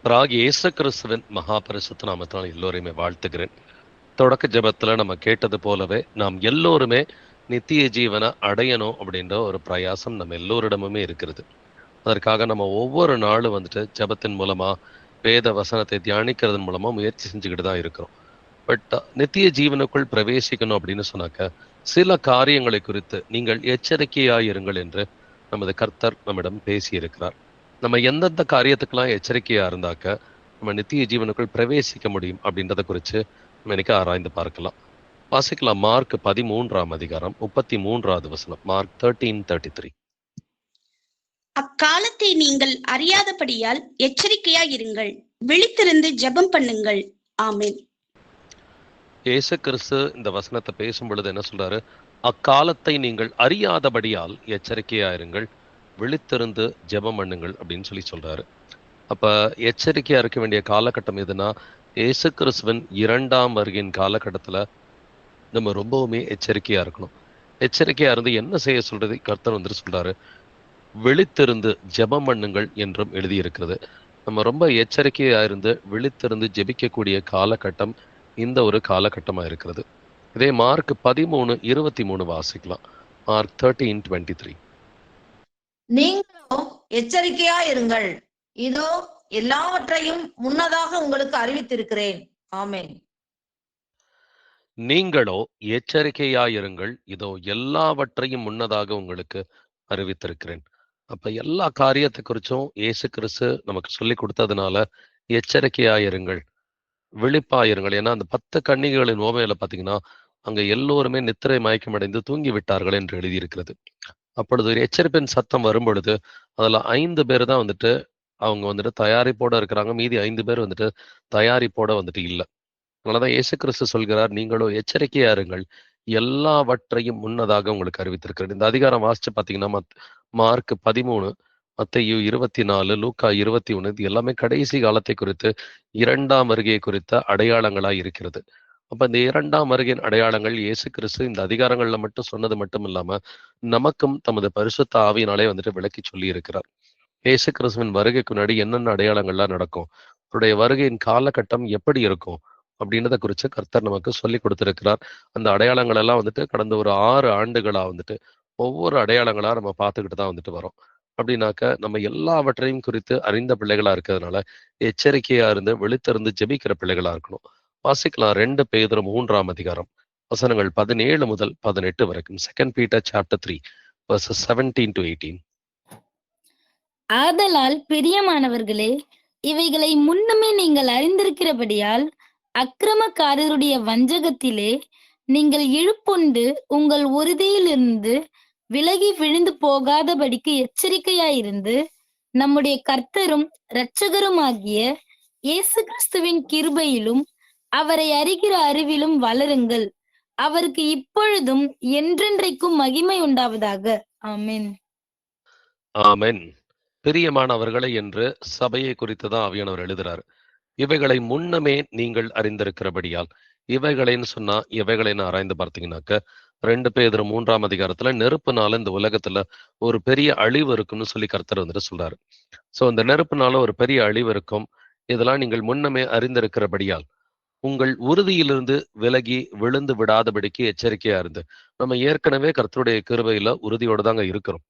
கர்த்தராகிய இயேசு கிறிஸ்துவின் மகா பரிசுத்த நாமத்தால் எல்லோரையுமே வாழ்த்துகிறேன். தொடக்க ஜெபத்துல நம்ம கேட்டது போலவே நாம் எல்லோருமே நித்திய ஜீவனை அடையணும் அப்படின்ற ஒரு பிரயாசம் நம்ம எல்லோரிடமுமே இருக்கிறது. அதற்காக நம்ம ஒவ்வொரு நாளும் ஜெபத்தின் மூலமா வேத வசனத்தை தியானிக்கிறதன் மூலமா முயற்சி செஞ்சுக்கிட்டு தான் இருக்கிறோம். பட் நித்திய ஜீவனுக்குள் பிரவேசிக்கணும் அப்படின்னு சொன்னாக்க சில காரியங்களை குறித்து நீங்கள் எச்சரிக்கையாயிருங்கள் என்று நமது கர்த்தர் நம்மிடம் பேசி இருக்கிறார். நம்ம எந்தெந்த காரியத்துக்கெல்லாம் எச்சரிக்கையா இருந்தாக்க நம்ம நித்திய ஜீவனுக்குள் பிரவேசிக்க முடியும் அப்படின்றத குறித்து நம்ம இன்னைக்கு ஆராய்ந்து பார்க்கலாம். வாசிக்கலாம். மார்க் 13ஆம் அதிகாரம் 33வது வசனம். மார்க் 13:33. அக்காலத்தை நீங்கள் அறியாதபடியால் எச்சரிக்கையாயிருங்கள், விழித்திருந்து ஜெபம் பண்ணுங்கள். ஆமென். இயேசு கிறிஸ்து இந்த வசனத்தை பேசும் பொழுது என்ன சொல்றாரு? அக்காலத்தை நீங்கள் அறியாதபடியால் எச்சரிக்கையாயிருங்கள், விழித்திருந்து ஜெபம் பண்ணுங்கள் அப்படின்னு சொல்றாரு. அப்ப எச்சரிக்கையா இருக்க வேண்டிய காலகட்டம் எதுனா, இயேசு கிறிஸ்துவின் 2ஆம் வருகையின் காலகட்டத்துல நம்ம ரொம்பவுமே எச்சரிக்கையா இருக்கணும். எச்சரிக்கையா இருந்து என்ன செய்ய சொல்றது? கர்த்தர் சொல்றாரு, விழித்திருந்து ஜெபம் பண்ணுங்கள் என்றும் எழுதியிருக்கிறது. நம்ம ரொம்ப எச்சரிக்கையா இருந்து விழித்திருந்து ஜெபிக்கக்கூடிய காலகட்டம் இந்த ஒரு காலகட்டமா இருக்கிறது. இதே மார்க் 13:23 வாசிக்கலாம். மார்க் 13:23. நீங்களோ எச்சரிக்கையா இருங்கள், இதோ எல்லாவற்றையும் முன்னதாக உங்களுக்கு அறிவித்திருக்கிறேன். ஆமென். நீங்களோ எச்சரிக்கையாயிருங்கள், இதோ எல்லாவற்றையும் முன்னதாக உங்களுக்கு அறிவித்திருக்கிறேன். அப்ப எல்லா காரியத்தை குறிச்சும் இயேசு கிறிஸ்து நமக்கு சொல்லி கொடுத்ததுனால எச்சரிக்கையாயிருங்கள், விழிப்பாயிருங்கள். ஏன்னா அந்த 10 கன்னிகைகளின் ஓமையில பாத்தீங்கன்னா, அங்க எல்லோருமே நித்திரை மயக்கம் அடைந்து தூங்கி விட்டார்கள் என்று எழுதியிருக்கிறது. அப்பொழுது ஒரு எச்சரிப்பின் சத்தம் வரும் பொழுது அதுல 5 பேர் தான் அவங்க தயாரிப்போட இருக்கிறாங்க. மீதி 5 பேர் தயாரிப்போட இல்ல. அதனாலதான் இயேசு கிறிஸ்து சொல்கிறார், நீங்களோ எச்சரிக்கையா இருங்கள், எல்லாவற்றையும் முன்னதாக உங்களுக்கு அறிவித்திருக்கிறது. இந்த அதிகாரம் வாசிச்சு பாத்தீங்கன்னா மார்க் 13, மத்தேயு 24, லூக்கா 21, இது எல்லாமே கடைசி காலத்தை குறித்து 2ஆம் வருகையை குறித்த அடையாளங்களா இருக்கிறது. அப்ப இந்த 2ஆம் வருகையின் அடையாளங்கள் இயேசு கிறிஸ்து இந்த அதிகாரங்கள்ல மட்டும் சொன்னது மட்டும் இல்லாம நமக்கும் தமது பரிசுத்த ஆவியினாலே விளக்கி சொல்லி இருக்கிறார். இயேசு கிறிஸ்துவின் வருகைக்கு முன்னாடி என்னென்ன அடையாளங்கள்லாம் நடக்கும், அவருடைய வருகையின் காலகட்டம் எப்படி இருக்கும் அப்படின்றத குறித்து கர்த்தர் நமக்கு சொல்லி கொடுத்திருக்கிறார். அந்த அடையாளங்கள் எல்லாம் கடந்த ஒரு 6 ஆண்டுகளா ஒவ்வொரு அடையாளங்களா நம்ம பார்த்துக்கிட்டு தான் வரோம். அப்படின்னாக்க நம்ம எல்லாவற்றையும் குறித்து அறிந்த பிள்ளைகளா இருக்கிறதுனால எச்சரிக்கையா இருந்து விழித்திருந்து ஜெபிக்கிற பிள்ளைகளா இருக்கணும். வாசிக்கலாம். 2 பேதுரு 3ஆம் அதிகாரம் வசனங்கள் 17 முதல் 18 வரைக்கும். 2 Peter chapter 3 verses 17 to 18. ஆதலால் பிரியமானவர்களே, இவைகளை முன்னமே நீங்கள் அறிந்திருக்கிறபடியால் அக்கிரமக்காரருடைய வஞ்சகத்திலே நீங்கள் இழுப்புண்டு உங்கள் உறுதியிலிருந்து விலகி விழுந்து போகாதபடிக்கு எச்சரிக்கையாயிருந்து நம்முடைய கர்த்தரும் இரட்சகருமாகிய இயேசு கிறிஸ்துவின் கிருபையிலும் அவரை அறிகிற அறிவிலும் வளருங்கள். அவருக்கு இப்பொழுதும் என்றென்றைக்கும் மகிமை உண்டாவதாக. ஆமென். ஆமென். பிரியமானவர்களை என்று சபையை குறித்து தான் ஆவியானவர் எழுதுறார். இவைகளை முன்னமே நீங்கள் அறிந்திருக்கிறபடியால். இவைகளைன்னு சொன்னா இவைகளைன்னு ஆராய்ந்து பார்த்தீங்கன்னாக்க 2 பேதுரு 3ஆம் அதிகாரத்துல நெருப்புனால இந்த உலகத்துல ஒரு பெரிய அழிவு இருக்குன்னு சொல்லி கர்த்தர் சொல்றாரு. சோ இந்த நெருப்புனால ஒரு பெரிய அழிவு இருக்கும். இதெல்லாம் நீங்கள் முன்னமே அறிந்திருக்கிறபடியால் உங்கள் உறுதியிலிருந்து விலகி விழுந்து விடாதபடிக்கு எச்சரிக்கையா இருந்து. நம்ம ஏற்கனவே கர்த்தருடைய கிருபையில உறுதியோட தாங்க இருக்கிறோம்.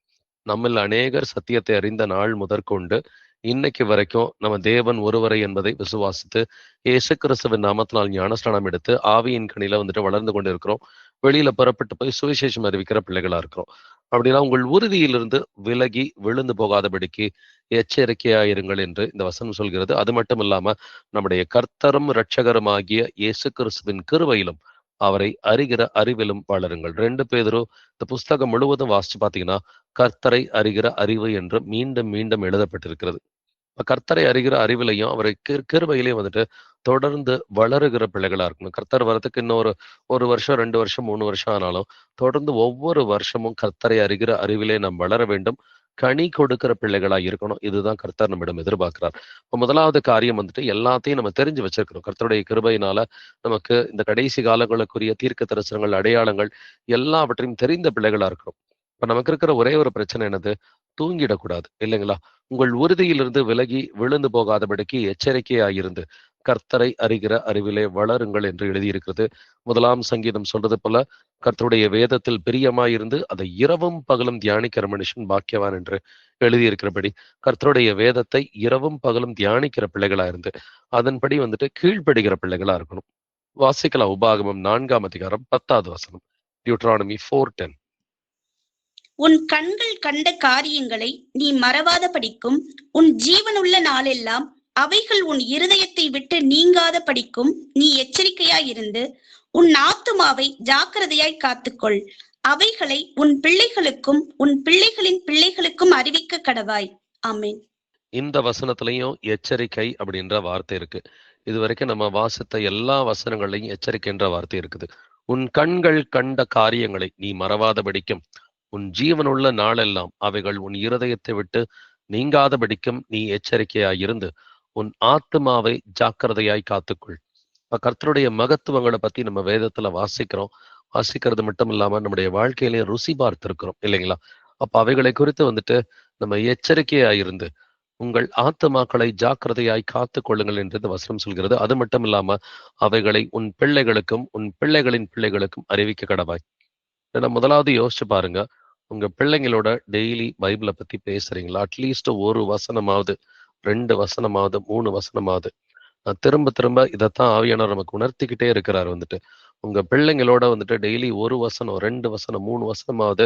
நம்மில் அநேகர் சத்தியத்தை அறிந்த நாள் முதற்கொண்டு இன்னைக்கு வரைக்கும் நம்ம தேவன் ஒருவரை என்பதை விசுவாசித்து இயேசு கிறிஸ்துவின் நாமத்தினால் ஞானஸ்நானம் எடுத்து ஆவியின் கனியில வளர்ந்து கொண்டு இருக்கிறோம். வெளியில புறப்பட்டு போய் சுவிசேஷம் அறிவிக்கிற பிள்ளைகளா இருக்கிறோம். அப்படின்னா உங்கள் உறுதியிலிருந்து விலகி விழுந்து போகாதபடிக்கு எச்சரிக்கையாயிருங்கள் என்று இந்த வசனம் சொல்கிறது. அது மட்டும் இல்லாம நம்முடைய கர்த்தரும் இரட்சகருமாகிய இயேசு கிறிஸ்துவின் கிருபையிலும் அவரை அறிகிற அறிவிலும் வளருங்கள். 2 பேதுரு இந்த புஸ்தகம் முழுவதும் வாசிச்சு பாத்தீங்கன்னா கர்த்தரை அறிகிற அறிவு என்று மீண்டும் மீண்டும் எழுதப்பட்டிருக்கிறது. கர்த்தரை அறிகிற அறிவிலையும் அவரை கிருபையிலையும் தொடர்ந்து வளருகிற பிள்ளைகளா இருக்கணும். கர்த்தர் வரதுக்கு இன்னொரு 1 வருஷம் 2 வருஷம் 3 வருஷம் ஆனாலும் தொடர்ந்து ஒவ்வொரு வருஷமும் கர்த்தரை அறிகிற அறிவிலே நாம் வளர வேண்டும். கனி கொடுக்கிற பிள்ளைகளா இருக்கணும். இதுதான் கர்த்தர் நம்மிடம் எதிர்பார்க்கிறார். முதலாவது காரியம் எல்லாத்தையும் நம்ம தெரிஞ்சு வச்சிருக்கிறோம். கர்த்தருடைய கிருபையினால நமக்கு இந்த கடைசி காலங்களுக்குரிய தீர்க்க தரிசனங்கள், அடையாளங்கள் எல்லாவற்றையும் தெரிந்த பிள்ளைகளா இருக்கிறோம். இப்ப நமக்கு இருக்கிற ஒரே ஒரு பிரச்சனை என்னது? தூங்கிடக்கூடாது இல்லைங்களா? உங்கள் உறுதியிலிருந்து விலகி விழுந்து போகாதபடிக்கு எச்சரிக்கையாயிருந்து கர்த்தரை அறிகிற அறிவிலே வளருங்கள் என்று எழுதியிருக்கிறது. 1ஆம் சங்கீதம் சொல்றது போல, கர்த்தருடைய வேதத்தில் பிரியமாயிருந்து அதை இரவும் பகலும் தியானிக்கிற மனுஷன் பாக்கியவான் என்று எழுதியிருக்கிறபடி, கர்த்தருடைய வேதத்தை இரவும் பகலும் தியானிக்கிற பிள்ளைகளா இருந்து அதன்படி கீழ்ப்படுகிற பிள்ளைகளா இருக்கணும். வாசிக்கலாம். உபாகமம் 4ஆம் அதிகாரம் 10வது வசனம். டியூட்ரானமி 4:10. உன் கண்கள் கண்ட காரியங்களை நீ மறவாத படிக்கும், உன் ஜீவனுள்ள நாளெல்லாம் அவைகள் உன் இருதயத்தை விட்டு நீங்காத படிக்கும் நீ எச்சரிக்கையாயிருந்து உன் ஆத்துமாவை ஜாக்கிரதையாய் காத்துக்கொள். அவைகளை உன் பிள்ளைகளுக்கும் உன் பிள்ளைகளின் பிள்ளைகளுக்கும் அறிவிக்க கடவாய். ஆமென். இந்த வசனத்திலையும் எச்சரிக்கை அப்படின்ற வார்த்தை இருக்கு. இதுவரைக்கும் நம்ம வாசித்த எல்லா வசனங்களையும் எச்சரிக்கைன்ற வார்த்தை இருக்குது. உன் கண்கள் கண்ட காரியங்களை நீ மறவாதபடிக்கும், உன் ஜீவனுள்ள நாளெல்லாம் அவைகள் உன் இருதயத்தை விட்டு நீங்காதபடிக்கும் நீ எச்சரிக்கையாயிருந்து உன் ஆத்துமாவை ஜாக்கிரதையாய் காத்துக்கொள். இப்ப கர்த்தருடைய மகத்துவங்களை பத்தி நம்ம வேதத்துல வாசிக்கிறது மட்டும் இல்லாம நம்முடைய வாழ்க்கையிலேயே ருசி பார்த்திருக்கிறோம் இல்லைங்களா? அப்ப அவைகளை குறித்து நம்ம எச்சரிக்கையாயிருந்து உங்கள் ஆத்துமாக்களை ஜாக்கிரதையாய் காத்து கொள்ளுங்கள் என்று வசனம் சொல்கிறது. அது மட்டும் இல்லாம அவைகளை உன் பிள்ளைகளுக்கும் உன் பிள்ளைகளின் பிள்ளைகளுக்கும் அறிவிக்க கடவாய். ஏன்னா முதலாவது யோசிச்சு பாருங்க, உங்க பிள்ளைங்களோட டெய்லி பைபிளை பத்தி பேசுறீங்களா? அட்லீஸ்ட் ஒரு வசனமாவது, 2 வசனமாவது, 3 வசனமாவது. திரும்ப திரும்ப இதைத்தான் ஆவியானவர் நமக்கு உணர்த்திக்கிட்டே இருக்கிறார். உங்க பிள்ளைங்களோட டெய்லி 1 வசனம், 2 வசனம், 3 வசனமாவது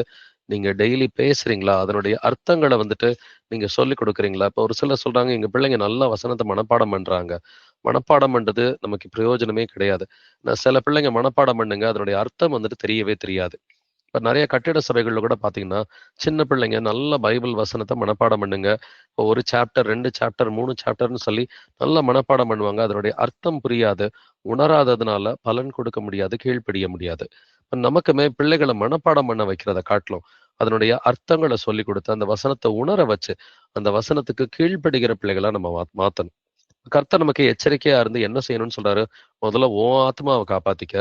நீங்க டெய்லி பேசுறீங்களா? அதனுடைய அர்த்தங்களை நீங்க சொல்லி கொடுக்குறீங்களா? இப்ப ஒரு சிலர் சொல்றாங்க, எங்க பிள்ளைங்க நல்ல வசனத்தை மனப்பாடம் பண்றாங்க. மனப்பாடம் பண்றது நமக்கு பிரயோஜனமே கிடையாது. சில பிள்ளைங்க மனப்பாடம் பண்ணுங்க, அதனுடைய அர்த்தம் தெரியவே தெரியாது. இப்ப நிறைய கட்டிட சபைகள்ல கூட பாத்தீங்கன்னா, சின்ன பிள்ளைங்க நல்ல பைபிள் வசனத்தை மனப்பாடம் பண்ணுங்க. இப்போ 1 சாப்டர், 2 சாப்டர், 3 சாப்டர்னு சொல்லி நல்லா மனப்பாடம் பண்ணுவாங்க. அதனுடைய அர்த்தம் புரியாது. உணராததுனால பலன் கொடுக்க முடியாது, கீழ்ப்படிய முடியாது. நமக்குமே பிள்ளைகளை மனப்பாடம் பண்ண வைக்கிறத காட்டிலும் அதனுடைய அர்த்தங்களை சொல்லி கொடுத்து அந்த வசனத்தை உணர வச்சு அந்த வசனத்துக்கு கீழ்ப்படுகிற பிள்ளைகளா நம்ம மாத்தணும். கர்த்தர் நமக்கு எச்சரிக்கையா இருந்து என்ன செய்யணும்னு சொல்றாரு? முதல்ல உன் ஆத்மாவை காப்பாத்திக்க,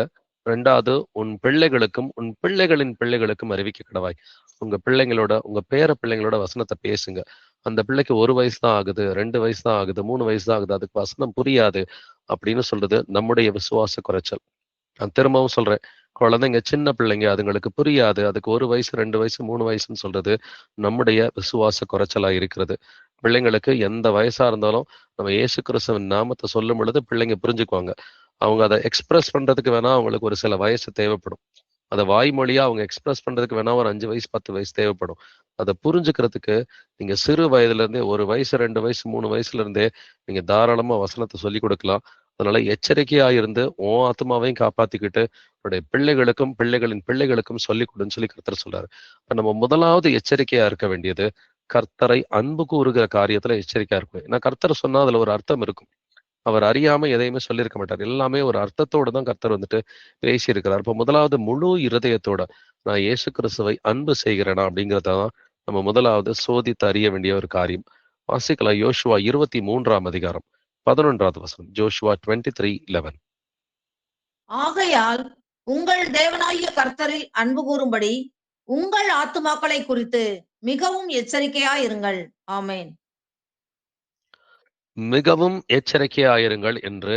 2வது உன் பிள்ளைகளுக்கும் உன் பிள்ளைகளின் பிள்ளைகளுக்கும் அறிவிக்க கடவாய். உங்க பிள்ளைங்களோட, உங்க பேர பிள்ளைங்களோட வசனத்தை பேசுங்க. அந்த பிள்ளைக்கு 1 வயசு தான் ஆகுது, 2 வயசு தான் ஆகுது, 3 வயசு தான் ஆகுது, அதுக்கு வசனம் புரியாது அப்படின்னு சொல்றது நம்முடைய விசுவாச குறைச்சல். நான் திரும்பவும் சொல்றேன், குழந்தைங்க சின்ன பிள்ளைங்க, அதுங்களுக்கு புரியாது. அதுக்கு 1 வயசு, 2 வயசு, 3 வயசுன்னு சொல்றது நம்முடைய விசுவாச குறைச்சலா இருக்கிறது. பிள்ளைங்களுக்கு எந்த வயசா இருந்தாலும் நம்ம இயேசு கிறிஸ்துவின் நாமத்தை சொல்லும் பொழுது பிள்ளைங்க புரிஞ்சுக்குவாங்க. அவங்க அதை எக்ஸ்பிரஸ் பண்றதுக்கு வேணா அவங்களுக்கு ஒரு சில வயசு தேவைப்படும். அதை வாய்மொழியா அவங்க எக்ஸ்பிரஸ் பண்றதுக்கு வேணா ஒரு 5 வயசு 10 வயசு தேவைப்படும். அதை புரிஞ்சுக்கிறதுக்கு நீங்க சிறு வயதுல இருந்தே, 1 வயசு 2 வயசு 3 வயசுல இருந்தே நீங்க தாராளமா வசனத்தை சொல்லி கொடுக்கலாம். அதனால எச்சரிக்கையா இருந்து உன் ஆத்மாவையும் காப்பாத்திக்கிட்டு உன்னுடைய பிள்ளைகளுக்கும் பிள்ளைகளின் பிள்ளைகளுக்கும் சொல்லிக் கொடுன்னு சொல்லி கர்த்தர் சொல்றாரு. இப்ப நம்ம முதலாவது எச்சரிக்கையா இருக்க வேண்டியது, கர்த்தரை அன்பு கூறுகிற காரியத்துல எச்சரிக்கையா இருக்கும். ஏன்னா கர்த்தர் சொன்னா அதுல ஒரு அர்த்தம் இருக்கும். அவர் அறியாம எதையுமே சொல்லியிருக்க மாட்டார். எல்லாமே ஒரு அர்த்தத்தோட தான் கர்த்தர் பேசி இருக்கிறார். இப்ப முதலாவது முழு இருதயத்தோட நான் இயேசு கிறிஸ்துவை அன்பு செய்கிறேனா அப்படிங்கிறதான் நம்ம முதலாவது சோதித்து அறிய வேண்டிய ஒரு காரியம். வாசிக்கலாம். யோசுவா 23ஆம் அதிகாரம் 11வது வசனம். ஜோஷுவா 23:11. ஆகையால் உங்கள் தேவனாகிய கர்த்தரில் அன்பு கூறும்படி உங்கள் ஆத்துமாக்களை குறித்து மிகவும் எச்சரிக்கையாயிருங்கள். ஆமென். மிகவும் எச்சரிக்கையாயிருங்கள் என்று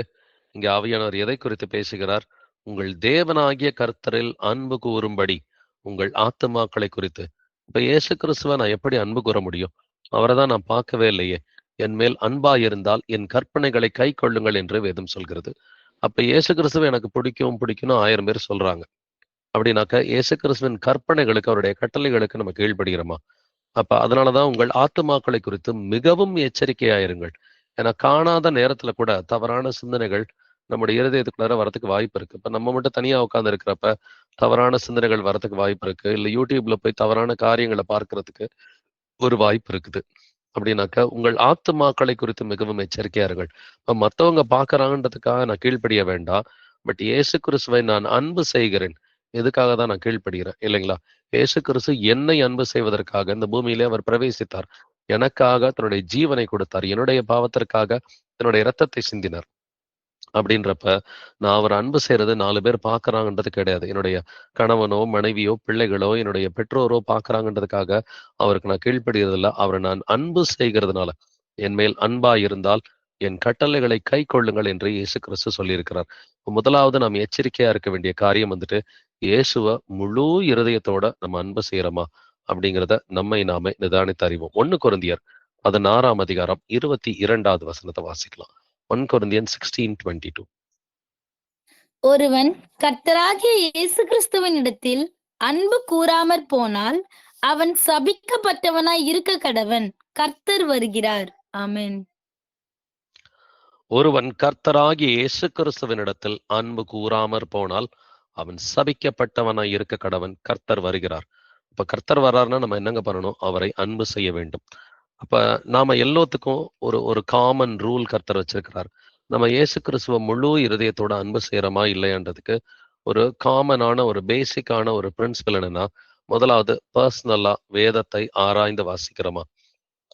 இங்க ஆவியானவர் எதை குறித்து பேசுகிறார்? உங்கள் தேவனாகிய கர்த்தரில் அன்பு கூறும்படி உங்கள் ஆத்துமாக்களை குறித்து. இப்ப இயேசு கிறிஸ்துவ நான் எப்படி அன்பு கூற முடியும்? அவரை தான் நான் பார்க்கவே இல்லையே. என் மேல் அன்பா இருந்தால் என் கற்பனைகளை கை கொள்ளுங்கள் என்று வேதம் சொல்கிறது. அப்ப இயேசு கிறிஸ்துவ எனக்கு பிடிக்கும்னு 1000 பேர் சொல்றாங்க. அப்படின்னாக்க இயேசு கிறிஸ்துவின் கற்பனைகளுக்கு, அவருடைய கட்டளைகளுக்கு நம்ம கீழ்ப்படுகிறோமா? அப்ப அதனாலதான் உங்கள் ஆத்துமாக்களை குறித்து மிகவும் எச்சரிக்கையாயிருங்கள். ஏன்னா காணாத நேரத்துல கூட தவறான சிந்தனைகள் நம்முடைய இருதயத்துக்குள்ளார வரதுக்கு வாய்ப்பு இருக்கு. இப்ப நம்ம மட்டும் தனியா உட்கார்ந்து இருக்கிறப்ப தவறான சிந்தனைகள் வரதுக்கு வாய்ப்பு இருக்கு. இல்ல யூடியூப்ல போய் தவறான காரியங்களை பார்க்கறதுக்கு ஒரு வாய்ப்பு இருக்குது. அப்படின்னாக்க உங்கள் ஆத்துமாக்களை குறித்து மிகவும் எச்சரிக்கையா இருங்கள். இப்ப மத்தவங்க பாக்குறாங்கன்றதுக்காக நான் கீழ்ப்படிய வேண்டாம். பட் இயேசு கிறிஸ்துவை நான் அன்பு செய்கிறேன். எதுக்காக தான் நான் கீழ்ப்படுகிறேன் இல்லைங்களா? இயேசு கிறிஸ்து என்னை அன்பு செய்வதற்காக இந்த பூமியிலே அவர் பிரவேசித்தார். எனக்காக தன்னுடைய ஜீவனை கொடுத்தார். என்னுடைய பாவத்திற்காக தன்னுடைய இரத்தத்தை சிந்தினார். அப்படின்றப்ப நான் அவர் அன்பு செய்யறது 4 பேர் பார்க்கறாங்கன்றது கிடையாது. என்னுடைய கணவனோ, மனைவியோ, பிள்ளைகளோ, என்னுடைய பெற்றோரோ பார்க்கறாங்கன்றதுக்காக அவருக்கு நான் கீழ்ப்படியறதில்ல. அவரை நான் அன்பு செய்கிறதுனால, என் மேல் அன்பா இருந்தால் என் கட்டளைகளை கைக்கொள்ளுங்கள் என்று இயேசு கிறிஸ்து சொல்லியிருக்கிறார். முதலாவது நாம் எச்சரிக்கையா இருக்க வேண்டிய காரியம் வந்துட்டு, இயேசுவ முழு இருதயத்தோட நம்ம அன்பு செய்யறோமா? அப்படிங்கிறத நம்மை நாமே நிதானித்து அறிவோம். 1 கொரிந்தியர் 16ஆம் அதிகாரம் 22வது வசனத்தை வாசிக்கலாம். 1 Corinthians 16:22. ஒருவன் கர்த்தராகிய இயேசு கிறிஸ்துவனிடத்தில் அன்பு கூறாமற் போனால் அவன் சபிக்கப்பட்டவனாய் இருக்க கடவன். கர்த்தர் வருகிறார். ஆமென். ஒருவன் கர்த்தராகிய இயேசு கிறிஸ்துவினிடத்தில் அன்பு கூறாமற் போனால் அவன் சபிக்கப்பட்டவனாய் இருக்க கடவன். கர்த்தர் வருகிறார். இப்ப கர்த்தர் வர்றாருன்னா நம்ம என்னங்க பண்ணணும்? அவரை அன்பு செய்ய வேண்டும். அப்ப நாம எல்லாத்துக்கும் ஒரு ஒரு காமன் ரூல் கர்த்தர் வச்சிருக்கிறார். நம்ம இயேசு கிறிஸ்துவ முழு இருதயத்தோட அன்பு செய்யறோமா இல்லையான்றதுக்கு ஒரு காமனான ஒரு பேசிக்கான ஒரு பிரின்சிபல் என்னன்னா, முதலாவது பர்சனலா வேதத்தை ஆராய்ந்து வாசிக்கிறோமா?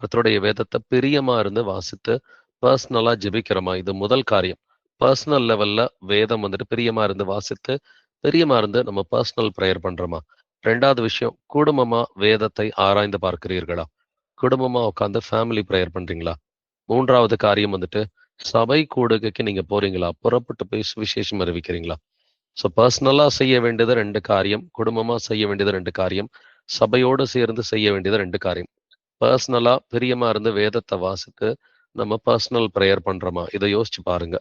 கர்த்தருடைய வேதத்தை பிரியமா இருந்து வாசித்து பர்சனலா ஜெபிக்கிறோமா? இது முதல் காரியம். பர்சனல் லெவல்ல வேதம் வந்துட்டு பிரியமா இருந்து வாசித்து, பிரியமா இருந்து நம்ம பர்சனல் பிரேயர் பண்றோமா? 2வது விஷயம், குடும்பமா வேதத்தை ஆராய்ந்து பார்க்கிறீர்களா? குடும்பமா உட்காந்து ஃபேமிலி பிரேயர் பண்றீங்களா? 3வது காரியம் வந்துட்டு, சபை கூடுகைக்கு நீங்க போறீங்களா? புறப்பட்டு போய் சுவிசேஷம் அறிவிக்கிறீங்களா? ஸோ பர்சனலா செய்ய வேண்டியது 2 காரியம். குடும்பமா செய்ய வேண்டியது 2 காரியம். சபையோடு சேர்ந்து செய்ய வேண்டியது 2 காரியம். பர்சனலா பிரியமா இருந்து வேதத்தை வாசித்து நம்ம பர்சனல் பிரேயர் பண்றோமா? இதை யோசிச்சு பாருங்க.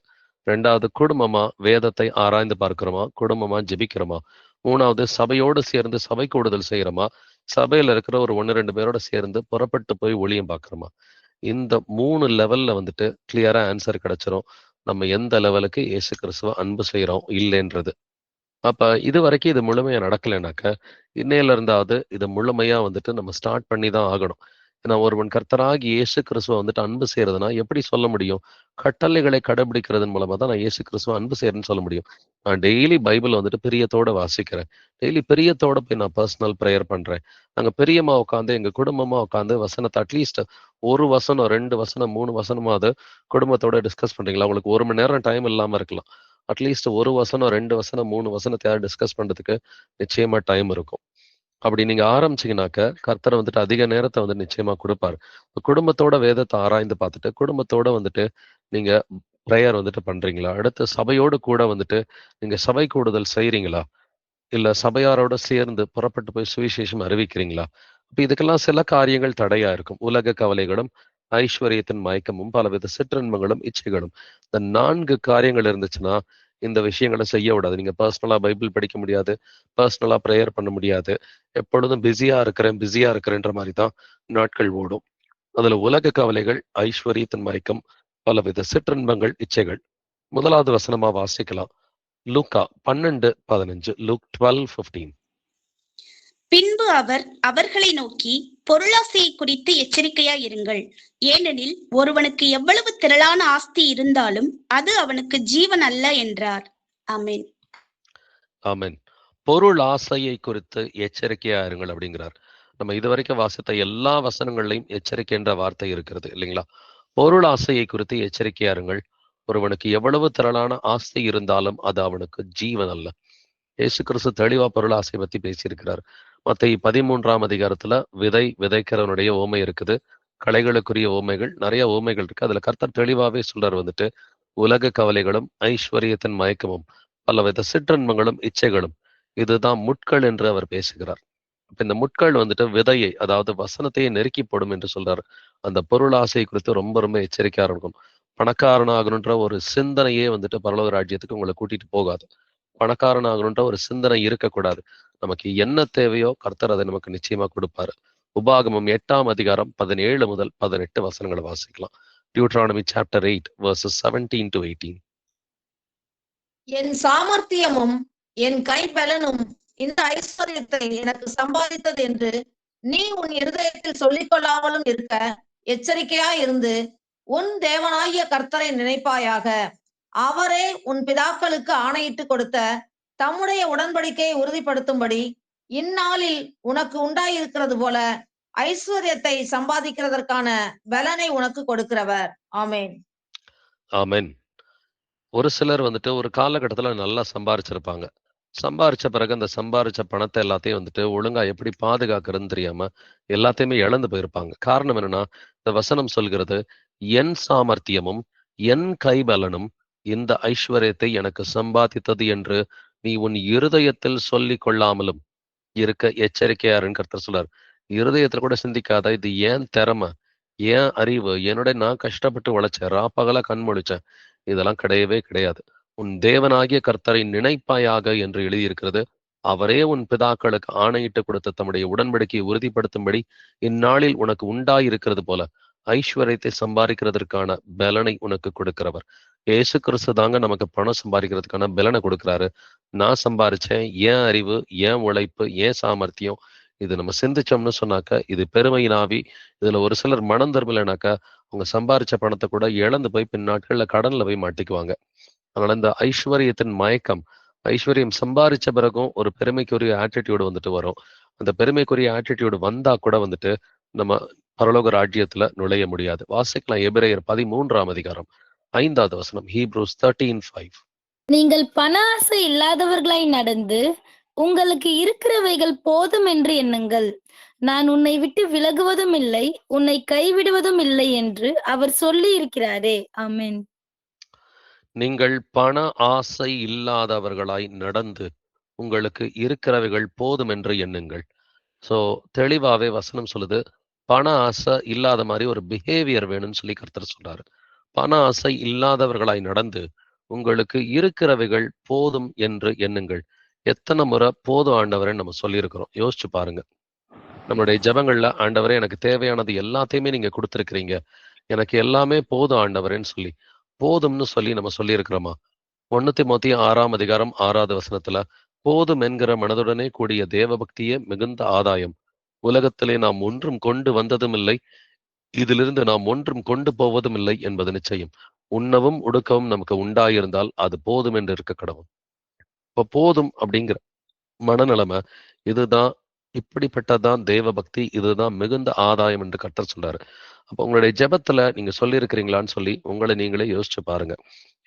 2வது குடும்பமா வேதத்தை ஆராய்ந்து பார்க்கிறோமா? குடும்பமா ஜெபிக்கிறோமா? 3வது சபையோடு சேர்ந்து சபை கூடுதல் செய்யறோமா? சபையில இருக்கிற ஒரு 1, 2 பேரோட சேர்ந்து புறப்பட்டு போய் ஊழியம் பார்க்கிறோமா? இந்த 3 லெவல்ல வந்துட்டு கிளியரா ஆன்சர் கிடைச்சிரும். நம்ம எந்த லெவலுக்கு இயேசு கிறிஸ்துவ அன்பு செய்றோம் இல்லைன்றது. அப்ப இதுவரைக்கும் இது முழுமையா நடக்கலைனாக்க, இன்னையில இருந்தாவது இத முழுமையா வந்துட்டு நம்ம ஸ்டார்ட் பண்ணி தான் ஆகணும். ஏன்னா ஒருவன் கர்த்தராகிய இயேசு கிறிஸ்துவ வந்துட்டு அன்பு செய்றதுன்னா எப்படி சொல்ல முடியும்? கட்டளைகளை கடைபிடிக்கிறதன் மூலமா தான் நான் இயேசு கிறிஸ்துவ அன்பு செய்றேன்னு சொல்ல முடியும். நான் டெய்லி பைபிள் வந்துட்டு பிரியத்தோட வாசிக்கிறேன். டெய்லி பிரியத்தோட போய் நான் பர்சனல் பிரேயர் பண்றேன். நாங்க பிரியமா உட்காந்து எங்க குடும்பமா உட்காந்து வசனத்த அட்லீஸ்ட் 1 வசனம், 2 வசனம், 3 வசனமாவது குடும்பத்தோட டிஸ்கஸ் பண்றீங்களா? உங்களுக்கு 1 மணி நேரம் டைம் இல்லாம இருக்கலாம். அட்லீஸ்ட் 1 வசனம், 2 வசனம், 3 வசனத்தையாவது டிஸ்கஸ் பண்றதுக்கு நிச்சயமா டைம் இருக்கும். அப்படி நீங்க ஆரம்பிச்சீங்கன்னாக்க, கர்த்தர் வந்துட்டு அதிக நேரத்த வந்து நிச்சயமா குடுப்பாரு. குடும்பத்தோட வேதத்த ஆராய்ந்து பார்த்துட்டு, குடும்பத்தோட வந்துட்டு நீங்க பிரேயர் வந்துட்டு பண்றீங்களா? அடுத்து சபையோடு கூட வந்துட்டு நீங்க சபை கூடுதல் செய்றீங்களா? இல்ல சபையாரோட சேர்ந்து புறப்பட்டு போய் சுவிசேஷம் அறிவிக்கிறீங்களா? அப்ப இதுக்கெல்லாம் சில காரியங்கள் தடையா இருக்கும். உலக கவலைகளும், ஐஸ்வர்யத்தின் மயக்கமும், பலவித சிற்றின்பங்களும், இச்சைகளும். இந்த 4 காரியங்கள் இருந்துச்சுன்னா, இந்த விஷயங்கள செய்ய விடாது. நீங்க பர்சனலா பைபிள் படிக்க முடியாது. பர்சனலா பிரேயர் பண்ண முடியாது. எப்பொழுதும் பிஸியா இருக்கிறேன்ற மாரி தான் நாட்கள் ஓடும். அதுல உலக கவலைகள், ஐஸ்வர்யத்தின் மயக்கம், பலவித சிற்றின்பங்கள், இச்சைகள். முதலாவது வசனமா வாசிக்கலாம். லூக்கா 12:15. லூக் 12:15. பின்பு அவர் அவர்களை நோக்கி, பொருளாசையை குறித்து எச்சரிக்கையாய் இருங்கள். ஏனெனில் ஒருவனுக்கு எவ்வளவு திரளான ஆஸ்தி இருந்தாலும் அது அவனுக்கு ஜீவன் அல்ல என்றார். ஆமென். ஆமென். பொருள் ஆசையை குறித்து எச்சரிக்கையா இருங்கள் அப்படிங்கிறார். நம்ம இதுவரைக்கும் வாசித்த எல்லா வசனங்கள்லையும் எச்சரிக்கை என்ற வார்த்தை இருக்கிறது இல்லைங்களா? பொருள் ஆசையை குறித்து எச்சரிக்கையா இருங்கள். ஒருவனுக்கு எவ்வளவு திரளான ஆஸ்தி இருந்தாலும் அது அவனுக்கு ஜீவன் அல்ல. இயேசு கிறிஸ்து தெளிவா பொருள் ஆசை பத்தி பேசியிருக்கிறார். மத்தேயு 13ஆம் அதிகாரத்துல விதைக்கிறவனுடைய ஓமை இருக்குது. களைகளுக்குரிய ஓமைகள் நிறைய ஓமைகள் இருக்கு. அதுல கர்த்தர் தெளிவாவே சொல்றார் வந்துட்டு, உலக கவலைகளும், ஐஸ்வர்யத்தின் மயக்கமும், பலவித சிற்றின்பங்களும், இச்சைகளும் இதுதான் முட்கள் என்று அவர் பேசுகிறார். அப்ப இந்த முட்கள் வந்துட்டு விதையை, அதாவது வசனத்தையே நெருக்கி போடும் என்று சொல்றாரு. அந்த பொருள் ஆசை குறித்து ரொம்ப ரொம்ப எச்சரிக்கையா இருக்கணும். பணக்காரனாகணுன்ற ஒரு சிந்தனையே வந்துட்டு பரலோக ராஜ்யத்துக்கு உங்களை கூட்டிட்டு போகாது. பணக்காரனாகணுன்ற ஒரு சிந்தனை இருக்கக்கூடாது. நமக்கு என்ன தேவையோ கர்த்தர் அதை நமக்கு நிச்சயமா கொடுப்பாரு. உபாகமம் 8ஆம் அதிகாரம் 17 முதல் 18 வசனங்களை வாசிக்கலாம். Deuteronomy chapter 8 verses 17 to 18. என் சாமர்த்தியமும் என் கைபலனும் இந்த ஐஸ்வர்யத்தை எனக்கு சம்பாதித்தது என்று நீ உன் இருதயத்தில் சொல்லிக் கொள்ளாமலும் இருக்க எச்சரிக்கையா இருந்து உன் தேவனாகிய கர்த்தரை நினைப்பாயாக. அவரே உன் பிதாக்களுக்கு ஆணையிட்டு கொடுத்த தம்முடைய உடன்படிக்கையை உறுதிப்படுத்தும்படி இந்நாளில் உனக்கு உண்டாயிருக்கிறது போல ஐஸ்வர்யத்தை சம்பாதிக்கிறதற்கான பலனை உனக்கு கொடுக்கிறவர். ஆமென். ஆமென். ஒரு சிலர் வந்துட்டு ஒரு காலகட்டத்துல நல்லா சம்பாரிச்சிருப்பாங்க. சம்பாரிச்ச பிறகு அந்த சம்பாரிச்ச பணத்தை எல்லாத்தையும் வந்துட்டு ஒழுங்கா எப்படி பாதுகாக்கிறதுன்னு தெரியாம எல்லாத்தையுமே இழந்து போயிருப்பாங்க. காரணம் என்னன்னா, இந்த வசனம் சொல்கிறது, என் சாமர்த்தியமும் என் கைபலனும் இந்த ஐஸ்வர்யத்தை எனக்கு சம்பாதித்தது என்று நீ உன் இருதயத்தில் சொல்லிக் கொள்ளாமலும் இருக்க எச்சரிக்கையா இருன்னு கர்த்தர் சொல்றார். இருதயத்துல கூட சிந்திக்காத, இது ஏன் திறமை, ஏன் அறிவு, என்னுடைய நான் கஷ்டப்பட்டு உழைச்சேன், ராப்பகலா கண் முழிச்சேன், இதெல்லாம் கிடையவே கிடையாது. உன் தேவனாகிய கர்த்தரை நினைப்பாயாக என்று எழுதியிருக்கிறது. அவரே உன் பிதாக்களுக்கு ஆணையிட்டு கொடுத்த தம்முடைய உடன்படிக்கையை உறுதிப்படுத்தும்படி இந்நாளில் உனக்கு உண்டாயிருக்கிறது போல ஐஸ்வர்யத்தை சம்பாதிக்கிறதற்கான பலனை உனக்கு கொடுக்கிறவர். இயேசு கிறிஸ்து தாங்க நமக்கு பணம் சம்பாதிக்கிறதுக்கான பலனை கொடுக்கிறாரு. நான் சம்பாரிச்சேன், ஏன் அறிவு, ஏன் உழைப்பு, ஏன் சாமர்த்தியம், இது நம்ம சிந்திச்சோம்னு சொன்னாக்க இது பெருமையின் ஆவி. இதுல ஒரு சிலர் மனம் திரும்பலைனாக்கா அவங்க சம்பாரிச்ச பணத்தை கூட இழந்து போய் பின் நாட்கள்ல கடன்ல போய் மாட்டிக்குவாங்க. அதனால இந்த ஐஸ்வர்யத்தின் மயக்கம், ஐஸ்வர்யம் சம்பாரிச்ச பிறகும் ஒரு பெருமைக்குரிய ஆட்டிடியூடு வந்துட்டு வரும். அந்த பெருமைக்குரிய ஆட்டிடியூடு வந்தா கூட வந்துட்டு நம்ம பரலோக ராஜ்யத்துல நுழைய முடியாது. வாசிக்கலாம் எபிரேயர் 13ஆம் அதிகாரம் 5வது வசனம், ஹீப்ரூஸ் 13:5. நீங்கள் பண ஆசை இல்லாதவர்களாய் நடந்து உங்களுக்கு இருக்கிறவைகள் போதும் என்று எண்ணுங்கள். நான் உன்னை விட்டு விலகுவதும் இல்லை, உன்னை கைவிடுவதும் இல்லை என்று அவர் சொல்லி இருக்கிறாரே. ஆமென். நீங்கள் பண ஆசை இல்லாதவர்களாய் நடந்து உங்களுக்கு இருக்கிறவைகள் போதும் என்று எண்ணுங்கள். ஸோ தெளிவாவே வசனம் சொல்லுது, பண ஆசை இல்லாத மாதிரி ஒரு பிஹேவியர் வேணும்னு சொல்லி கர்த்தர் சொல்றாரு. பண ஆசை இல்லாதவர்களாய் நடந்து உங்களுக்கு இருக்கிறவைகள் போதும் என்று எண்ணுங்கள். எத்தனை முறை போதும் ஆண்டவரே நம்ம சொல்லியிருக்கிறோம், யோசிச்சு பாருங்க. நம்மளுடைய ஜெபங்கள்ல, ஆண்டவரே எனக்கு தேவையானது எல்லாத்தையுமே நீங்க கொடுத்துருக்கிறீங்க, எனக்கு எல்லாமே போதும் ஆண்டவரேன்னு சொல்லி போதும்னு சொல்லி நம்ம சொல்லியிருக்கிறோமா? 1 தீமோத்தேயு 6ஆம் அதிகாரம் 6வது வசனத்துல, போதும் என்கிற மனதுடனே கூடிய தேவபக்தியே மிகுந்த ஆதாயம், உலகத்திலே நாம் ஒன்றும் கொண்டு வந்ததும் இல்லை, இதிலிருந்து நாம் ஒன்றும் கொண்டு போவதும் இல்லை என்பது நிச்சயம். உண்ணவும் உடுக்கவும் நமக்கு உண்டாயிருந்தால் அது போதும் என்று இருக்க கடவுள். இப்ப போதும் அப்படிங்கிற மனநிலைமை இதுதான், இப்படிப்பட்டதான் தேவ பக்தி, இதுதான் மிகுந்த ஆதாயம் என்று கர்த்தர் சொல்றாரு. அப்ப உங்களுடைய ஜெபத்துல நீங்க சொல்லியிருக்கிறீங்களான்னு சொல்லி உங்களை நீங்களே யோசிச்சு பாருங்க.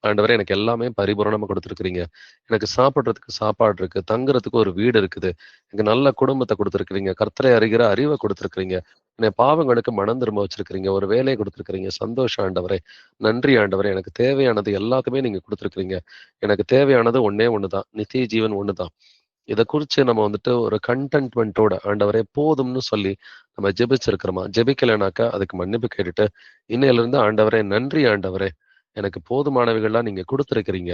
ஆண்டவரே எனக்கு எல்லாமே பரிபூரணமா கொடுத்துருக்கிறீங்க, எனக்கு சாப்பிட்றதுக்கு சாப்பாடு இருக்கு, தங்குறதுக்கு ஒரு வீடு இருக்குது, எனக்கு நல்ல குடும்பத்தை கொடுத்துருக்கிறீங்க, கர்த்தரை அறிகிற அறிவை கொடுத்துருக்கிறீங்க, என்னை பாவங்களுக்கு மனம் திரும்ப வச்சிருக்கிறீங்க, ஒரு வேலையை கொடுத்துருக்கிறீங்க, சந்தோஷம் ஆண்டவரே, நன்றி ஆண்டவரே, எனக்கு தேவையானது எல்லாத்தையுமே நீங்க கொடுத்துருக்கிறீங்க, எனக்கு தேவையானது ஒன்னே ஒண்ணுதான், நித்திய ஜீவன் ஒண்ணுதான். இதை குறிச்சு நம்ம வந்துட்டு ஒரு கண்டென்ட்மெண்ட்டோட ஆண்டவரே போதும்னு சொல்லி நம்ம ஜெபிச்சிருக்கிறோமா? ஜெபிக்கலைனாக்கா அதுக்கு மன்னிப்பு கேட்டுட்டு இன்னையில இருந்து ஆண்டவரே நன்றி ஆண்டவரே, எனக்கு போதுமானவைகள்லாம் நீங்க கொடுத்துருக்கிறீங்க,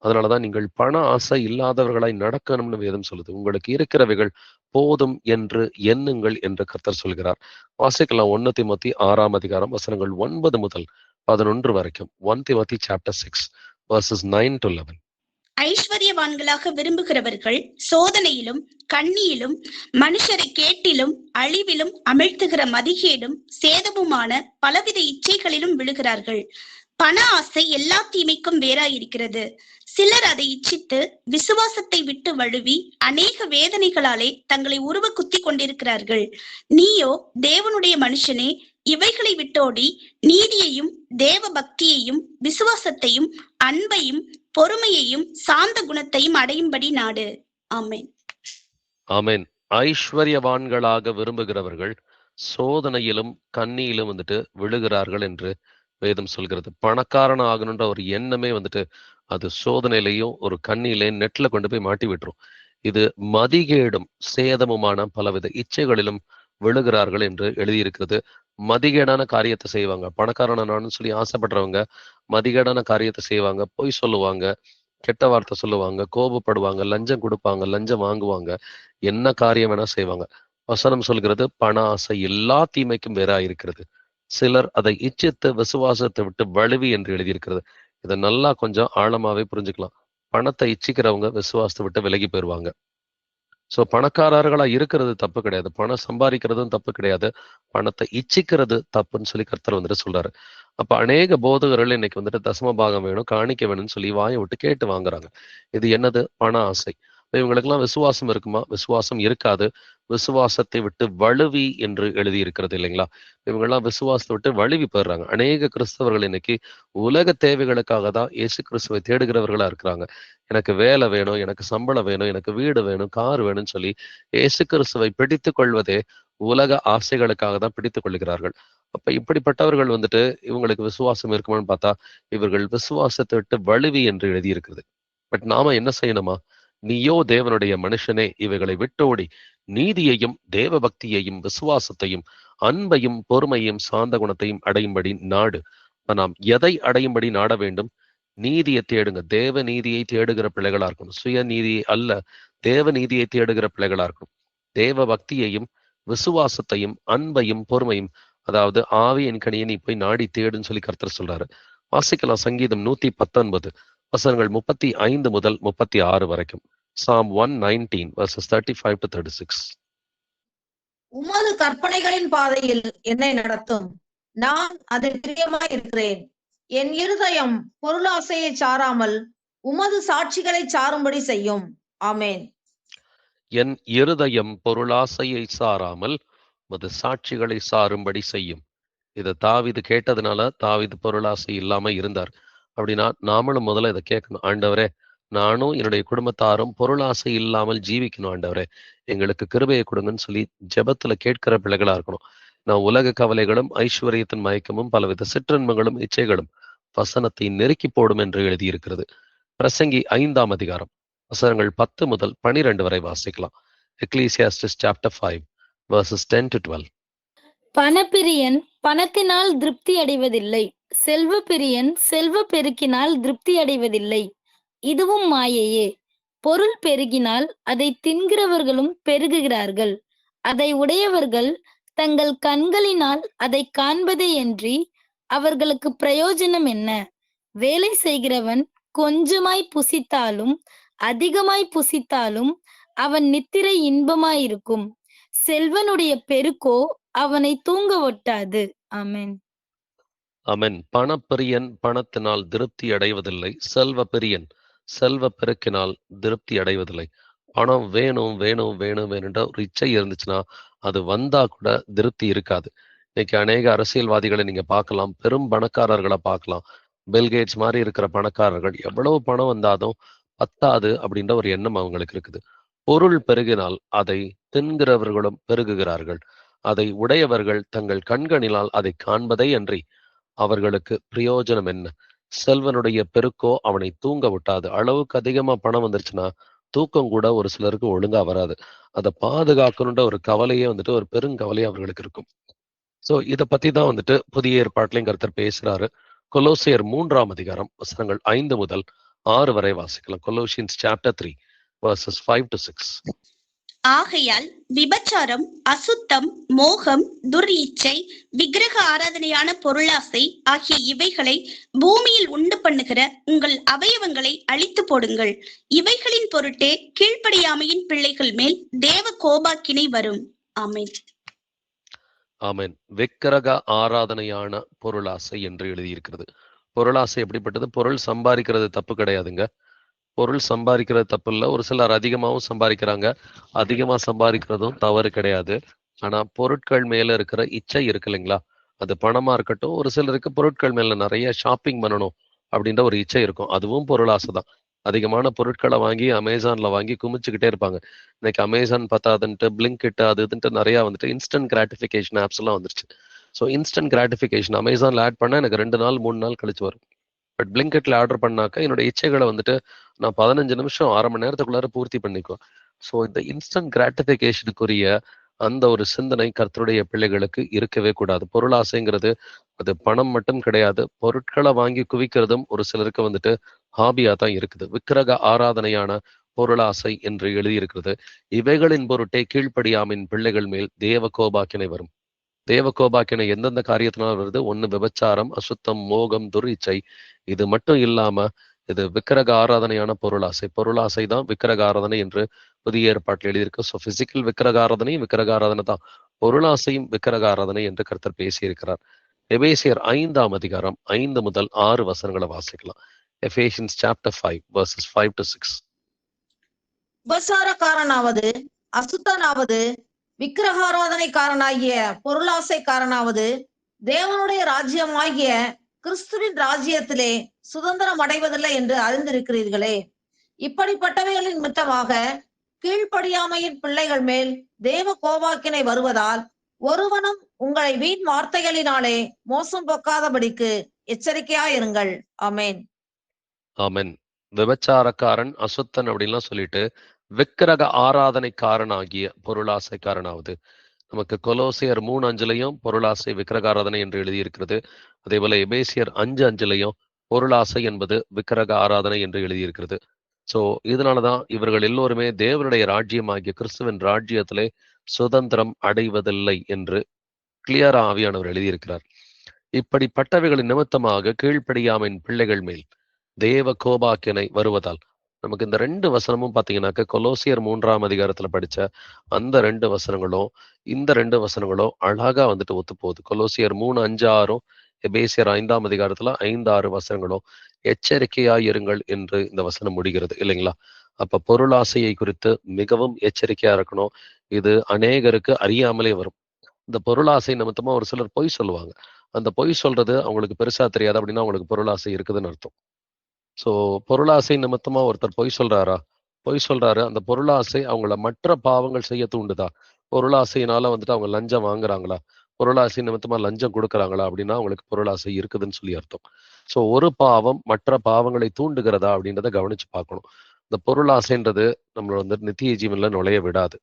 அதனாலதான் நீங்கள் பண ஆசை இல்லாதவர்களாய் நடக்கணும்னு வேதம் சொல்லுது. உங்களுக்கு இருக்கிறவைகள் போதும் என்று எண்ணுங்கள் என்று கர்த்தர் சொல்கிறார். வாசிக்கலாம் 1 தீமோத்தேயு 6ஆம் அதிகாரம் வசனங்கள் 9 முதல் 11 வரைக்கும். 1 Timothy chapter 6 verses 9 to 11. ஐஸ்வர்யவான்களாக விரும்புகிறவர்கள் சோதனையிலும் கண்ணியிலும் மனுஷரை கேட்டிலும் அழிவிலும் அமிழ்த்துகிற மதிகேடும் சேதமுமான பலவித இச்சைகளிலும் விழுகிறார்கள். பண ஆசை எல்லா தீமைக்கும் வேறாயிருக்கிறது. சிலர் அதை இச்சித்து விசுவாசத்தை விட்டு வழுவி அநேக வேதனைகளாலே தங்களை உருவ குத்தி கொண்டிருக்கிறார்கள். நீயோ தேவனுடைய மனுஷனே, இவைகளை விட்டோடி நீதியையும் தேவ பக்தியையும் விசுவாசத்தையும் அன்பையும் பொறுமையையும் சாந்த குணத்தையும் அடையும்படி நாடு. ஆமென். ஆமென். ஐஸ்வர்யவான்களாக விரும்புகிறவர்கள் சோதனையிலும் கண்ணியிலும் வந்துட்டு விழுகிறார்கள் என்று வேதம் சொல்கிறது. பணக்காரன் ஆகணுன்ற ஒரு எண்ணமே வந்துட்டு அது சோதனையிலையும் ஒரு கண்ணியிலையும் நெட்ல கொண்டு போய் மாட்டி விட்டுரும். இது மதிகேடும் சேதமுமான பலவித இச்சைகளிலும் விழுகிறார்கள் என்று எழுதியிருக்கிறது. மதிகேடான காரியத்தை செய்வாங்க, பணக்காரனானு சொல்லி ஆசைப்படுறவங்க மதிகேடான காரியத்தை செய்வாங்க, பொய் சொல்லுவாங்க, கெட்ட வார்த்தை சொல்லுவாங்க, கோபப்படுவாங்க, லஞ்சம் கொடுப்பாங்க, லஞ்சம் வாங்குவாங்க, என்ன காரியம் வேணா செய்வாங்க. வசனம் சொல்கிறது பண ஆசை எல்லா தீமைக்கும் வேறாயிருக்கிறது. சிலர் அதை இச்சித்து விசுவாசத்தை விட்டு வழுவி என்று எழுதியிருக்கிறது. இதை நல்லா கொஞ்சம் ஆழமாவே புரிஞ்சுக்கலாம். பணத்தை இச்சிக்கிறவங்க விசுவாசத்தை விட்டு விலகி போயிருவாங்க. ஸோ பணக்காரர்களா இருக்கிறது தப்பு கிடையாது, பணம் சம்பாதிக்கிறதும் தப்பு கிடையாது, பணத்தை இச்சிக்கிறது தப்புன்னு சொல்லி கர்த்தர் வந்துட்டு சொல்றாரு. அப்ப அநேக போதகர்கள் இன்னைக்கு வந்துட்டு தசம பாகம் வேணும், காணிக்க வேணும்னு சொல்லி வாயை விட்டு கேட்டு வாங்குறாங்க. இது என்னது? பண ஆசை. இவங்களுக்கெல்லாம் விசுவாசம் இருக்குமா? விசுவாசம் இருக்காது. விசுவாசத்தை விட்டு வழுவி என்று எழுதி இருக்கிறது இல்லைங்களா? இவங்கெல்லாம் விசுவாசத்தை விட்டு வழுவி போயிடுறாங்க. அநேக கிறிஸ்தவர்கள் இன்னைக்கு உலக தேவைகளுக்காக தான் இயேசு கிறிஸ்துவை தேடுகிறவர்களா இருக்கிறாங்க. எனக்கு வேலை வேணும், எனக்கு சம்பளம் வேணும், எனக்கு வீடு வேணும், கார் வேணும்னு சொல்லி இயேசு கிறிஸ்துவை பிடித்துக் கொள்வதே உலக ஆசைகளுக்காக தான் பிடித்துக் கொள்கிறார்கள். அப்ப இப்படிப்பட்டவர்கள் வந்துட்டு இவங்களுக்கு விசுவாசம் இருக்குமான்னு பார்த்தா இவர்கள் விசுவாசத்தை விட்டு வழுவி என்று எழுதியிருக்கிறது. பட் நாம என்ன செய்யணுமா? நீயோ தேவனுடைய மனுஷனே, இவைகளை விட்டோடி நீதியையும் தேவ பக்தியையும் விசுவாசத்தையும் அன்பையும் பொறுமையும் சாந்த குணத்தையும் அடையும்படி நாடு. நாம் எதை அடையும்படி நாட வேண்டும்? நீதியை தேடுங்க. தேவ நீதியை தேடுகிற பிள்ளைகளா இருக்கணும். சுய நீதியை அல்ல, தேவ நீதியை தேடுகிற பிள்ளைகளா இருக்கணும். தேவ பக்தியையும் விசுவாசத்தையும் அன்பையும் பொறுமையும், அதாவது ஆவியின் கனியை நீ போய் நாடி தேடுன்னு சொல்லி கர்த்தர் சொல்றாரு. வாசிக்கலாம் சங்கீதம் 119 வசனங்கள் 35 முதல் 36 வரைக்கும். Psalm 119 verses 35 to 36. உமது கற்பனைகளின் பாதையில் என்னை நடத்தும், நான் அதில் பிரியமாய் இருக்கிறேன். என் இருதயம் பொருளாசையை சாராமல் உமது சாட்சிகளை சாரும்படி செய்யும். ஆமேன். என் இருதயம் பொருளாசையை சாராமல் உமது சாட்சிகளை சாரும்படி செய்யும். இதை தாவீது கேட்டதுனால தாவீது பொருளாசை இல்லாம இருந்தார். அப்படின்னா நாமளும் முதல்ல இதை கேட்கணும். ஆண்டவரே, நானும் என்னுடைய குடும்பத்தாரும் பொருளாசை இல்லாமல் ஜீவிக்கணும். ஆண்டவரே, எங்களுக்கு கிருபையை கொடுங்கன்னு சொல்லி ஜெபத்துல கேட்கிற பிள்ளைகளா இருக்கணும். நான் உலக கவலைகளும் ஐஸ்வர்யத்தின் மயக்கமும் பலவித சிற்றின்பங்களும் இச்சைகளும் வசனத்தை நெருக்கி போடும் என்று எழுதியிருக்கிறது. பிரசங்கி 5ஆம் அதிகாரம் வசனங்கள் 10 முதல் 12 வரை வாசிக்கலாம். Ecclesiastes chapter 5 verses 10 to 12. பணப்பிரியன் பணத்தினால் திருப்தி அடைவதில்லை, செல்வ பிரியன் செல்வ பெருக்கினால் திருப்தி அடைவதில்லை. இதுவும் மாயையே. பொருள் பெருகினால் அதை தின்கிறவர்களும் பெருகுகிறார்கள். அதை உடையவர்கள் தங்கள் கண்களினால் அதை காண்பதேயன்றி அவர்களுக்கு பிரயோஜனம் என்ன? வேலை செய்கிறவன் கொஞ்சமாய் புசித்தாலும் அதிகமாய் புசித்தாலும் அவன் நித்திரை இன்பமாயிருக்கும். செல்வனுடைய பெருக்கோ அவனை தூங்க ஒட்டாது. ஆமென். ஆமென். பணப்பிரியன் பணத்தினால் திருப்தி அடைவதில்லை, செல்வ பிரியன் செல்வ பெருக்கினால் திருப்தி அடைவதில்லை. பணம் வேணும் வேணும் வேணும் வேணுன்ற ஒரு இச்சை இருந்துச்சுன்னா அது வந்தா கூட திருப்தி இருக்காது. இன்னைக்கு அநேக அரசியல்வாதிகளை நீங்க பார்க்கலாம், பெரும் பணக்காரர்களை பார்க்கலாம். பில்கேட்ஸ் மாதிரி இருக்கிற பணக்காரர்கள் எவ்வளவு பணம் வந்தாலும் பத்தாது அப்படின்ற ஒரு எண்ணம் அவங்களுக்கு இருக்குது. பொருள் பெருகினால் அதை தின்கிறவர்களும் பெருகுகிறார்கள். அதை உடையவர்கள் தங்கள் கண்களினால் அதை காண்பதை அன்றி அவர்களுக்கு பிரயோஜனம் என்ன? செல்வனுடைய பெருக்கோ அவனை தூங்க விட்டாது. அளவுக்கு அதிகமா பணம் வந்துருச்சுன்னா தூக்கம் கூட ஒரு சிலருக்கு ஒழுங்கா வராது. அதை பாதுகாக்கணுன்ற ஒரு கவலையே வந்துட்டு ஒரு பெருங்கவலையே அவர்களுக்கு இருக்கும். சோ இதை பத்தி தான் வந்துட்டு புதிய ஏற்பாட்டிலையும் கர்த்தர் பேசுறாரு. கொலோசியர் 3ஆம் அதிகாரம் வசனங்கள் 5 முதல் 6 வரை வாசிக்கலாம். Colossians chapter 3 verses 5 to 6. ஆகையால் விபச்சாரம், அசுத்தம், மோகம், துர்இச்சை, விக்கிரக ஆராதனையான பொருளாசை ஆகிய இவைகளை பூமியில் உண்டு பண்ணுகிற உங்கள் அவயவங்களை அழித்து போடுங்கள். இவைகளின் பொருட்டே கீழ்ப்படியாமையின் பிள்ளைகள் மேல் தேவ கோபாக்கினை வரும். ஆமென். ஆமென். விக்கிரக ஆராதனையான பொருளாசை என்று எழுதியிருக்கிறது. பொருளாசை எப்படிப்பட்டது? பொருள் சம்பாதிக்கிறது தப்பு கிடையாதுங்க. பொருள் சம்பாதிக்கிறது தப்பு இல்லை. ஒரு சிலர் அதிகமாகவும் சம்பாதிக்கிறாங்க. அதிகமா சம்பாதிக்கிறதும் தவறு கிடையாது. ஆனா பொருட்கள் மேல இருக்கிற இச்சை இருக்கு இல்லைங்களா? அது பணமா இருக்கட்டும், ஒரு சிலருக்கு பொருட்கள் மேல நிறைய ஷாப்பிங் பண்ணணும் அப்படின்ற ஒரு இச்சை இருக்கும். அதுவும் பொருளாசை தான். அதிகமான பொருட்களை வாங்கி அமேசான்ல வாங்கி குமிச்சுக்கிட்டே இருப்பாங்க. இன்னைக்கு அமேசான் பத்தாதுன்ட்டு பிளிங்கிட் அது இதுன்ட்டு நிறைய வந்துட்டு இன்ஸ்டன்ட் கிராட்டிஃபிகேஷன் ஆப்ஸ் எல்லாம் வந்துருச்சு. ஸோ இன்ஸ்டன்ட் கிராட்டிஃபிகேஷன் அமேசான்ல ஆட் பண்ணா எனக்கு 2 நாள் 3 நாள் கழிச்சு வரும். பட் பிளிங்கெட்ல ஆர்டர் பண்ணாக்க என்னோட இச்சைகளை வந்துட்டு நான் 15 நிமிஷம் 1/2 மணி நேரத்துக்குள்ளார பூர்த்தி பண்ணிக்குவேன். ஸோ இந்த இன்ஸ்டன்ட் கிராட்டிஃபிகேஷனுக்குரிய அந்த ஒரு சிந்தனை கர்த்தருடைய பிள்ளைகளுக்கு இருக்கவே கூடாது. பொருளாசைங்கிறது அது பணம் மட்டும் கிடையாது. பொருட்களை வாங்கி குவிக்கிறதும் ஒரு சிலருக்கு வந்துட்டு ஹாபியா தான் இருக்குது. விக்கிரக ஆராதனையான பொருளாசை என்று எழுதியிருக்கிறது. இவைகளின் பொருட்டே கீழ்ப்படியாமின் பிள்ளைகள் மேல் தேவ கோபாக்கினை வரும். தேவ கோபாக்கினை எந்தெந்த காரியத்தினால் வருது? ஒண்ணு விபச்சாரம், அசுத்தம், மோகம், துர்இச்சை. இது மட்டும் இல்லாம இது விக்கிரக ஆராதனையான பொருளாசை. பொருளாசை தான் விக்கிரக ஆராதனை என்று புதிய ஏற்பாட்டில் எழுதியிருக்கு. ஸோ பிசிக்கல் விக்கிரக ஆராதனையும் விக்கிரக ஆராதனை தான், பொருளாசையும் விக்கிரக ஆராதனை என்று கர்த்தர் பேசியிருக்கிறார். எபேசியர் 5ஆம் அதிகாரம் 5 முதல் 6 வசனங்களை வாசிக்கலாம். Ephesians chapter 5 verses 5 to 6. உபசாரக்காரனாவது, அசுத்தனாவது, விக்கிரகாராதனைக்காரனாகிய பொருளாசைக்காரனாவது தேவனுடைய ராஜ்யமாகிய கிறிஸ்துவின் ராஜ்யத்திலே சுதந்திரம் அடைவதில்லை என்று அறிந்திருக்கிறீர்களே. இப்படிப்பட்டவைகளின் நிமித்தமாக கீழ்ப்படியாமையின் பிள்ளைகள் மேல் தேவ கோபாக்கினை வருவதால் ஒருவனும் உங்களை வீண் வார்த்தைகளினாலே மோசம் போக்காதபடிக்கு எச்சரிக்கையாயிருங்கள். ஆமென். ஆமென். விபச்சாரக்காரன், அசுத்தன் அப்படின்லாம் சொல்லிட்டு விக்கிரக ஆராதனைக்காரன் ஆகிய பொருளாசைக்காரனாவது. நமக்கு கொலோசியர் 3:5 பொருளாசை விக்கிரக ஆராதனை என்று எழுதியிருக்கிறது. அதே போல எபேசியர் 5:5 பொருளாசை என்பது விக்கிரக ஆராதனை என்று எழுதியிருக்கிறது. சோ இதனாலதான் இவர்கள் எல்லோருமே தேவனுடைய ராஜ்யமாகிய கிறிஸ்துவின் ராஜ்யத்திலே சுதந்திரம் அடைவதில்லை என்று கிளியரா ஆவியானவர் எழுதியிருக்கிறார். இப்படிப்பட்டவைகளின் நிமித்தமாக கீழ்ப்படியாமையின் பிள்ளைகள் மேல் தேவ கோபாக்கினை வருவதால், நமக்கு இந்த 2 வசனமும் பாத்தீங்கன்னாக்க கொலோசியர் 3ஆம் அதிகாரத்துல படிச்ச அந்த 2 வசனங்களும் இந்த 2 வசனங்களும் அழகா வந்துட்டு ஒத்து போகுது. கொலோசியர் 3:5-6 எபேசியர் 5ஆம் அதிகாரத்துல 5-6 வசனங்களும் எச்சரிக்கையாயிருங்கள் என்று இந்த வசனம் முடிகிறது இல்லைங்களா? அப்ப பொருளாசையை குறித்து மிகவும் எச்சரிக்கையா இருக்கணும். இது அநேகருக்கு அறியாமலே வரும். இந்த பொருளாசை நிமித்தமா ஒரு சிலர் பொய் சொல்லுவாங்க. அந்த பொய் சொல்றது அவங்களுக்கு பெருசா தெரியாது. அப்படின்னா அவங்களுக்கு பொருளாசை இருக்குதுன்னு அர்த்தம். சோ பொருளாசை நிமித்தமா ஒருத்தர் பொய் சொல்றாரா? பொய் சொல்றாரு. அந்த பொருளாசை அவங்கள மற்ற பாவங்கள் செய்ய தூண்டுதா? பொருளாசையினால வந்துட்டு அவங்க லஞ்சம் வாங்குறாங்களா? பொருளாசை நிமித்தமா லஞ்சம் கொடுக்குறாங்களா? அப்படின்னா அவங்களுக்கு பொருளாசை இருக்குதுன்னு சொல்லி அர்த்தம். சோ ஒரு பாவம் மற்ற பாவங்களை தூண்டுகிறதா அப்படின்றத கவனிச்சு பார்க்கணும். இந்த பொருளாசைன்றது நம்மள வந்து நித்திய ஜீவன்ல நுழைய விடாது.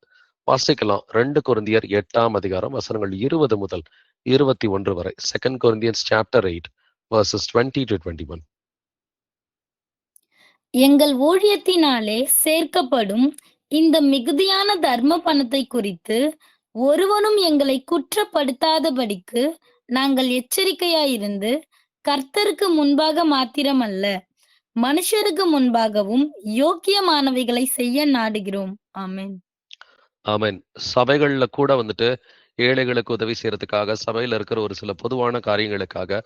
வாசிக்கலாம். 2 கொரிந்தியர் 8ஆம் அதிகாரம் வசனங்கள் 20 முதல் 21 வரை. 2 Corinthians chapter 8 verses 20 to 21. எங்கள் ஊழியத்தினாலே சேர்க்கப்படும் இந்த மிகுதியான தர்ம பணத்தை குறித்து ஒருவனும் எங்களை குற்றப்படுத்தாதபடிக்கு நாங்கள் எச்சரிக்கையாயிருந்து கர்த்தருக்கு முன்பாக மாத்திரமல்ல, மனுஷருக்கு முன்பாகவும் யோக்கியமானவைகளை செய்ய நாடுகிறோம். ஆமென். ஆமென். சபைகள்ல கூட வந்துட்டு ஏழைகளுக்கு உதவி செய்யறதுக்காக சபையில இருக்கிற ஒரு சில பொதுவான காரியங்களுக்காக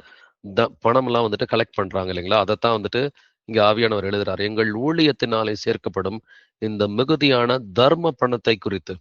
பணம் எல்லாம் வந்துட்டு கலெக்ட் பண்றாங்க இல்லைங்களா? அதைத்தான் வந்துட்டு இங்க ஆவியானவர் எழுதுறாரு. எங்கள் ஊழியத்தினாலே சேர்க்கப்படும் இந்த மிகுதியான தர்ம பணத்தை குறித்து.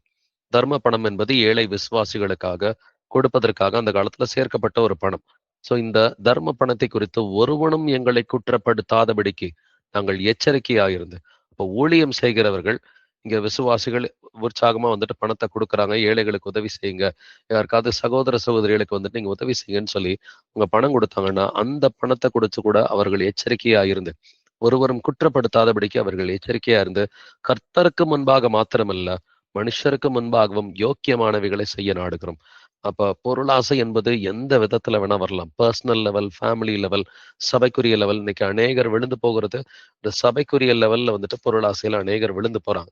தர்ம பணம் என்பது ஏழை விசுவாசிகளுக்காக கொடுப்பதற்காக அந்த காலத்துல சேர்க்கப்பட்ட ஒரு பணம். சோ இந்த தர்ம பணத்தை குறித்து ஒருவனும் எங்களை குற்றப்படுத்தாதபடிக்கு நாங்கள் எச்சரிக்கையாயிருந்து. அப்போ ஊழியம் செய்கிறவர்கள், இங்க விசுவாசிகள் உற்சாகமா வந்துட்டு பணத்தை கொடுக்குறாங்க, ஏழைகளுக்கு உதவி செய்யுங்க, யாருக்காவது சகோதர சகோதரிகளுக்கு வந்துட்டு நீங்க உதவி செய்யுங்கன்னு சொல்லி உங்க பணம் கொடுத்தாங்கன்னா அந்த பணத்தை கொடுத்து கூட அவர்கள் எச்சரிக்கையா இருந்து, ஒருவரும் குற்றப்படுத்தாதபடிக்கு அவர்கள் எச்சரிக்கையா இருந்து கர்த்தருக்கு முன்பாக மாத்திரமல்ல மனுஷருக்கு முன்பாகவும் யோக்கியமானவைகளை செய்ய நாடுகிறோம். அப்ப பொருளாசை என்பது எந்த விதத்துல வேணா வரலாம். பர்சனல் லெவல், ஃபேமிலி லெவல், சபைக்குரிய லெவல். இன்னைக்கு அநேகர் விழுந்து போகிறது இந்த சபைக்குரிய லெவல்ல வந்துட்டு பொருளாசையில அநேகர் விழுந்து போறாங்க.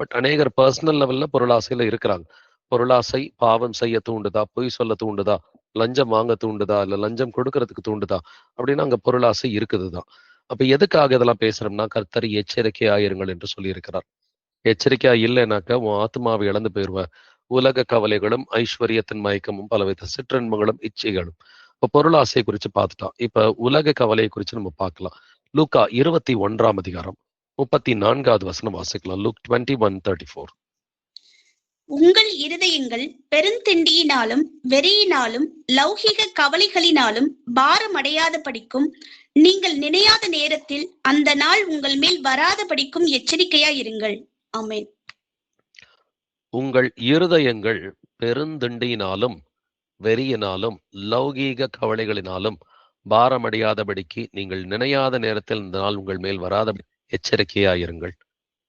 பட் அநேகர் பர்சனல் லெவல்ல பொருளாசையில இருக்கிறாங்க. பொருளாசை பாவம் செய்ய தூண்டுதா? பொய் சொல்ல தூண்டுதா? லஞ்சம் வாங்க தூண்டுதா? இல்ல லஞ்சம் கொடுக்கறதுக்கு தூண்டுதா? அப்படின்னா அங்க பொருளாசை இருக்குதுதான். அப்ப எதுக்காக இதெல்லாம் பேசுறோம்னா, கர்த்தர் எச்சரிக்கையாயிருங்கள் என்று சொல்லி இருக்கிறார். எச்சரிக்கையா இல்லைனாக்க உன் ஆத்மாவை இழந்து போயிருவ. உலக கவலைகளும் ஐஸ்வர்யத்தின் மயக்கமும் பலவித சிற்றின்பங்களும் இச்சைகளும். இப்ப பொருளாசை குறிச்சு பார்த்துட்டோம். இப்ப உலக கவலையை குறிச்சு நம்ம பார்க்கலாம். லூக்கா 21ஆம் அதிகாரம் 34வது வசனம் வாசிக்கலாம். லூக் 21:34. உங்கள் இருதயங்கள் பெருந்திண்டியினாலும் வெறியினாலும் லௌகிக கவலைகளினாலும் பாரமடையாத படிக்கும் நீங்கள் நினையாத நேரத்தில் அந்த நாள் உங்கள் மேல் வராத படிக்கும் எச்சரிக்கையா இருங்கள். ஆமென். உங்கள் இருதயங்கள் பெருந்திண்டியினாலும் வெறியினாலும் லௌகீக கவலைகளினாலும் பாரமடையாதபடிக்கு நீங்கள் நினையாத நேரத்தில் இந்த நாள் உங்கள் மேல் வராத எச்சரிக்கையாயிருங்கள்.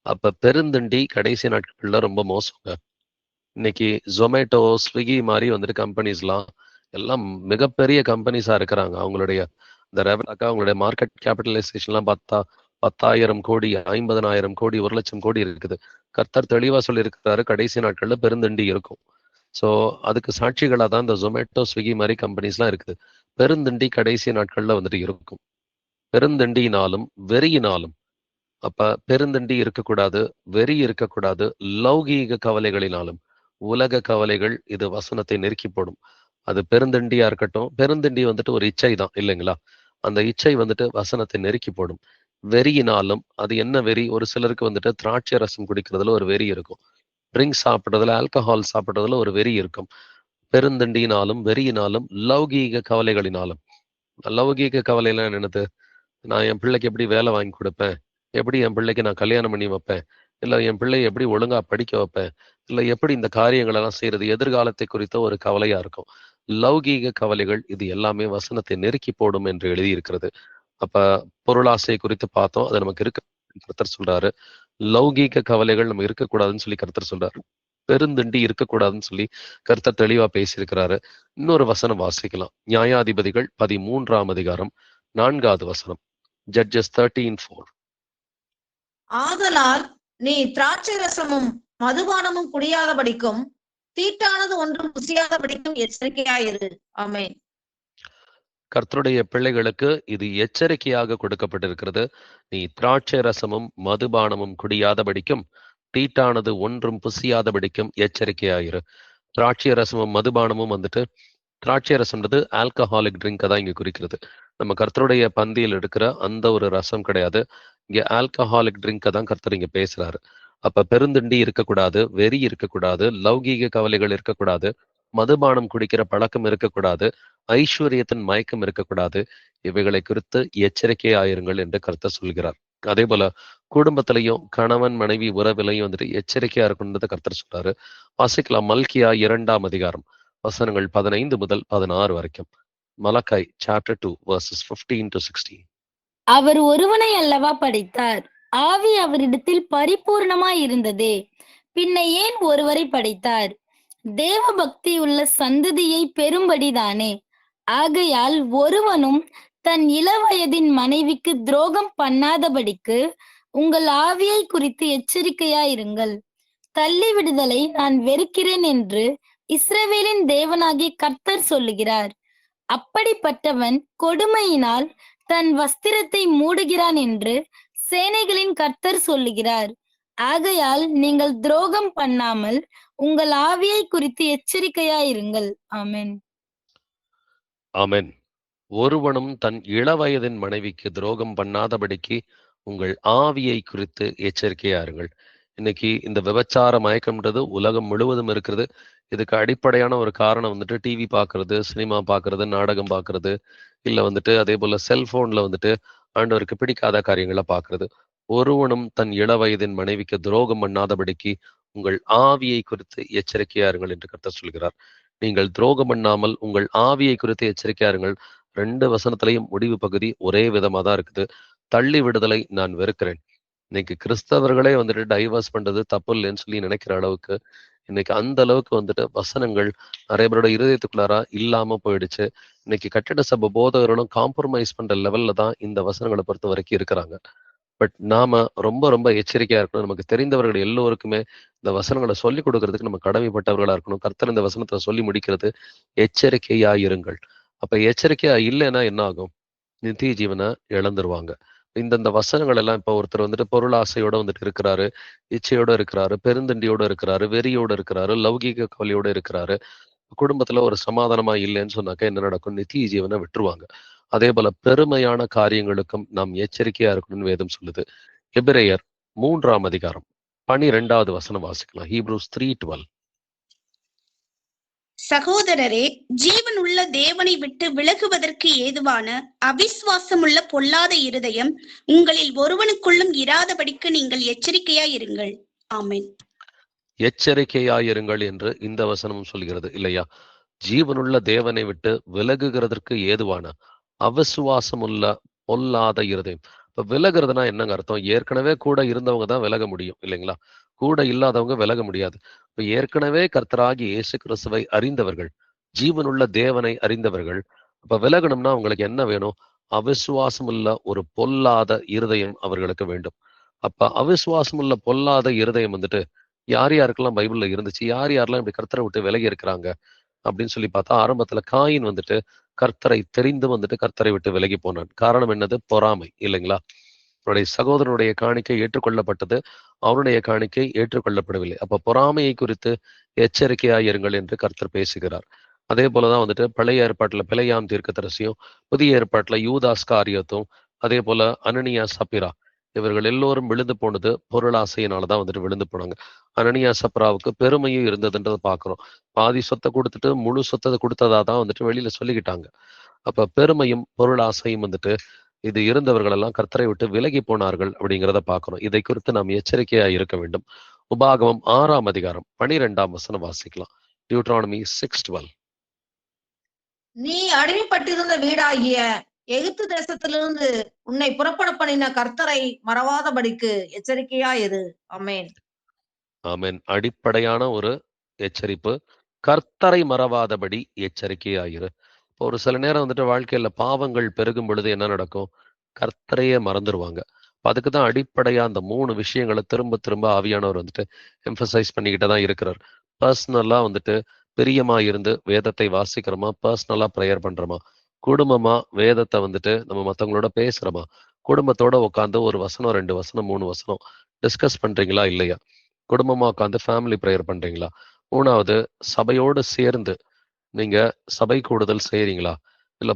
அப்ப பெருந்திண்டி கடைசி நாட்கள்ல ரொம்ப மோசங்க. இன்னைக்கு ஜொமேட்டோ, ஸ்விக்கி மாதிரி வந்துட்டு கம்பெனிஸ்லாம் எல்லாம் மிகப்பெரிய கம்பெனிஸா இருக்கிறாங்க. அவங்களுடைய இந்த ரெவன்யூ, அவங்களுடைய மார்க்கெட் கேபிட்டலைசேஷன்லாம் பார்த்தா 10,000 கோடி, 50,000 கோடி, 1,00,000 கோடி இருக்குது. கர்த்தர் தெளிவா சொல்லியிருக்கிறாரு, கடைசி நாட்கள்ல பெருந்திண்டி இருக்கும். ஸோ அதுக்கு சாட்சிகளா தான் இந்த ஜொமேட்டோ, ஸ்விக்கி மாதிரி கம்பெனிஸ்லாம் இருக்குது. பெருந்திண்டி கடைசி நாட்கள்ல வந்துட்டு இருக்கும். பெருந்திண்டியினாலும் வெறியினாலும். அப்ப பெருந்திண்டி இருக்கக்கூடாது, வெறி இருக்கக்கூடாது. லௌகீக கவலைகளினாலும், உலக கவலைகள் இது வசனத்தை நெருக்கி போடும். அது பெருந்திண்டியா இருக்கட்டும். பெருந்திண்டி வந்துட்டு ஒரு இச்சை தான் இல்லைங்களா? அந்த இச்சை வந்துட்டு வசனத்தை நெருக்கி போடும். வெறியினாலும், அது என்ன வெறி? ஒரு சிலருக்கு வந்துட்டு திராட்சை ரசம் குடிக்கிறதுல ஒரு வெறி இருக்கும். ட்ரிங்க் சாப்பிடுறதுல, ஆல்கஹால் சாப்பிடுறதுல ஒரு வெறி இருக்கும். பெருந்தண்டியினாலும், வெறியினாலும், லௌகீக கவலைகளினாலும். லௌகீக கவலைலாம் என்னது? நான் என் பிள்ளைக்கு எப்படி வேலை வாங்கி கொடுப்பேன்? எப்படி என் பிள்ளைக்கு நான் கல்யாணம் பண்ணி வைப்பேன்? இல்ல என் பிள்ளைய எப்படி ஒழுங்கா படிக்க வைப்பேன்? இல்ல எப்படி இந்த காரியங்கள் எல்லாம் செய்யறது? எதிர்காலத்தை குறித்த ஒரு கவலையா இருக்கும். லௌகீக கவலைகள் இது எல்லாமே வசனத்தை நெருக்கி போடும் என்று எழுதியிருக்கிறது. அப்ப பொருளாசை குறித்து பார்த்தோம். அது நமக்கு இருக்கு. கர்த்தர் சொல்றாரு. லௌகீக கவலைகள் நம்ம இருக்கக்கூடாதுன்னு சொல்லி கர்த்தர் சொல்றாரு. பெருந்திண்டி இருக்கக்கூடாதுன்னு சொல்லி கர்த்தர் தெளிவா பேசியிருக்கிறாரு. இன்னொரு வசனம் வாசிக்கலாம். நியாயாதிபதிகள் 13ஆம் அதிகாரம் 4வது வசனம். ஜட்ஜஸ் 13:4. ஆதலால் நீ திராட்சை ரசமும் மதுபானமும் குடியாதபடிக்கும் தீட்டானது ஒன்றும் ருசியாதபடிக்கும் எச்சரிக்கையாயிரு. ஆமென். கர்த்தருடைய பிள்ளைகளுக்கு இது எச்சரிக்கையாக கொடுக்கப்பட்டிருக்கிறது. நீ திராட்சை ரசமும் மதுபானமும் குடியாதபடிக்கும் தீட்டானது ஒன்றும் புசியாதபடிக்கும் எச்சரிக்கையாயிரு. திராட்சை ரசமும் மதுபானமும் வந்துட்டு, திராட்சை ரசம்ன்றது ஆல்கஹாலிக் ட்ரிங்கை தான் இங்க குறிக்கிறது. நம்ம கர்த்தருடைய பந்தியில் எடுக்கிற அந்த ஒரு ரசம் கிடையாது. இங்க ஆல்கஹாலிக் ட்ரிங்கை தான் கர்த்தர் இங்க பேசுறாரு. அப்ப பெருந்திண்டி இருக்கக்கூடாது, வெறி இருக்கக்கூடாது, லௌகீக கவலைகள் இருக்கக்கூடாது, மதுபானம் குடிக்கிற பழக்கம் இருக்கக்கூடாது, ஐஸ்வர்யத்தின் மயக்கம் இருக்கக்கூடாது. இவைகளை குறித்து எச்சரிக்கையாயிருங்கள் என்று கர்த்தர் சொல்கிறார். அதே போல குடும்பத்திலையும் கணவன் மனைவி உறவிலையும் வந்துட்டு எச்சரிக்கையா இருக்கணுன்றதை கர்த்தர் சொல்றாரு. வாசிக்கலாம். மல்கியா 2ஆம் அதிகாரம் வசனங்கள் 15 முதல் 16 வரைக்கும். மலக்காய் சாப்டர் 2 verses 15 to 16. அவர் ஒருவனை அல்லவா படைத்தார், ஆவி அவரிடத்தில் பரிபூர்ணமாய் இருந்ததே, பின்ன ஏன் ஒருவரை படைத்தார்? தேவ பக்தி உள்ள சந்ததியை பெறும்படிதானே. ஆகையால் ஒருவனும் தன் இளவயதின் மனைவிக்கு துரோகம் பண்ணாதபடிக்கு உங்கள் ஆவியை குறித்து எச்சரிக்கையாயிருங்கள். தள்ளிவிடுதலை நான் வெறுக்கிறேன் என்று இஸ்ரவேலின் தேவனாகிய கர்த்தர் சொல்லுகிறார். அப்படிப்பட்டவன் கொடுமையினால் தன் வஸ்திரத்தை மூடுகிறான் என்று சேனைகளின் கர்த்தர் சொல்லுகிறார். ஆகையால் நீங்கள் துரோகம் பண்ணாமல் உங்கள் ஆவியை குறித்து எச்சரிக்கையாயிருங்கள். ஆமென். ஆமென். ஒருவனும் தன் இளவயதின் மனைவிக்கு துரோகம் பண்ணாதபடிக்கு உங்கள் ஆவியை குறித்து எச்சரிக்கையாருங்கள். இன்னைக்கு இந்த விபச்சார மயக்கம்ன்றது உலகம் முழுவதும் இருக்கிறது. இதுக்கு அடிப்படையான ஒரு காரணம் வந்துட்டு டிவி பார்க்கறது, சினிமா பார்க்கறது, நாடகம் பார்க்கறது, இல்ல வந்துட்டு அதே போல செல்போன்ல வந்துட்டு ஆண்டவருக்கு பிடிக்காத காரியங்களை பார்க்கறது. ஒருவனும் தன் இளவயதின் மனைவிக்கு துரோகம் பண்ணாதபடிக்கு உங்கள் ஆவியை குறித்து எச்சரிக்கையாருங்கள் என்று கர்த்தர் சொல்கிறார். நீங்கள் துரோகம் பண்ணாமல் உங்கள் ஆவியை குறித்து எச்சரிக்கையாருங்கள். 2 வசனத்திலையும் முடிவு பகுதி ஒரே விதமா தான் இருக்குது. தள்ளி விடுதலை நான் வெறுக்கிறேன். இன்னைக்கு கிறிஸ்தவர்களே வந்துட்டு டைவர்ஸ் பண்றது தப்பு இல்லைன்னு சொல்லி நினைக்கிற அளவுக்கு இன்னைக்கு அந்த அளவுக்கு வந்துட்டு வசனங்கள் நிறைய பேரோட இருதயத்துக்குள்ளாரா இல்லாம போயிடுச்சு. இன்னைக்கு கட்டிட சபை போதகர்களும் காம்ப்ரமைஸ் பண்ற லெவல்ல தான் இந்த வசனங்களை பொறுத்த வரைக்கும் இருக்கிறாங்க. பட் நாம ரொம்ப ரொம்ப எச்சரிக்கையா இருக்கணும். நமக்கு தெரிந்தவர்கள் எல்லோருக்குமே இந்த வசனங்களை சொல்லிக் கொடுக்கறதுக்கு நம்ம கடமைப்பட்டவர்களா இருக்கணும். கர்த்தர் இந்த வசனத்தை சொல்லி முடிக்கிறது, எச்சரிக்கையா இருங்கள். அப்ப எச்சரிக்கையா இல்லைன்னா என்ன ஆகும்? நித்திய ஜீவனை இழந்துருவாங்க. இந்தந்த வசனங்கள் எல்லாம் இப்ப ஒருத்தர் வந்துட்டு பொருளாசையோட வந்துட்டு இருக்கிறாரு, இச்சையோட இருக்கிறாரு, பெருந்தண்டியோட இருக்கிறாரு, வெறியோட இருக்கிறாரு, லௌகீக கவலையோட இருக்கிறாரு. குடும்பத்துல ஒரு சமாதானமா இல்லைன்னு சொன்னாக்க என்ன நடக்கும்? நித்திய ஜீவனை விட்டுருவாங்க. அதே போல பெருமையான காரியங்களுக்கும் நாம் எச்சரிக்கையா இருக்கணும்னு வேதம் சொல்லுது. எபிரேயர் 3ஆம் அதிகாரம் 12வது வசனம் வாசிக்கலாம். Hebrews 3:12. சகோதரரே, ஜீவன் உள்ள தேவனை விட்டு விலகுவதற்கு ஏதுவான அவிசுவாசமுள்ள பொல்லாத இருதயம் உங்களில் ஒருவனுக்குள்ளும் இராதபடிக்கு நீங்கள் எச்சரிக்கையாயிருங்கள். ஆமென். எச்சரிக்கையாயிருங்கள் என்று இந்த வசனமும் சொல்கிறது இல்லையா? ஜீவனுள்ள தேவனை விட்டு விலகுகிறதற்கு ஏதுவான அவிசுவாசமுள்ள பொல்லாத இருதயம். இப்ப விலகுறதுனா என்னங்க அர்த்தம்? ஏற்கனவே கூட இருந்தவங்க தான் விலக முடியும் இல்லைங்களா? கூட இல்லாதவங்க விலக முடியாது. இப்ப ஏற்கனவே கர்த்தராகி இயேசு கிறிஸ்துவை அறிந்தவர்கள், ஜீவனுள்ள தேவனை அறிந்தவர்கள், அப்ப விலகணும்னா அவங்களுக்கு என்ன வேணும்? அவிசுவாசமுள்ள ஒரு பொல்லாத இருதயம் அவர்களுக்கு வேண்டும். அப்ப அவிசுவாசமுள்ள பொல்லாத இருதயம் வந்துட்டு யார் யாருக்கெல்லாம் பைபிள்ல இருந்துச்சு, யார் யாரெல்லாம் இப்படி கர்த்தரை விட்டு விலகி இருக்கிறாங்க அப்படின்னு சொல்லி பார்த்தா, ஆரம்பத்துல காயின் வந்துட்டு கர்த்தரை தெரிந்து வந்துட்டு கர்த்தரை விட்டு விலகி போனான். காரணம் என்னது? பொறாமை இல்லைங்களா? அவனுடைய சகோதரனுடைய காணிக்கை ஏற்றுக்கொள்ளப்பட்டது, அவனுடைய காணிக்கை ஏற்றுக்கொள்ளப்படவில்லை. அப்ப பொறாமையை குறித்து எச்சரிக்கையாயிருங்கள் என்று கர்த்தர் பேசுகிறார். அதே போலதான் வந்துட்டு பழைய ஏற்பாட்டுல பிழையாம் தீர்க்கதரிசியும், புதிய ஏற்பாட்டுல யூதாஸ் காரியத்தும், அதே போல அனனியா சப்பிரா இவர்கள் எல்லோரும் விழுந்து போனது பொருளாசையினாலதான் வந்துட்டு விழுந்து போனாங்க. அனனியா சப்ராவுக்கு பெருமையும் இருந்ததுன்றதை பார்க்கிறோம். பாதி சொத்தை கொடுத்துட்டு முழு சொத்தை கொடுத்ததா தான் வந்துட்டு வெளியில சொல்லிக்கிட்டாங்க. அப்ப பெருமையும் பொருளாசையும் வந்துட்டு இது இருந்தவர்கள் எல்லாம் கர்த்தரை விட்டு விலகி போனார்கள் அப்படிங்கிறத பார்க்கிறோம். இதை குறித்து நாம் எச்சரிக்கையா இருக்க வேண்டும். உபாகமம் 6ஆம் அதிகாரம் 12ஆம் வசனம் வாசிக்கலாம். டியூட்ரானமி 6:12. நீ அடிமைப்பட்டிருந்த வீடாகிய எகிப்து தேசத்திலிருந்து உன்னை புறப்பட பண்ணின கர்த்தரை மறவாதபடிக்கு எச்சரிக்கையா இரு. ஆமென். ஆமென். அடிப்படையான ஒரு எச்சரிப்பு. கர்த்தரை மறவாதபடி எச்சரிக்கையாயிரு. இப்போ ஒரு சில நேரம் வந்துட்டு வாழ்க்கையில பாவங்கள் பெருகும் பொழுது என்ன நடக்கும்? கர்த்தரையே மறந்துடுவாங்க. அதுக்கு தான் அடிப்படையா அந்த 3 விஷயங்களை திரும்ப திரும்ப ஆவியானவர் வந்துட்டு எம்பசைஸ் பண்ணிக்கிட்டே தான் இருக்கிறார். பர்சனலா வந்துட்டு பிரியமா இருந்து வேதத்தை வாசிக்கிறோமா? பர்சனலா ப்ரேயர் பண்றோமா? குடும்பமா வேதத்தை வந்துட்டு நம்ம மற்றவங்களோட பேசுறோமா? குடும்பத்தோட உட்காந்து ஒரு வசனம் 2 வசனம் 3 வசனம் டிஸ்கஸ் பண்றீங்களா இல்லையா? குடும்பமா உட்காந்து ஃபேமிலி ப்ரேயர் பண்றீங்களா? 3வது சபையோடு சேர்ந்து நீங்க சபை கூடுதல் செய்றீங்களா? இல்ல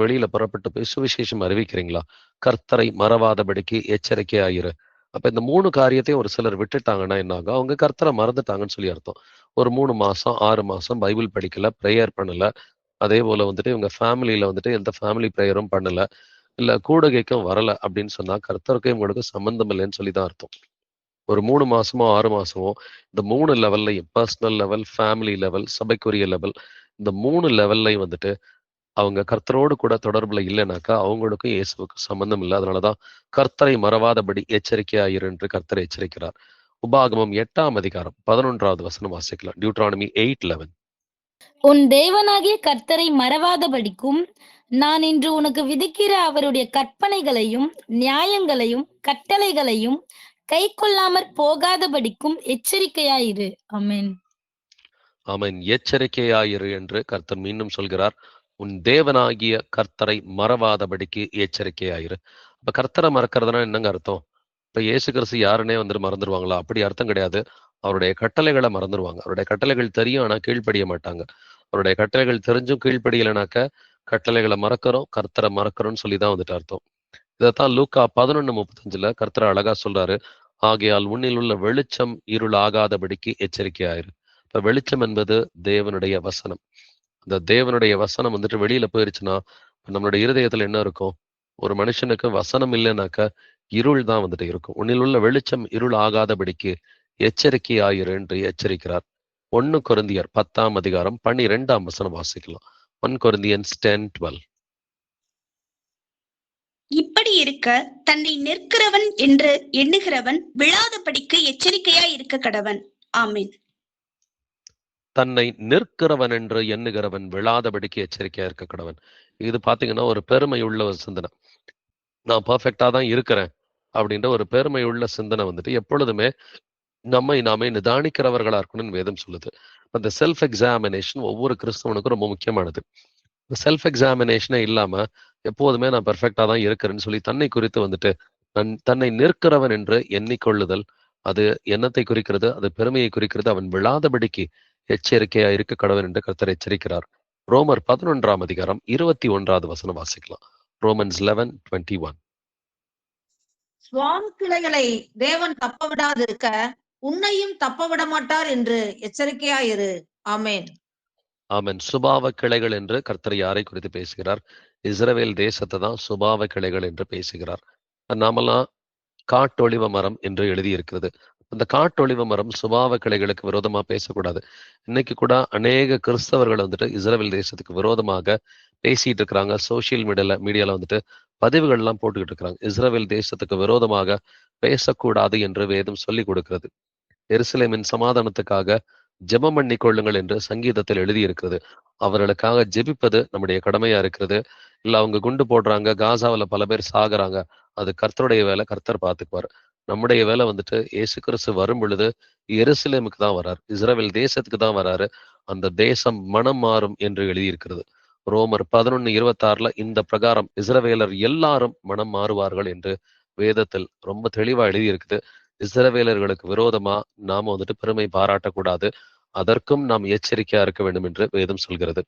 வெளியில புறப்பட்டு போய் சுவிசேஷம் அறிவிக்கிறீங்களா? கர்த்தரை மறவாதபடிக்கு எச்சரிக்கையாயிரு. அப்ப இந்த 3 காரியத்தையும் ஒரு சிலர் விட்டுட்டாங்கன்னா என்ன ஆகும்? அவங்க கர்த்தரை மறந்துட்டாங்கன்னு சொல்லி அர்த்தம். ஒரு 3 மாசம் 6 மாசம் பைபிள் படிக்கல, ப்ரேயர் பண்ணல. அதே போல வந்துட்டு இவங்க ஃபேமிலியில வந்துட்டு எந்த ஃபேமிலி ப்ரேயரும் பண்ணல. இல்ல கூடுகைக்கும் வரல அப்படின்னு சொன்னா கர்த்தருக்கும் இவங்களுக்கு சம்பந்தம் இல்லைன்னு சொல்லி தான் அர்த்தம். ஒரு 3 மாசமோ 6 மாசமோ இந்த 3 லெவல்லையும் பர்சனல் லெவல், ஃபேமிலி லெவல், சபைக்குரிய லெவல், இந்த 3 லெவல்லையும் வந்துட்டு அவங்க கர்த்தரோடு கூட தொடர்புல இல்லைனாக்கா அவங்களுக்கும் இயேசுவுக்கும் சம்பந்தம் இல்லை. அதனாலதான் கர்த்தரை மறவாதபடி எச்சரிக்கையாயிரு என்று கர்த்தரை எச்சரிக்கிறார். உபாகமம் 8ஆம் அதிகாரம் 11வது வசனம் வாசிக்கலாம். டியூட்ரானமி 8:11. உன் தேவனாகிய கர்த்தரை மறவாதபடிக்கும் நான் இன்று உனக்கு விதிக்கிற அவருடைய கற்பனைகளையும் நியாயங்களையும் கட்டளைகளையும் கை கொள்ளாமற் போகாதபடிக்கும் எச்சரிக்கையாயிரு. ஆமென். ஆமென். எச்சரிக்கையாயிரு என்று கர்த்தர் மீண்டும் சொல்கிறார். உன் தேவனாகிய கர்த்தரை மறவாதபடிக்கு எச்சரிக்கையாயிரு. அப்ப கர்த்தரை மறக்கிறதுனா என்னங்க அர்த்தம்? இப்ப இயேசு கிறிஸ்து யாருன்னே வந்துட்டு மறந்துடுவாங்களா? அப்படி அர்த்தம் கிடையாது. அவருடைய கட்டளைகளை மறந்துடுவாங்க. அவருடைய கட்டளைகள் தெரியும், ஆனா கீழ்ப்படிய மாட்டாங்க. அவருடைய கட்டளைகள் தெரிஞ்சும் கீழ்ப்படியலைனாக்க கட்டளைகளை மறக்கிறோம், கர்த்தரை மறக்கிறோம்னு சொல்லிதான் வந்துட்டு அர்த்தம். இதைத்தான் லூக்கா 11:35 கர்த்தர் அழகா சொல்றாரு. ஆகையால் உன்னில் உள்ள வெளிச்சம் இருள் ஆகாதபடிக்கு எச்சரிக்கையாயிரு. இப்ப வெளிச்சம் என்பது தேவனுடைய வசனம். அந்த தேவனுடைய வசனம் வந்துட்டு வெளியில போயிருச்சுன்னா நம்மளுடைய இருதயத்துல என்ன இருக்கும்? ஒரு மனுஷனுக்கு வசனம் இல்லைனாக்க இருள் தான் வந்துட்டு இருக்கும். உன்னில் உள்ள வெளிச்சம் இருள் ஆகாதபடிக்கு எச்சரிக்கையாயிரு என்று எச்சரிக்கிறார். 1 கொரிந்தியர் 10ஆம் அதிகாரம் 12ஆம் வசனம் வாசிக்கலாம். 1 கொரிந்தியன்ஸ் 10:12. இப்படி இருக்க தன்னை நிற்கிறவன் என்று எண்ணுகிறவன் விழாதபடிக்கு எச்சரிக்கையா இருக்க கடவன். ஆமென். தன்னை நிற்கிறவன் என்று எண்ணுகிறவன் விழாதபடிக்கு எச்சரிக்கையா இருக்க கடவன். இது பாத்தீங்கன்னா ஒரு பெருமை உள்ள ஒரு சிந்தனை. நான் பர்ஃபெக்டா தான் இருக்கிறேன் அப்படின்ற ஒரு பெருமை உள்ள சிந்தனை வந்துட்டு எப்பொழுதுமே நம்மை நாமே நிதானிக்கிறவர்களா இருக்கணும்னு வேதம் சொல்லுது. அந்த செல்ஃப் எக்ஸாமினேஷன் ஒவ்வொரு கிறிஸ்தவனுக்கும் ரொம்ப முக்கியமானது. செல்ஃப் எக்ஸாமினேஷனே இல்லாம எப்போதுமே நான் பெர்ஃபெக்டா தான் இருக்கிறேன்னு சொல்லி தன்னை குறித்து வந்துட்டு தன்னை நிற்கிறவன் என்று எண்ணிக்கொள்ளுதல், அது எண்ணத்தை குறிக்கிறது, அது பெருமையை குறிக்கிறது. அவன் விழாதபடிக்கு எச்சரிக்கையா இருக்க கடவன் என்று கர்த்தர் எச்சரிக்கிறார். ரோமர் 11ஆம் அதிகாரம் 21வது வசனம் வாசிக்கலாம். ரோமன்ஸ் 11:21. சுவாம கிளைகளை தேவன் தப்ப விடாதிருக்க உன்னையும் தப்ப விட மாட்டார் என்று எச்சரிக்கையா இரு. ஆமென். ஆமென். சுபாவ கிளைகள் என்று கர்த்தர் யாரை குறித்து பேசுகிறார்? இஸ்ரவேல் தேசத்தை தான் சுபாவ கிளைகள் என்று பேசுகிறார். நாமெல்லாம் காட்டொளிவ மரம் என்று எழுதியிருக்கிறது. அந்த காட்டொளிவ மரம் சுபாவ கிளைகளுக்கு விரோதமா பேசக்கூடாது. இன்னைக்கு கூட அநேக கிறிஸ்தவர்கள் வந்துட்டு இஸ்ரவேல் தேசத்துக்கு விரோதமாக பேசிட்டு இருக்கிறாங்க. சோசியல் மீடியால வந்துட்டு பதிவுகள் எல்லாம் போட்டுக்கிட்டு இருக்கிறாங்க. இஸ்ரவேல் தேசத்துக்கு விரோதமாக பேசக்கூடாது என்று வேதம் சொல்லி கொடுக்கிறது. எருசலேமின் சமாதானத்துக்காக ஜெபம் பண்ணி கொள்ளுங்கள் என்று சங்கீதத்தில் எழுதியிருக்கிறது. அவர்களுக்காக ஜெபிப்பது நம்முடைய கடமையா இருக்கிறது. இல்ல அவங்க குண்டு போடுறாங்க, காசாவில் பல பேர் சாகுறாங்க, அது கர்த்தருடைய வேலை, கர்த்தர் பார்த்துக்குவார். நம்முடைய வேலை வந்துட்டு இயேசு கிறிஸ்து வரும் பொழுது எருசலேமுக்கு தான் வராரு, இஸ்ரவேல் தேசத்துக்கு தான் வராரு. அந்த தேசம் மனம் மாறும் என்று எழுதியிருக்கிறது. ரோமர் 11:26 இந்த பிரகாரம் இஸ்ரவேலர் எல்லாரும் மனம் மாறுவார்கள் என்று வேதத்தில் ரொம்ப தெளிவா எழுதியிருக்குது. இஸ்ரவேலர்களுக்கு விரோதமா நாம வந்துட்டு பெருமை பாராட்டக்கூடாது, அதற்கும் நாம் எச்சரிக்கையா இருக்க வேண்டும் என்று வேதம் சொல்கிறது.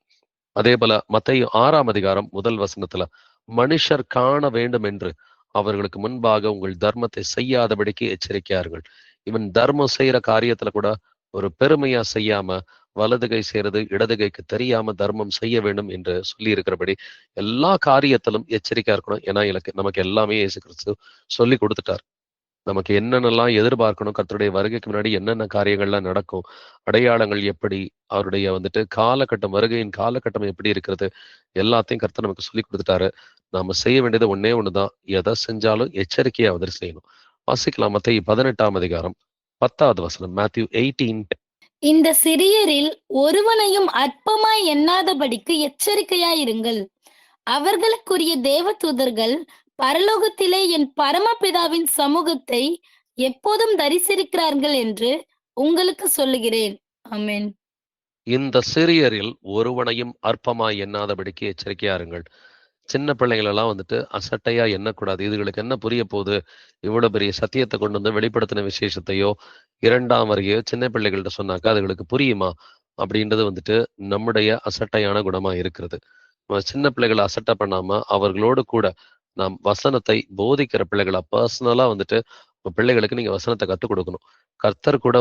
அதே போல மத்தேயு 6ஆம் அதிகாரம் 1 வசனத்துல மனுஷர் காண வேண்டும் என்று அவர்களுக்கு முன்பாக உங்கள் தர்மத்தை செய்யாதபடிக்கு எச்சரிக்கையார்கள். இவன் தர்மம் செய்யற காரியத்துல கூட ஒரு பெருமையா செய்யாம, வலது கை செய்யறது இடது கைக்கு தெரியாம தர்மம் செய்ய வேண்டும் என்று சொல்லி இருக்கிறபடி எல்லா காரியத்திலும் எச்சரிக்கையா இருக்கணும். ஏன்னா நமக்கு எல்லாமே இயேசு கிறிஸ்து சொல்லி கொடுத்துட்டார். நமக்கு என்னென்னலாம் எதிர்பார்க்கணும், கர்த்தருடைய வருகைக்கு முன்னாடி என்னென்ன காரியங்கள்லாம் நடக்கும், அடையாளங்கள் எப்படி, அவருடைய காலகட்டம், வருகையின் காலகட்டம் எப்படி இருக்கிறது, எல்லாத்தையும் கர்த்தர் நமக்கு சொல்லி கொடுத்துட்டாரு. நாம செய்ய வேண்டியது ஒன்னே ஒண்ணுதான், எதை செஞ்சாலும் எச்சரிக்கையா செய்யணும். வாசிக்கலாம் மத்தேயு 18ஆம் அதிகாரம் 10வது வசனம். மேத்யூ 18. இந்த சிறியரில் ஒருவனையும் அற்பமாய் எண்ணாதபடிக்கு எச்சரிக்கையாயிருங்கள். அவர்களுக்குரிய தேவதூதர்கள் பரலோகத்திலே என் பரமபிதாவின் சமூகத்தை எப்போதும் தரிசிக்கிறார்கள் என்று உங்களுக்கு சொல்லுகிறேன். ஆமென். இந்த சிறியரில் ஒருவனையும் அற்பமாய் எண்ணாதபடிக்கு எச்சரிக்கையாருங்கள். சின்ன பிள்ளைங்களெல்லாம் அசட்டையா எண்ணக்கூடாது. இதுகளுக்கு என்ன புரிய போகுது, இவ்வளவு பெரிய சத்தியத்தை கொண்டு வந்து வெளிப்படுத்தின விசேஷத்தையோ 2ஆம் வருகையோ சின்ன பிள்ளைகள்கிட்ட சொன்னாக்கா அதுகளுக்கு புரியுமா அப்படின்றது நம்முடைய அசட்டையான குணமா இருக்கிறது. சின்ன பிள்ளைகளை அசட்டை பண்ணாம அவர்களோடு கூட நாம் வசனத்தை போதிக்கிற பிள்ளைகளா பர்சனலா பிள்ளைகளுக்கு நீங்க வசனத்தை கத்துக் கொடுக்கணும். கர்த்தர் கூட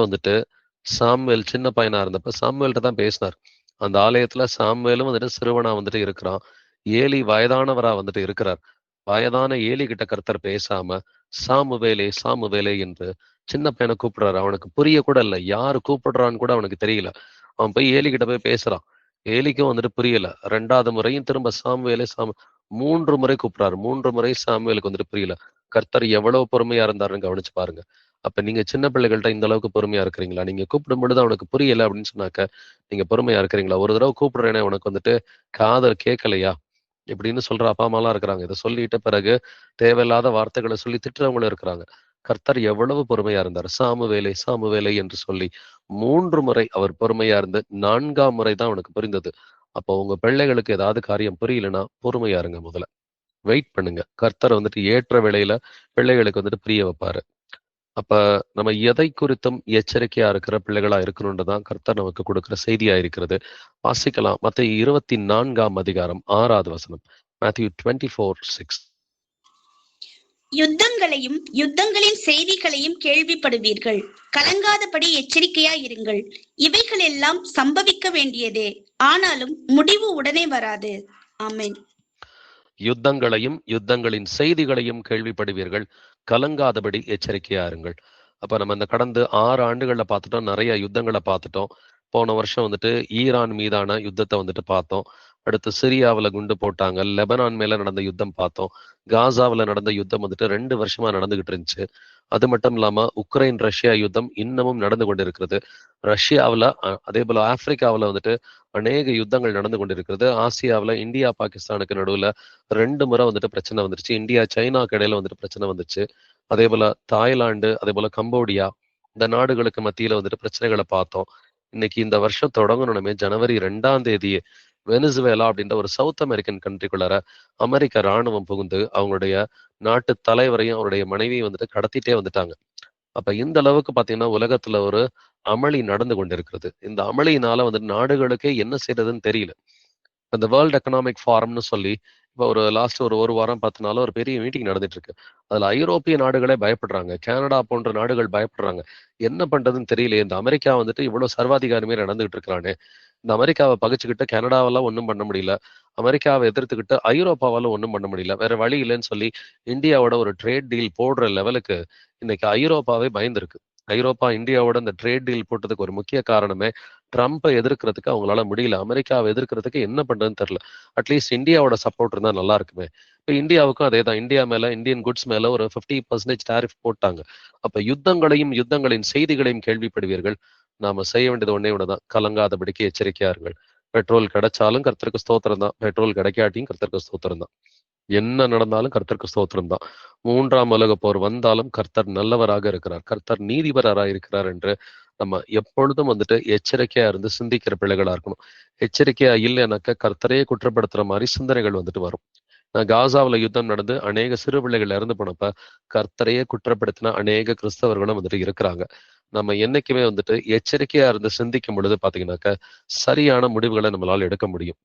சாமுவேல் சின்ன பையனா இருந்தப்ப சாமுவேல்கிட்ட தான் பேசினார். அந்த ஆலயத்துல சாமுவேலும் சிறுவனா இருக்கிறான். ஏலி வயதானவரா இருக்கிறார். வயதான ஏலி கிட்ட கர்த்தர் பேசாம சாமுவேலே சாமுவேலே என்று சின்ன பையனை கூப்பிடுறாரு. அவனுக்கு புரிய கூட இல்லை, யாரு கூப்பிடுறான்னு கூட அவனுக்கு தெரியல. அவன் போய் ஏலி கிட்ட போய் பேசுறான். ஏலிக்கும் புரியல. 2வது முறையும் திரும்ப சாமுவேலே 3 முறை கூப்பிடுறாரு. 3 முறை சாமுவேலுக்கு புரியல. கர்த்தர் எவ்வளவு பொறுமையா இருந்தாருன்னு கவனிச்சு பாருங்க. அப்ப நீங்க சின்ன பிள்ளைகள்கிட்ட இந்த அளவுக்கு பொறுமையா இருக்கிறீங்களா? நீங்க கூப்பிடும் பொழுது அவனுக்கு புரியல அப்படின்னு சொன்னாக்க நீங்க பொறுமையா இருக்கிறீங்களா? ஒரு தடவை கூப்பிடுறேனே உனக்கு காதல் கேட்கலையா இப்படின்னு சொல்ற அப்பா அம்மாலாம் இருக்கிறாங்க. இதை சொல்லிட்டு பிறகு தேவையில்லாத வார்த்தைகளை சொல்லி திட்டுறவங்களும் இருக்கிறாங்க. கர்த்தர் எவ்வளவு பொறுமையா இருந்தார். சாமுவேலே சாமுவேலே என்று சொல்லி 3 முறை அவர் பொறுமையா இருந்து 4ஆம் முறை தான் அவனுக்கு புரிந்தது. அப்போ உங்க பிள்ளைகளுக்கு ஏதாவது காரியம் புரியலன்னா பொறுமையா இருங்க. முதல்ல வெயிட் பண்ணுங்க. கர்த்தர் ஏற்ற வேளையில பிள்ளைகளுக்கு புரிய வைப்பாரு. அப்ப நம்ம எதை குறித்தும் எச்சரிக்கையா இருக்கிற பிள்ளைகளா இருக்கணும்ன்றதான் கர்த்தர் நமக்கு கொடுக்கிற செய்தியா இருக்கிறது. வாசிக்கலாம் மத்தேயு 24ஆம் அதிகாரம் 6வது வசனம். மேத்யூ 24:6. யுத்தங்களையும் யுத்தங்களின் செய்திகளையும் கேள்விப்படுவீர்கள். கலங்காதபடி எச்சரிக்கையா இருங்கள். இவைகள் எல்லாம் சம்பவிக்க வேண்டியதே, ஆனாலும் முடிவு உடனே வராது. ஆமென். யுத்தங்களையும் யுத்தங்களின் செய்திகளையும் கேள்விப்படுவீர்கள், கலங்காதபடி எச்சரிக்கையா இருங்கள். அப்ப நம்ம இந்த கடந்த 6 ஆண்டுகள்ல பார்த்துட்டோம், நிறைய யுத்தங்களை பார்த்துட்டோம். போன வருஷம் ஈரான் மீதான யுத்தத்தை பார்த்தோம். அடுத்து சிரியாவில் குண்டு போட்டாங்க. லெபனான் மேல நடந்த யுத்தம் பார்த்தோம். காசாவில் நடந்த யுத்தம் 2 வருஷமா நடந்துகிட்டு இருந்துச்சு. அது மட்டும் இல்லாம உக்ரைன் ரஷ்யா யுத்தம் இன்னமும் நடந்து கொண்டிருக்கிறது. ரஷ்யாவில் அதே போல ஆப்பிரிக்காவில் அநேக யுத்தங்கள் நடந்து கொண்டிருக்கிறது. ஆசியாவில் இந்தியா பாகிஸ்தானுக்கு நடுவுல 2 முறை பிரச்சனை வந்துருச்சு. இந்தியா சைனாக்கு இடையில பிரச்சனை வந்துச்சு. அதே போல தாய்லாந்து, அதே போல கம்போடியா, இந்த நாடுகளுக்கு மத்தியில பிரச்சனைகளை பார்த்தோம். இன்னைக்கு இந்த வருஷம் தொடங்கணுமே ஜனவரி 2ஆம் தேதியே வெனிசுவேலா அப்படின்ற ஒரு சவுத் அமெரிக்கன் கண்ட்ரிக்குள்ளார அமெரிக்க இராணுவம் புகுந்து அவங்களுடைய நாட்டு தலைவரையும் அவருடைய மனைவியும் கடத்திட்டே வந்துட்டாங்க. அப்ப இந்த அளவுக்கு பாத்தீங்கன்னா உலகத்துல ஒரு அமளி நடந்து கொண்டிருக்கிறது. இந்த அமளியினால நாடுகளுக்கே என்ன செய்யறதுன்னு தெரியல. இந்த வேர்ல்டு எக்கனாமிக் ஃபாரம்னு சொல்லி இப்போ ஒரு லாஸ்ட் ஒரு வாரம் 10 நாள் ஒரு பெரிய மீட்டிங் நடந்துட்டு இருக்கு. அதுல ஐரோப்பிய நாடுகளே பயப்படுறாங்க, கனடா போன்ற நாடுகள் பயப்படுறாங்க. என்ன பண்றதுன்னு தெரியலையே. இந்த அமெரிக்கா இவ்வளவு சர்வாதிகாரி மாதிரி நடந்துகிட்டு இருக்கிறானே. இந்த அமெரிக்காவை பகிச்சுக்கிட்டு கனடாவெல்லாம் ஒன்றும் பண்ண முடியல, அமெரிக்காவை எதிர்த்துக்கிட்டு ஐரோப்பாவால ஒன்றும் பண்ண முடியல, வேற வழி இல்லைன்னு சொல்லி இந்தியாவோட ஒரு ட்ரேட் டீல் போடுற லெவலுக்கு இன்னைக்கு ஐரோப்பாவே பயந்துருக்கு. ஐரோப்பா இந்தியாவோட இந்த ட்ரேட் டீல் போட்டதுக்கு ஒரு முக்கிய காரணமே ட்ரம்ப்பை எதிர்க்கிறதுக்கு அவங்களால முடியல. அமெரிக்காவை எதிர்க்கிறதுக்கு என்ன பண்றதுன்னு தெரியல. அட்லீஸ்ட் இந்தியாவோட சப்போர்ட் இருந்தா நல்லா இருக்குமே. இப்போ இந்தியாவுக்கும் அதே தான். இந்தியா மேல, இந்தியன் குட்ஸ் மேல ஒரு 50% டாரிஃப் போட்டாங்க. அப்ப யுத்தங்களையும் யுத்தங்களின் செய்திகளையும் கேள்விப்படுவீர்கள். நாம செய்ய வேண்டியது ஒன்னே ஒண்ணுதான், கலங்காதபடிக்கு எச்சரிக்கையா இருங்கள். பெட்ரோல் கிடைச்சாலும் கர்த்தருக்கு ஸ்தோத்திரம் தான், பெட்ரோல் கிடைக்காட்டியும் கர்த்தருக்கு ஸ்தோத்திரம் தான். என்ன நடந்தாலும் கர்த்தருக்கு ஸ்தோத்திரம் தான். 3ஆம் உலக போர் வந்தாலும் கர்த்தர் நல்லவராக இருக்கிறார், கர்த்தர் நீதிபரராக இருக்கிறார் என்று நம்ம எப்பொழுதும் எச்சரிக்கையா இருந்து சிந்திக்கிற பிள்ளைகளா இருக்கணும். எச்சரிக்கையா இல்லைனாக்க கர்த்தரையே குற்றப்படுத்துற மாதிரி சிந்தனைகள் வரும். நான் காசாவில் யுத்தம் நடந்து அநேக சிறு பிள்ளைகள் இறந்து போனப்ப கர்த்தரையே குற்றப்படுத்தின அநேக கிறிஸ்தவர்களும் இருக்கிறாங்க. நம்ம என்னைக்குமே எச்சரிக்கையா இருந்து சிந்திக்கும் பொழுது பாத்தீங்கன்னாக்க சரியான முடிவுகளை நம்மளால எடுக்க முடியும்.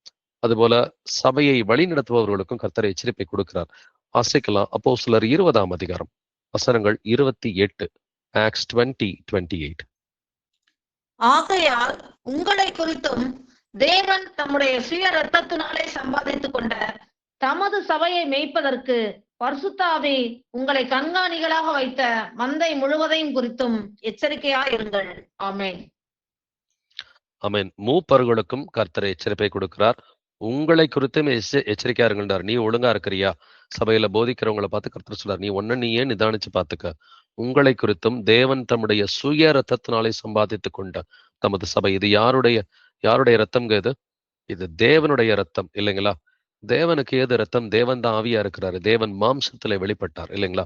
அதுபோல சபையை வழிநடத்துபவர்களுக்கும் கர்த்தர் எச்சரிப்பை கொடுக்கிறார். வாசிக்கலாம் அப்போஸ்தலர் 20ஆம் அதிகாரம் வசனங்கள் 28. ஆக்ட்ஸ் 20:28. ஆகையால் உங்களை குறித்தும் தேவன் தம்முடைய சுய இரத்தத்தினாலே சம்பாதித்துக் கொண்ட தமது சபையை மேய்ப்பதற்கு பரிசுத்த ஆவி உங்களை கண்காணிகளாக வைத்த மந்தை முழுவதையும் குறித்தும் எச்சரிக்கையாயிருங்கள். ஆமென். ஆமென். மூப்பர்களுக்கும் கர்த்தர் எச்சரிப்பை கொடுக்கிறார். உங்களை குறித்தும் எச்சரிக்கையா இருங்கன்றார். நீ ஒழுங்கா இருக்கிறியா? சபையில போதிக்கிறவங்களை பார்த்து கர்த்தர் சொல்றார், நீ நீயே நிதானிச்சு பார்த்துக்க. உங்களை குறித்தும் தேவன் தம்முடைய சுய இரத்தத்தினாலே சம்பாதித்துக் கொண்ட தமது சபை. இது யாருடைய ரத்தம்ங்க? இது தேவனுடைய ரத்தம் இல்லைங்களா? தேவனுக்கு ஏது ரத்தம்? தேவன் தான் ஆவியா இருக்கிறாரு. தேவன் மாம்சத்துல வெளிப்பட்டார் இல்லைங்களா?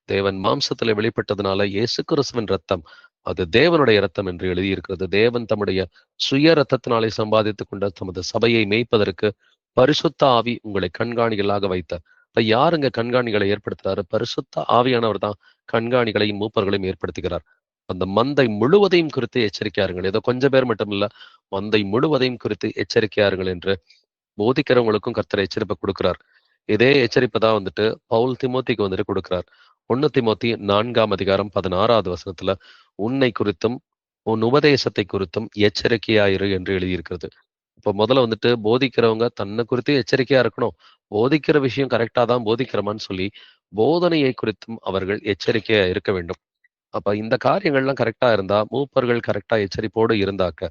தேவன் மாம்சத்துல வெளிப்பட்டதுனால இயேசு கிறிஸ்துவின் ரத்தம் அது தேவனுடைய ரத்தம் என்று எழுதியிருக்கிறது. தேவன் தம்முடைய சுய ரத்தத்தினாலே சம்பாதித்துக் கொண்ட தமது சபையை மேய்ப்பதற்கு பரிசுத்த ஆவி உங்களை கண்காணிகளாக வைத்த. இப்ப யாருங்க கண்காணிகளை ஏற்படுத்துறாரு? பரிசுத்த ஆவியானவர் தான் கண்காணிகளையும் மூப்பர்களையும் ஏற்படுத்துகிறார். அந்த மந்தை முழுவதையும் குறித்து எச்சரிக்கையாருங்கள். ஏதோ கொஞ்சம் பேர் மட்டும் இல்ல, மந்தை முழுவதையும் குறித்து எச்சரிக்கையாருங்கள் என்று போதிக்கிறவங்களுக்கும் கர்த்தர் எச்சரிப்பை கொடுக்கிறார். இதே எச்சரிப்பை தான் பவுல் திமோத்திக்கு கொடுக்கிறார். 1 திமோத்தி 4ஆம் அதிகாரம் 16வது வசனத்துல உன்னை குறித்தும் உன் உபதேசத்தை குறித்தும் எச்சரிக்கையாயிரு என்று எழுதியிருக்கிறது. இப்ப முதல்ல போதிக்கிறவங்க தன்னை குறித்து எச்சரிக்கையா இருக்கணும். போதிக்கிற விஷயம் கரெக்டா தான் போதிக்கிறோமான்னு சொல்லி போதனையை குறித்தும் அவர்கள் எச்சரிக்கையா இருக்க வேண்டும். அப்ப இந்த காரியங்கள்லாம் கரெக்டா இருந்தா, மூப்பர்கள் கரெக்டா எச்சரிப்போடு இருந்தாக்க,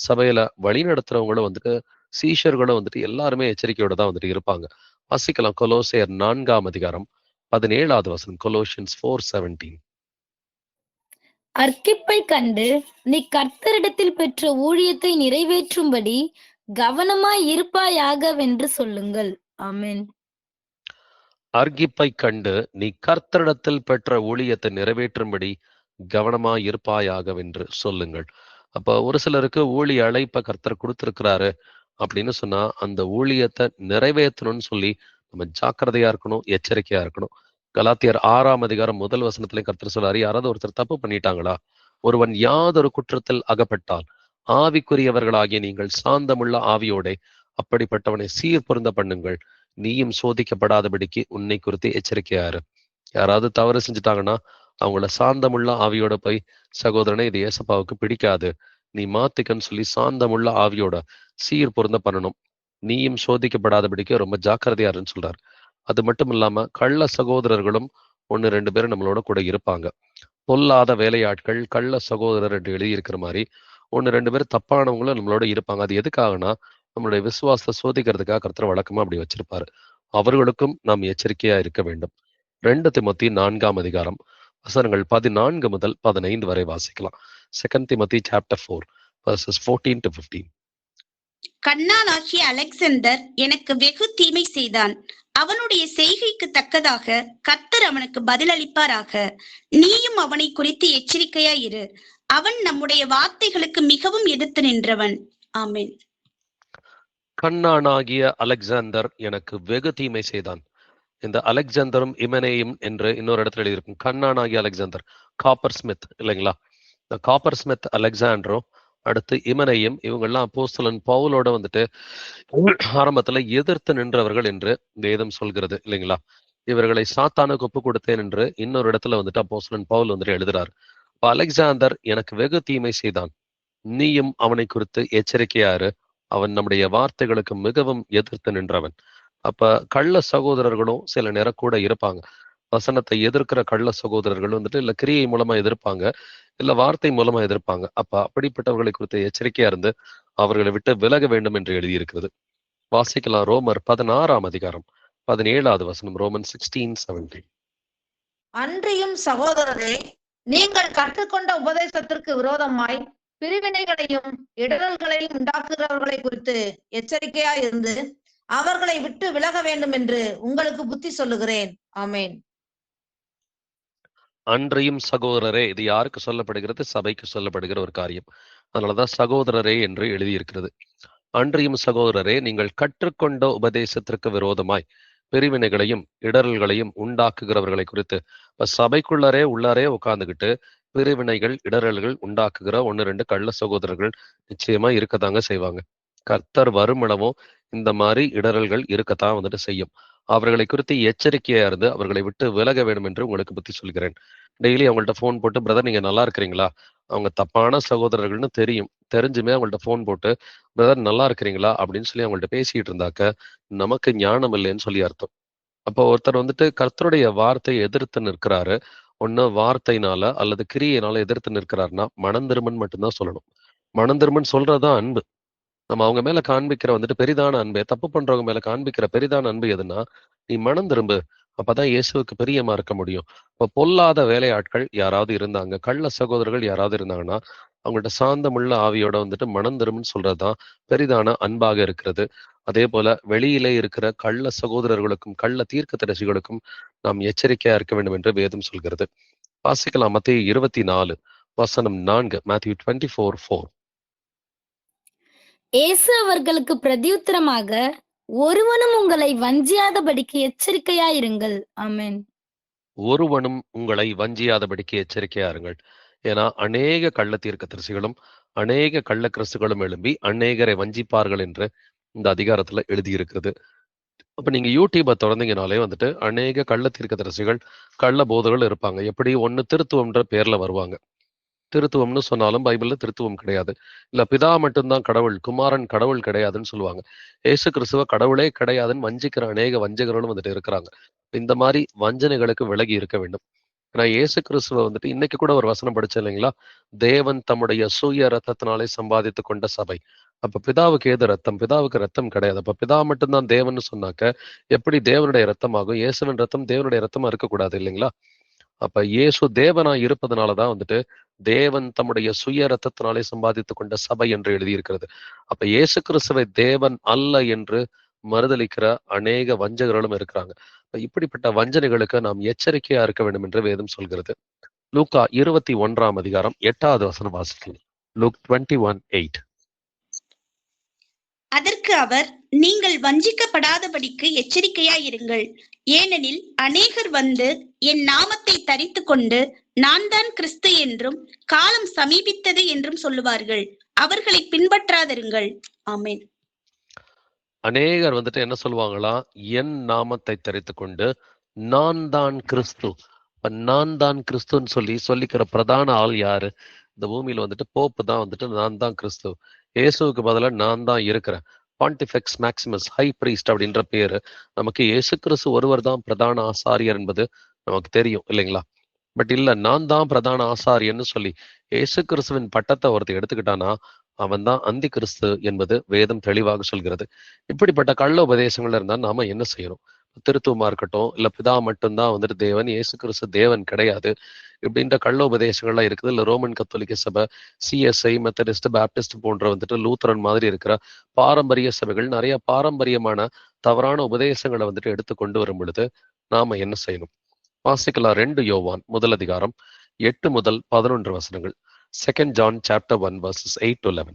சபையில வழி நடத்துறவங்களும் சீஷர்களும் எல்லாருமே எச்சரிக்கையோட தான் இருப்பாங்க. வாசிக்கலாம் கொலோசையர் 4ஆம் அதிகாரம் 17வது வசனம். கொலோசியன்ஸ் 4:17. அர்க்கிப்பை கண்டு நீ கர்த்தரிடத்தில் பெற்ற ஊழியத்தை நிறைவேற்றும்படி கவனமாய் இருப்பாயாகவென்று சொல்லுங்கள். ஆமென். அர்க்கிப்பை கண்டு நீ கர்த்தரிடத்தில் பெற்ற ஊழியத்தை நிறைவேற்றும்படி கவனமாய் இருப்பாயாகவென்று சொல்லுங்கள். அப்ப ஒரு சிலருக்கு ஊழிய அழைப்பை கர்த்தர் கொடுத்திருக்கிறாரு அப்படின்னு சொன்னா அந்த ஊழியத்தை நிறைவேற்றணும்னு சொல்லி நம்ம ஜாக்கிரதையா இருக்கணும், எச்சரிக்கையா இருக்கணும். கலாத்தியர் 6ஆம் அதிகாரம் 1 வசனத்திலையும் கர்த்தர் சொல்றாரு, யாராவது ஒருத்தர் தப்பு பண்ணிட்டாங்களா? ஒருவன் யாதொரு குற்றத்தில் அகப்பட்டால் ஆவிக்குரியவர்களாகிய நீங்கள் சாந்தமுள்ள ஆவியோட அப்படிப்பட்டவனை சீர் பொருந்த பண்ணுங்கள். நீயும் சோதிக்கப்படாதபடிக்கு உன்னை குறித்து எச்சரிக்கையாரு. யாராவது தவறு செஞ்சுட்டாங்கன்னா அவங்கள சாந்தமுள்ள ஆவியோட போய், சகோதரனே இது ஏசப்பாவுக்கு பிடிக்காது, நீ மாத்திக்கன்னு சொல்லி சாந்தமுள்ள ஆவியோட சீர் பொருந்த பண்ணணும். நீயும் சோதிக்கப்படாதபடிக்கு ரொம்ப ஜாக்கிரதையாருன்னு சொல்றாரு. அது மட்டும் இல்லாம கள்ள சகோதரர்களும் 1-2 பேர் நம்மளோட கூட இருப்பாங்க. பொல்லாத வேலையாட்கள் கள்ள சகோதரர் என்று எழுதியிருக்கிற மாதிரி 1-2 பேர் தப்பானவங்களும் நம்மளோட இருப்பாங்க. அது எதுக்காகனா நம்மளுடைய விசுவாசத்தை சோதிக்கிறதுக்காக கர்த்தர் வழக்கமா அப்படி வச்சிருப்பாரு. அவர்களுக்கும் நாம் எச்சரிக்கையா இருக்க வேண்டும். 2 திமோத்தி 4ஆம் அதிகாரம் வசனங்கள் 14 முதல் 15 வரை வாசிக்கலாம். 2 திமோத்தி chapter 4 verses 14 to 15. கண்ணானாகிய அலெக்சாந்தர் எனக்கு வெகு தீமை செய்தான். அவனுடைய செய்கைக்கு தக்கதாக கர்த்தர் அவனுக்கு பதிலளிப்பாராக. நீயும் அவனை குறித்து எச்சரிக்கையாயிரு. அவன் நம்முடைய வார்த்தைகளுக்கு மிகவும் எதிர்த்து நின்றவன். ஆமென். கண்ணானாகிய அலெக்சாந்தர் எனக்கு வெகு தீமை செய்தான். இந்த அலெக்சாந்தரும் இமனேயும் என்று இன்னொரு இடத்துல எழுதியிருக்கும். கண்ணானாகிய அலெக்சாந்தர் காப்பர் ஸ்மித் இல்லைங்களா? இந்த காப்பர் ஸ்மித் அலெக்சாண்டரும் அடுத்து இமனையும் இவங்கெல்லாம் அப்போஸ்தலன் பவுலோட ஆரம்பத்துல எதிர்த்து நின்றவர்கள் என்று வேதம் சொல்கிறது இல்லைங்களா? இவர்களை சாத்தானுக்கு ஒப்பு கொடுத்தேன் என்று இன்னொரு இடத்துல அப்போஸ்தலன் பவுல் எழுதுறாரு. அலெக்சாந்தர் எனக்கு வெகு தீமை செய்தான், நீயும் அவனை குறித்து எச்சரிக்கையாரு, அவன் நம்முடைய வார்த்தைகளுக்கு மிகவும் எதிர்த்து நின்றவன். அப்ப கள்ள சகோதரர்களும் சில நேரம் கூட இருப்பாங்க. வசனத்தை எதிர்க்கிற கள்ள சகோதரர்கள் இல்ல கிரியை மூலமா எதிர்ப்பாங்க, இல்ல வார்த்தை மூலமா எதிர்ப்பாங்க. அப்ப அப்படிப்பட்டவர்களை குறித்து எச்சரிக்கையா இருந்து அவர்களை விட்டு விலக வேண்டும் என்று எழுதியிருக்கிறது. வாசிக்கலாம் ரோமர் 16ஆம் அதிகாரம் 17வது வசனம். ரோமன் 16:17. அன்றியும் சகோதரரே, நீங்கள் கற்றுக்கொண்ட உபதேசத்திற்கு விரோதமாய் பிரிவினைகளையும் இடரல்களையும் உண்டாக்குகிறவர்களை குறித்து எச்சரிக்கையா இருந்து அவர்களை விட்டு விலக வேண்டும் என்று உங்களுக்கு புத்தி சொல்லுகிறேன். ஆமென். அன்றையும் சகோதரரே, இது யாருக்கு சொல்லப்படுகிறது? சபைக்கு சொல்லப்படுகிற ஒரு காரியம். அதனாலதான் சகோதரரே என்று எழுதியிருக்கிறது. அன்றையும் சகோதரரே, நீங்கள் கற்றுக்கொண்ட உபதேசத்திற்கு விரோதமாய் பிரிவினைகளையும் இடரல்களையும் உண்டாக்குகிறவர்களை குறித்து. இப்ப சபைக்குள்ளரே உள்ளாரே உட்கார்ந்துகிட்டு பிரிவினைகள் இடரல்கள் உண்டாக்குகிற 1-2 கள்ள சகோதரர்கள் நிச்சயமா இருக்கதாங்க செய்வாங்க. கர்த்தர் வருமிடமும் இந்த மாதிரி இடறல்கள் இருக்கத்தான் வந்துட்டு செய்யும். அவர்களை குறித்து எச்சரிக்கையா இருந்து அவர்களை விட்டு விலக வேண்டும் என்று உங்களுக்கு புத்தி சொல்கிறேன். டெய்லி அவங்கள்ட்ட ஃபோன் போட்டு, பிரதர் நீங்க நல்லா இருக்கிறீங்களா? அவங்க தப்பான சகோதரர்கள்னு தெரியும். தெரிஞ்சுமே அவங்கள்ட்ட ஃபோன் போட்டு, பிரதர் நல்லா இருக்கிறீங்களா? அப்படின்னு சொல்லி அவங்கள்ட்ட பேசிட்டு இருந்தாக்க, நமக்கு ஞானம் இல்லைன்னு சொல்லி அர்த்தம். அப்போ ஒருத்தர் வந்துட்டு கர்த்தருடைய வார்த்தையை எதிர்த்து நிற்கிறாரு. ஒண்ணு வார்த்தையினால அல்லது கிரியையினால எதிர்த்து நிற்கிறாருன்னா, மனம் திரும்புன்னு மட்டும்தான் சொல்லணும். மனம் திரும்புன்னு சொல்றதுதான் அன்பு. நம்ம அவங்க மேல காண்பிக்கிற வந்துட்டு பெரிதான அன்பு, தப்பு பண்றவங்க மேல காண்பிக்கிற பெரிதான அன்பு எதுன்னா, நீ மனம் திரும்பு. அப்பதான் இயேசுவுக்கு பிரியமா இருக்க முடியும். இப்ப பொல்லாத வேலையாட்கள் யாராவது இருந்தாங்க, கள்ள சகோதரர்கள் யாராவது இருந்தாங்கன்னா, அவங்கள்ட்ட சாந்தமுள்ள ஆவியோட வந்துட்டு மனம் திரும்புன்னு சொல்றதுதான் பெரிதான அன்பாக இருக்கிறது. அதே போல வெளியிலே இருக்கிற கள்ள சகோதரர்களுக்கும் கள்ள தீர்க்கதரிசிகளுக்கும் நாம் எச்சரிக்கையா இருக்க வேண்டும் என்று வேதம் சொல்கிறது. வாசிக்கலாம் மத்தேயு 24 வசனம் 4. மேத்யூ 24:4. இயேசு அவர்களுக்கு பிரதியுத்தரமாக, ஒருவனும் உங்களை வஞ்சியாதபடிக்கு எச்சரிக்கையாயிருங்கள். ஆமென். ஒருவனும் உங்களை வஞ்சியாதபடிக்கு எச்சரிக்கையா இருங்கள். ஏன்னா அநேக கள்ள தீர்க்கதரிசிகளும் அநேக கள்ள கிறிஸ்துகளும் எழும்பி அநேகரை வஞ்சிப்பார்கள் என்று இந்த அதிகாரத்துல எழுதியிருக்கிறது. அப்ப நீங்க யூடியூபை திறந்தீங்கனாலே வந்துட்டு அநேக கள்ள தீர்க்கதரிசிகள் கள்ள போதர்கள் இருப்பாங்க. எப்படி ஒண்ணு திருத்துவம்ன்ற பேர்ல வருவாங்க. திருத்துவம்னு சொன்னாலும் பைபிள்ல திருத்துவம் கிடையாது. இல்ல பிதா மட்டும்தான் கடவுள், குமாரன் கடவுள் கிடையாதுன்னு சொல்லுவாங்க. இயேசு கிறிஸ்துவ கடவுளே கிடையாதுன்னு வஞ்சிக்கிற அநேக வஞ்சகர்களும் வந்துட்டு இருக்கிறாங்க. இந்த மாதிரி வஞ்சனைகளுக்கு விலகி இருக்க வேண்டும். ஏன்னா இயேசு கிறிஸ்துவ வந்துட்டு இன்னைக்கு கூட ஒரு வசனம் படிச்சேன் இல்லைங்களா? தேவன் தம்முடைய சுய ரத்தத்தினாலே சம்பாதித்து கொண்ட சபை. அப்ப பிதாவுக்கு ஏது ரத்தம்? பிதாவுக்கு ரத்தம் கிடையாது. அப்ப பிதா மட்டும்தான் தேவன்னு சொன்னாக்க எப்படி தேவனுடைய ரத்தமாகும்? இயேசுவின் ரத்தம் தேவனுடைய ரத்தமா இருக்கக்கூடாது இல்லைங்களா? அப்ப இயேசு தேவனா இருப்பதனாலதான் வந்துட்டு தேவன் தம்முடைய சுய ரத்தத்தினாலே சம்பாதித்து கொண்ட சபை என்று எழுதியிருக்கிறது. அப்ப இயேசு கிறிஸ்துவை தேவன் அல்ல என்று மறுதலிக்கிற அநேக வஞ்சகர்களும் இருக்கிறாங்க. இப்படிப்பட்ட வஞ்சனைகளுக்கு நாம் எச்சரிக்கையா இருக்க வேண்டும் என்று வேதம் சொல்கிறது. லூக்கா 21 அதிகாரம் 8வது வசனம் வாசிக்கலாம். லூக் 21:8. அதற்கு அவர், நீங்கள் வஞ்சிக்கப்படாதபடிக்கு எச்சரிக்கையாயிருங்கள். ஏனெனில் அநேகர் வந்து என் நாமத்தை தரித்துக் கொண்டு நான் தான் கிறிஸ்து என்றும் காலம் சமீபித்தது என்றும் சொல்லுவார்கள். அவர்களை பின்பற்றாதிருங்கள். ஆமென். அநேகர் வந்துட்டு என்ன சொல்லுவாங்களா? என் நாமத்தை தரித்து கொண்டு நான் தான் கிறிஸ்து. நான் தான் கிறிஸ்துன்னு சொல்லிக்கிற பிரதான ஆள் யாரு? இந்த பூமியில வந்துட்டு போப்பு தான் வந்துட்டு நான் தான் கிறிஸ்து. இயேசுவுக்கு பதிலாக நான் தான் இருக்கிறேன். பாண்டிஃபெக்ஸ் மேக்சிமஸ் ஹை பிரீஸ்ட் அப்படின்ற பேரு. நமக்கு இயேசு கிறிஸ்து ஒருவர் தான் பிரதான ஆசாரியர் என்பது நமக்கு தெரியும் இல்லைங்களா? பட் இல்ல, நான் தான் பிரதான ஆசாரியன்னு சொல்லி இயேசு கிறிஸ்துவின் பட்டத்தை ஒருத்தர் எடுத்துக்கிட்டானா அவன் தான் அந்தி கிறிஸ்து என்பது வேதம் தெளிவாக சொல்கிறது. இப்படிப்பட்ட கள்ள உபதேசங்கள் இருந்தா நாம என்ன செய்யணும்? திருத்துவமா இருக்கட்டும், இல்ல பிதா மட்டும்தான் வந்துட்டு தேவன், இயேசு கிறிஸ்து தேவன் கிடையாது, இப்படின்ற கள்ள உபதேசங்கள்லாம் இருக்குது. இல்ல ரோமன் கத்தோலிக்க சபை, சிஎஸ்ஐ, மெத்தடிஸ்ட், பேப்டிஸ்ட் போன்ற வந்துட்டு லூத்தரன் மாதிரி இருக்கிற பாரம்பரிய சபைகள் நிறைய பாரம்பரியமான தவறான உபதேசங்களை வந்துட்டு எடுத்து கொண்டு வரும் பொழுது நாம என்ன செய்யணும்? வாசிக்கலாம் 2 யோவான் 1 அதிகாரம் 8 முதல் 11 வசனங்கள். 2 John chapter 1 verses 8 to 11.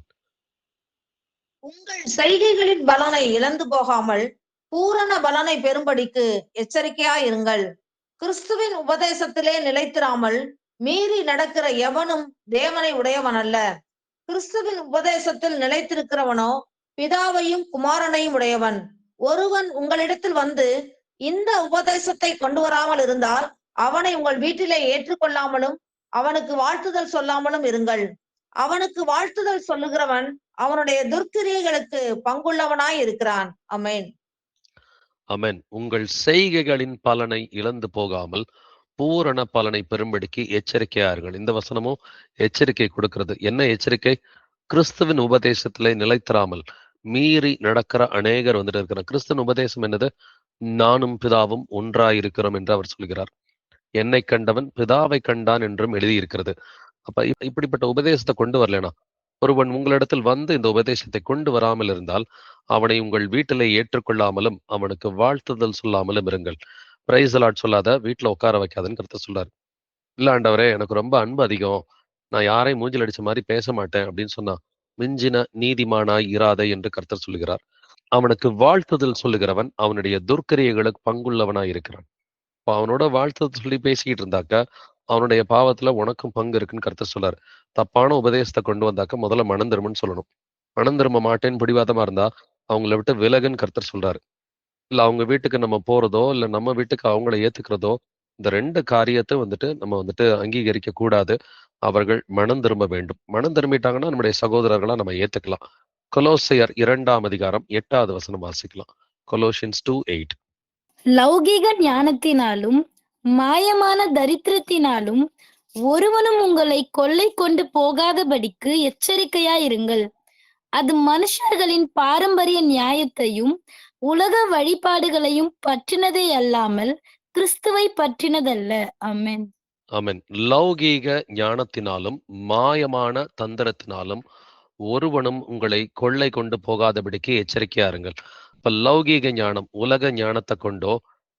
உங்கள் செய்கைகளின் பலனை இழந்து போகாமல் பூரண பலனை பெறும்படிக்கு எச்சரிக்கையாயிருங்கள். கிறிஸ்துவின் உபதேசத்திலே நிலைத்திராமல் மீறி நடக்கிற எவனும் தேவனை உடையவன் அல்ல. கிறிஸ்துவின் உபதேசத்தில் நிலைத்திருக்கிறவனோ பிதாவையும் குமாரனையும் உடையவன். ஒருவன் உங்களிடத்தில் வந்து இந்த உபதேசத்தை கொண்டு வராமல் இருந்தால் அவனை உங்கள் வீட்டிலே ஏற்றுக்கொள்ளாமலும் அவனுக்கு வாழ்த்துதல் சொல்லாமலும் இருங்கள். அவனுக்கு வாழ்த்துதல் சொல்லுகிறவன் அவனுடைய துர்க்கிரியைகளுக்கு பங்குள்ளவனாய் இருக்கிறான். ஆமென். ஆமென். உங்கள் செய்கைகளின் பலனை இழந்து போகாமல் பூரண பலனை பெறும்படிக்கு எச்சரிக்கையார்கள். இந்த வசனமும் எச்சரிக்கை கொடுக்கிறது. என்ன எச்சரிக்கை? கிறிஸ்துவின் உபதேசத்திலே நிலைத்திராமல் மீறி நடக்கிற அநேகர் வந்துட்டு இருக்கிறார். கிறிஸ்துவின் உபதேசம் என்னது? நானும் பிதாவும் ஒன்றாயிருக்கிறோம் என்று அவர் சொல்கிறார். என்னை கண்டவன் பிதாவை கண்டான் என்றும் எழுதியிருக்கிறது. அப்ப இப்படிப்பட்ட உபதேசத்தை கொண்டு வரலனா, ஒருவன் உங்களிடத்தில் வந்து இந்த உபதேசத்தை கொண்டு வராமல் இருந்தால் அவனை உங்கள் வீட்டிலே ஏற்றுக்கொள்ளாமலும் அவனுக்கு வாழ்த்துதல் சொல்லாமலும் இருங்கள். பிரைஸ் லார்ட் சொல்லாத வீட்டுல உட்கார வைக்காதுன்னு கருத்து சொல்றாரு. இல்ல ஆண்டவரே, எனக்கு ரொம்ப அன்பு அதிகம், நான் யாரையும் மூஞ்சில் அடிச்ச மாதிரி பேச மாட்டேன் அப்படின்னு சொன்னா மிஞ்சின நீதிமானாய் இராதே என்று கர்த்தர் சொல்லுகிறார். அவனுக்கு வாழ்த்துதல் சொல்லுகிறவன் அவனுடைய துர்க்கிரியைகளுக்கு பங்குள்ளவனாய் இருக்கிறான். இப்போ அவனோட வாழ்த்துதல் சொல்லி பேசிக்கிட்டு இருந்தாக்க அவனுடைய பாவத்துல உனக்கும் பங்கு இருக்குன்னு கர்த்தர் சொல்றாரு. தப்பான உபதேசத்தை கொண்டு வந்தாக்க முதல்ல மனம் திரும்புன்னு சொல்லணும். மனம் திரும்ப மாட்டேன்னு பிடிவாதமா இருந்தா அவங்கள விட்டு விலகுன்னு கர்த்தர் சொல்றாரு. இல்ல அவங்க வீட்டுக்கு நம்ம போறதோ, இல்ல நம்ம வீட்டுக்கு அவங்கள ஏத்துக்கிறதோ, இந்த 2 காரியத்த வந்துட்டு நம்ம வந்துட்டு அங்கீகரிக்க கூடாது. அவர்கள் மனம் திரும்ப வேண்டும். மனம் திரும்பிட்டாங்கன்னா நம்முடைய சகோதரர்களா நம்ம ஏத்துக்கலாம். கொலோசையர் 2ஆம் அதிகாரம் 8வது வசனம் வாசிக்கலாம். கொலோசியன்ஸ் 2:8. லௌகீக ஞானத்தினாலும் மாயமான தரித்திரத்தினாலும் ஒருவனும் உங்களை கொள்ளை கொண்டு போகாதபடிக்கு எச்சரிக்கையாயிருங்கள். அது மனுஷர்களின் பாரம்பரிய நியாயத்தையும் உலக வழிபாடுகளையும் பற்றினதே அல்லாமல் கிறிஸ்துவை பற்றினதல்ல. ஆமென். ஆமென். லௌகீக ஞானத்தினாலும் மாயமான தந்திரத்தினாலும் ஒருவனும் உங்களை கொள்ளை கொண்டு போகாதபடிக்கு எச்சரிக்கையா இருங்கள். இப்ப லௌகீக ஞானம், உலக ஞானத்தை கொண்டோ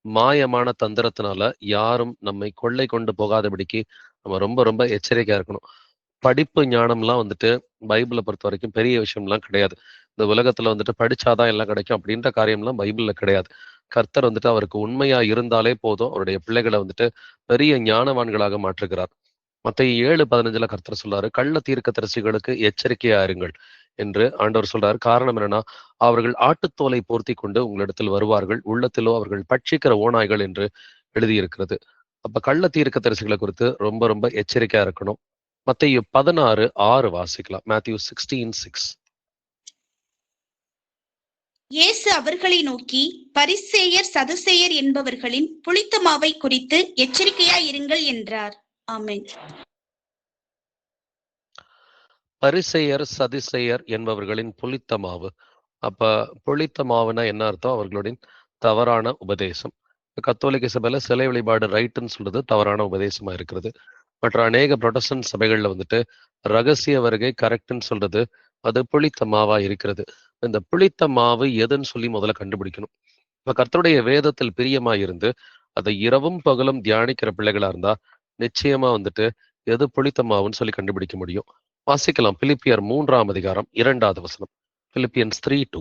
மாயமான தந்திரத்தினால யாரும் நம்மை கொள்ளை கொண்டு போகாதபடிக்கு நம்ம ரொம்ப ரொம்ப எச்சரிக்கையா இருக்கணும். படிப்பு ஞானம்லாம் வந்துட்டு பைபிளை பொறுத்த வரைக்கும் பெரிய விஷயம்லாம் கிடையாது. இந்த உலகத்துல வந்துட்டு படிச்சாதான் எல்லாம் கிடைக்கும் அப்படின்ற காரியம்லாம் பைபிள்ல கிடையாது. கர்த்தர் வந்துட்டு அவருக்கு உண்மையா இருந்தாலே போதும், அவருடைய பிள்ளைகளை வந்துட்டு பெரிய ஞானவான்களாக மாற்றுகிறார். மத்தேயு 7:15 கர்த்தர் சொல்றாரு, கள்ள தீர்க்கதரிசிகளுக்கு எச்சரிக்கையா இருங்கள் என்று ஆண்டவர் சொல்றாரு. காரணம் என்னன்னா, அவர்கள் ஆட்டுத்தோலை போர்த்தி கொண்டு உங்களிடத்தில் வருவார்கள், உள்ளத்திலோ அவர்கள் பட்சிக்கிற ஓநாய்கள் என்று எழுதியிருக்கிறது. அப்ப கள்ள தீர்க்கதரிசிகளை குறித்து ரொம்ப ரொம்ப எச்சரிக்கையா இருக்கணும். மத்தேயு 16:6 வாசிக்கலாம். மேத்யூ 16:6. இயேசு அவர்களை நோக்கி, பரிசேயர் சதுசேயர் என்பவர்களின் புளித்த மாவை குறித்து எச்சரிக்கையாயிருங்கள் என்றார். ஆமென். பரிசேயர் சதுசேயர் என்பவர்களின் புளித்த மாவு. அப்ப புளித்த மாவுனா என்ன அர்த்தம்? அவர்களுடைய தவறான உபதேசம். கத்தோலிக்க சபையில சிலை வழிபாடு ரைட்டுன்னு சொல்றது தவறான உபதேசமா இருக்கிறது. மற்ற அநேக புரொட்டஸ்டன்ட் சபைகள்ல வந்துட்டு ரகசிய வருகை கரெக்ட்ன்னு சொல்றது அது புளித்த மாவா இருக்கிறது. இந்த புளித்த மாவு எதுன்னு சொல்லி முதல்ல கண்டுபிடிக்கணும். இப்ப கர்த்தருடைய வேதத்தில் பிரியமா இருந்து அதை இரவும் பகலும் தியானிக்கிற பிள்ளைகளா இருந்தா நிச்சயமா வந்துட்டு எது புளித்த மாவுன்னு சொல்லி கண்டுபிடிக்க முடியும். வாசிக்கலாம். பிலிப்பியர் 3ஆம் அதிகாரம் 2வது வசனம். பிலிப்பியன்ஸ் 3:2.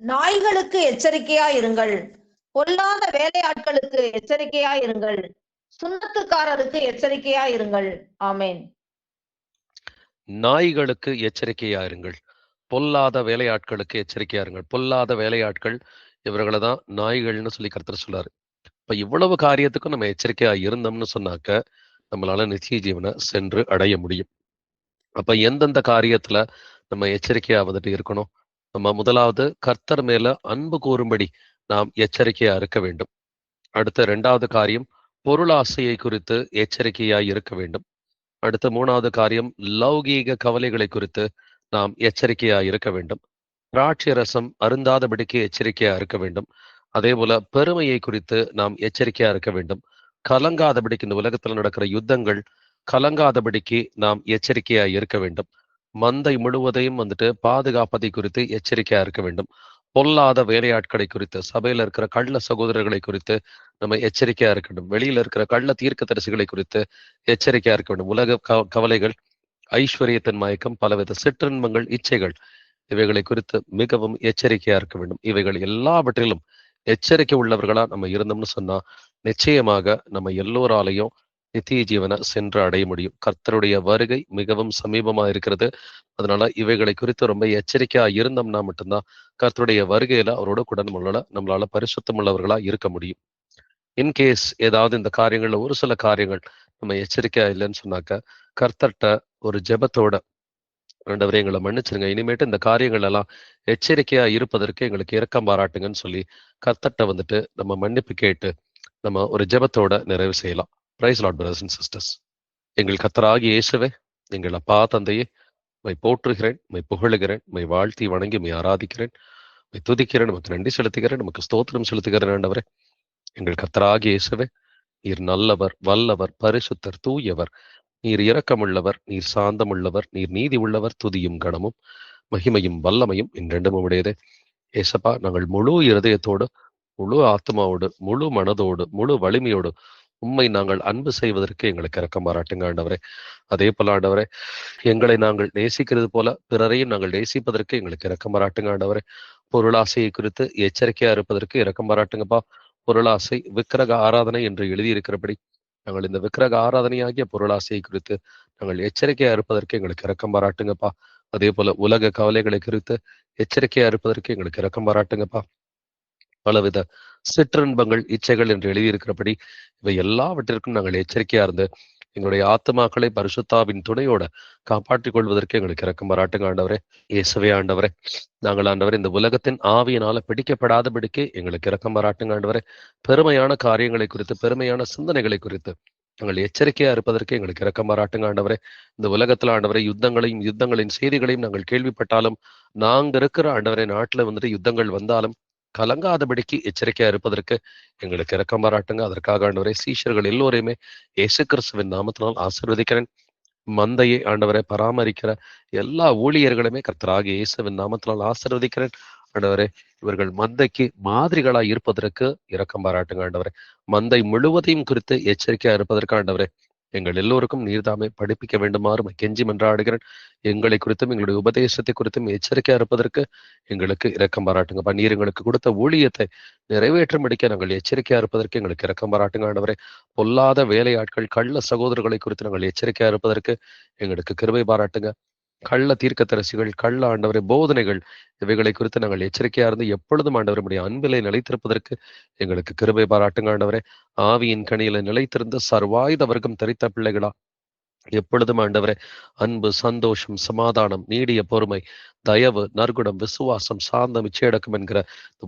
நாய்களுக்கு எச்சரிக்கையாயிருங்கள், பொல்லாத வேலையாட்களுக்கு எச்சரிக்கையாயிருங்கள், சுண்ணத்துக்காரருக்கு எச்சரிக்கையாயிருங்கள். ஆமென். நாய்களுக்கு எச்சரிக்கையா இருங்கள், பொல்லாத வேலையாட்களுக்கு எச்சரிக்கையா இருங்கள். பொல்லாத வேலையாட்கள் இவர்களை தான் நாய்கள்னு சொல்லி கர்த்தர் சொல்றாரு. இப்ப இவ்வளவு காரியத்துக்கும் நம்ம எச்சரிக்கையா இருந்தோம்னு சொன்னாக்க நம்மளால நித்திய ஜீவனை சென்று அடைய முடியும். அப்ப எந்தெந்த காரியத்துல நம்ம எச்சரிக்கையா வந்துட்டு இருக்கணும்? நம்ம முதலாவது கர்த்தர் மேல அன்பு கூறும்படி நாம் எச்சரிக்கையா இருக்க வேண்டும். அடுத்த 2வது காரியம் பொருளாசையை குறித்து எச்சரிக்கையா இருக்க வேண்டும். அடுத்த 3வது காரியம் லௌகீக கவலைகளை குறித்து நாம் எச்சரிக்கையா இருக்க வேண்டும். திராட்சை ரசம் அருந்தாதபடிக்கு எச்சரிக்கையா இருக்க வேண்டும். அதே போல பெருமையை குறித்து நாம் எச்சரிக்கையா இருக்க வேண்டும். கலங்காதபடிக்கு, இந்த உலகத்துல நடக்கிற யுத்தங்கள் கலங்காதபடிக்கு நாம் எச்சரிக்கையா இருக்க வேண்டும். மந்தை முழுவதையும் வந்துட்டு பாதுகாப்பதை குறித்து எச்சரிக்கையா இருக்க வேண்டும். பொல்லாத வேலையாட்களை குறித்து, சபையில இருக்கிற கள்ள சகோதரர்களை குறித்து நம்ம எச்சரிக்கையா இருக்க வேண்டும். வெளியில இருக்கிற கள்ள தீர்க்கதரிசிகளை குறித்து எச்சரிக்கையா இருக்க வேண்டும். உலக கவலைகள், ஐஸ்வர்யத்தின் மயக்கம், பலவித சிற்றின்பங்கள், இச்சைகள், இவைகளை குறித்து மிகவும் எச்சரிக்கையா இருக்க வேண்டும். இவைகள் எல்லாவற்றிலும் எச்சரிக்கை உள்ளவர்களா நம்ம இருந்தோம்னு சொன்னா நிச்சயமாக நம்ம எல்லோராலையும் நித்திய ஜீவனை சென்று அடைய முடியும். கர்த்தருடைய வருகை மிகவும் சமீபமா இருக்கிறது. அதனால இவைகளை குறித்து ரொம்ப எச்சரிக்கையா இருந்தோம்னா மட்டும்தான் கர்த்தருடைய வருகையில அவரோட கூட நம்மளால பரிசுத்தம் உள்ளவர்களா இருக்க முடியும். இன்கேஸ் ஏதாவது இந்த காரியங்கள்ல ஒரு சில காரியங்கள் நம்ம எச்சரிக்கையா இல்லைன்னு சொன்னாக்க கர்த்தர்ட்ட ஒரு ஜெபத்தோட, ஆண்டவரே எங்களை மன்னிச்சிருங்க, இனிமேட்டு இந்த காரியங்கள் எல்லாம் எச்சரிக்கையா இருப்பதற்கு எங்களுக்கு இரக்கம் பாராட்டுங்கன்னு சொல்லி கர்த்தர்ட்ட வந்துட்டு நம்ம மன்னிப்பு கேட்டு நம்ம ஒரு ஜெபத்தோட நிறைவு செய்யலாம். Praise Lord brothers and sisters. எங்கள் கர்த்தராகிய இயேசுவே, எங்கள் அப்பா தந்தையே, மை போற்றுகிறேன், மை புகழுகிறேன், மை வாழ்த்தி வணங்கி மை ஆராதிக்கிறேன், மை துதிக்கிறேன், நமக்கு நன்றி செலுத்துகிறேன், நமக்கு ஸ்தோத்திரம் செலுத்துகிறேன். ஆண்டவரே, எங்கள் கர்த்தராகிய இயேசுவே, நீர் நல்லவர், வல்லவர், பரிசுத்தர், தூயவர், நீர் இரக்கமுள்ளவர், நீர் சாந்தமுள்ளவர், நீர் நீதி உள்ளவர், துதியும் கணமும் மகிமையும் வல்லமையும் என்றென்றும் உடையதே. ஏசப்பா, நாங்கள் முழு இருதயத்தோடு, முழு ஆத்மாவோடு, முழு மனதோடு, முழு வலிமையோடு உம்மை நாங்கள் அன்பு செய்வதற்கு எங்களுக்கு இரக்கம் பாராட்டுங்க ஆண்டவரே. அதே போல ஆண்டவரே, எங்களை நாங்கள் நேசிக்கிறது போல பிறரையும் நாங்கள் நேசிப்பதற்கு எங்களுக்கு இரக்கம் பாராட்டுங்க ஆண்டவரே. பொருளாசையை குறித்து எச்சரிக்கையா இருப்பதற்கு இரக்கம் பாராட்டுங்கப்பா. பொருளாசை விக்கிரக ஆராதனை என்று எழுதியிருக்கிறபடி நாங்கள் இந்த விக்கிரக ஆராதனையாகிய பொருளாசையை குறித்து நாங்கள் எச்சரிக்கையா இருப்பதற்கு எங்களுக்கு இரக்கம் பாராட்டுங்கப்பா. அதே போல உலக கவலைகளை குறித்து எச்சரிக்கையா இருப்பதற்கு எங்களுக்கு இரக்கம் பாராட்டுங்கப்பா. பலவித சிற்றின்பங்கள், இச்சைகள் என்று எழுதியிருக்கிறபடி இவை எல்லாவற்றிற்கும் நாங்கள் எச்சரிக்கையா இருந்து எங்களுடைய ஆத்மாக்களை பரிசுத்தாவின் துணையோட காப்பாற்றிக் கொள்வதற்கு எங்களுக்கு இரக்கம் பாராட்டுங்க ஆண்டவரே. இயேசுவே ஆண்டவரே, நாங்கள் ஆண்டவரே இந்த உலகத்தின் ஆவியினால பிடிக்கப்படாதபடிக்கு எங்களுக்கு இரக்கம் பாராட்டுங்க ஆண்டவரே. பெருமையான காரியங்களை குறித்து, பெருமையான சிந்தனைகளை குறித்து நாங்கள் எச்சரிக்கையா இருப்பதற்கு எங்களுக்கு இரக்கம் பாராட்டுங்க ஆண்டவரே. இந்த உலகத்துல ஆண்டவரை யுத்தங்களின் செய்திகளையும் நாங்கள் கேள்விப்பட்டாலும், நாங்க இருக்கிற ஆண்டவரை நாட்டுல வந்துட்டு யுத்தங்கள் வந்தாலும் கலங்காதபடிக்கு எச்சரிக்கையா இருப்பதற்கு எங்களுக்கு இரக்கம் பாராட்டுங்க. அதற்காக ஆண்டவரை சீஷர்கள் எல்லோரையுமே இயேசு கிறிஸ்துவின் நாமத்தினால் ஆசீர்வதிக்கிறேன். மந்தையை ஆண்டவரை பராமரிக்கிற எல்லா ஊழியர்களுமே கர்த்தராகிய இயேசுவின் நாமத்தினால் ஆசீர்வதிக்கிறேன். ஆண்டவரே, இவர்கள் மந்தைக்கு மாதிரிகளாய் இருப்பதற்கு இரக்கம் பாராட்டுங்க ஆண்டவரே. மந்தை முழுவதையும் குறித்து எச்சரிக்கையா இருப்பதற்கு ஆண்டவரே எங்கள் எல்லோருக்கும் நீர்தாமே படிப்பிக்க வேண்டுமாறு கெஞ்சி மன்றாடுகிறேன். எங்களை குறித்தும் எங்களுடைய உபதேசத்தை குறித்தும் எச்சரிக்கையா இருப்பதற்கு எங்களுக்கு இரக்கம் பாராட்டுங்க. நீர் எங்களுக்கு கொடுத்த ஊழியத்தை நிறைவேற்றும்படிக்க நாங்கள் எச்சரிக்கையா இருப்பதற்கு எங்களுக்கு இரக்கம் பாராட்டுங்க ஆண்டவரே. பொல்லாத வேலையாட்கள், கள்ள சகோதரர்களை குறித்து நாங்கள் எச்சரிக்கையா இருப்பதற்கு எங்களுக்கு கிருபை பாராட்டுங்க. கள்ள தீர்க்கதரிசிகள், கள்ள ஆண்டவரை போதனைகள், இவைகளை குறித்து நாங்கள் எச்சரிக்கையா இருந்து எப்பொழுதும் ஆண்டவருடைய அன்பிலை நிலைத்திருப்பதற்கு எங்களுக்கு கிருபை பாராட்டுங்க ஆண்டவரே. ஆவியின் கனியில நிலைத்திருந்த சர்வாயுத வர்க்கம் தரித்த பிள்ளைகளா எப்பொழுதும் ஆண்டவரே அன்பு, சந்தோஷம், சமாதானம், நீடிய பொறுமை, தயவு, நற்குணம், விசுவாசம், சாந்தம், இச்சையடக்கம் என்கிற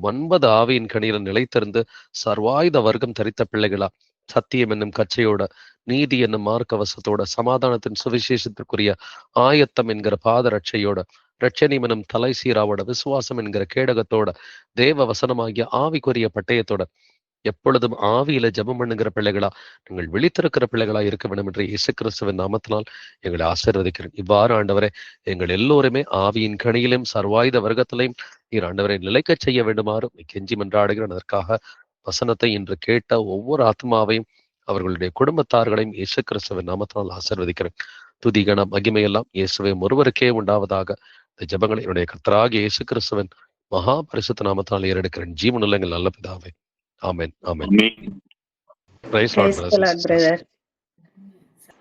9 ஆவியின் கனியில நிலைத்திருந்து சர்வாயுத வர்க்கம் தரித்த பிள்ளைகளா சத்தியம் என்னும் கச்சையோட, நீதி என்னும் மார்க்கவசத்தோட, சமாதானத்தின் சுவிசேஷத்திற்குரிய ஆயத்தம் என்கிற பாதரட்சையோட, ரட்சணியம் என்னும் தலை சீராவோட, விசுவாசம் என்கிற கேடகத்தோட, தேவ வசனமாகிய ஆவிக்குரிய பட்டயத்தோட எப்பொழுதும் ஆவியில ஜெபம் பண்ணுகிற பிள்ளைகளா நீங்கள் விழித்திருக்கிற பிள்ளைகளா இருக்க வேண்டும் என்று இயேசு கிறிஸ்துவின் நாமத்தினால் எங்களை ஆசீர்வதிக்கிறேன். இவ்வாறு ஆண்டவரே எங்கள் எல்லோருமே ஆவியின் கனியிலும் சர்வாயுத வர்க்கத்திலையும் நீர் ஆண்டவரை நிலைக்கச் செய்ய வேண்டுமாறு கெஞ்சி மன்றாடுகிறேன். அதற்காக வசனத்தை இன்று கேட்ட ஒவ்வொரு ஆத்மாவையும் அவர்களுடைய குடும்பத்தார்களையும் இயேசு கிறிஸ்துவின் நாமத்தினால் ஆசீர்வதிக்கிறேன். துதி, கன, மகிமையெல்லாம் இயேசுவை ஒருவருக்கே உண்டாவதாக. இந்த ஜெபங்களை என்னுடைய கர்த்தராகிய இயேசு கிறிஸ்துவின் மகா பரிசுத்த நாமத்தினால் ஏறெடுக்கிறேன். ஜீவனுள்ள எங்கள் நல்ல பிதாவே, amen, amen. Praise Lord brothers.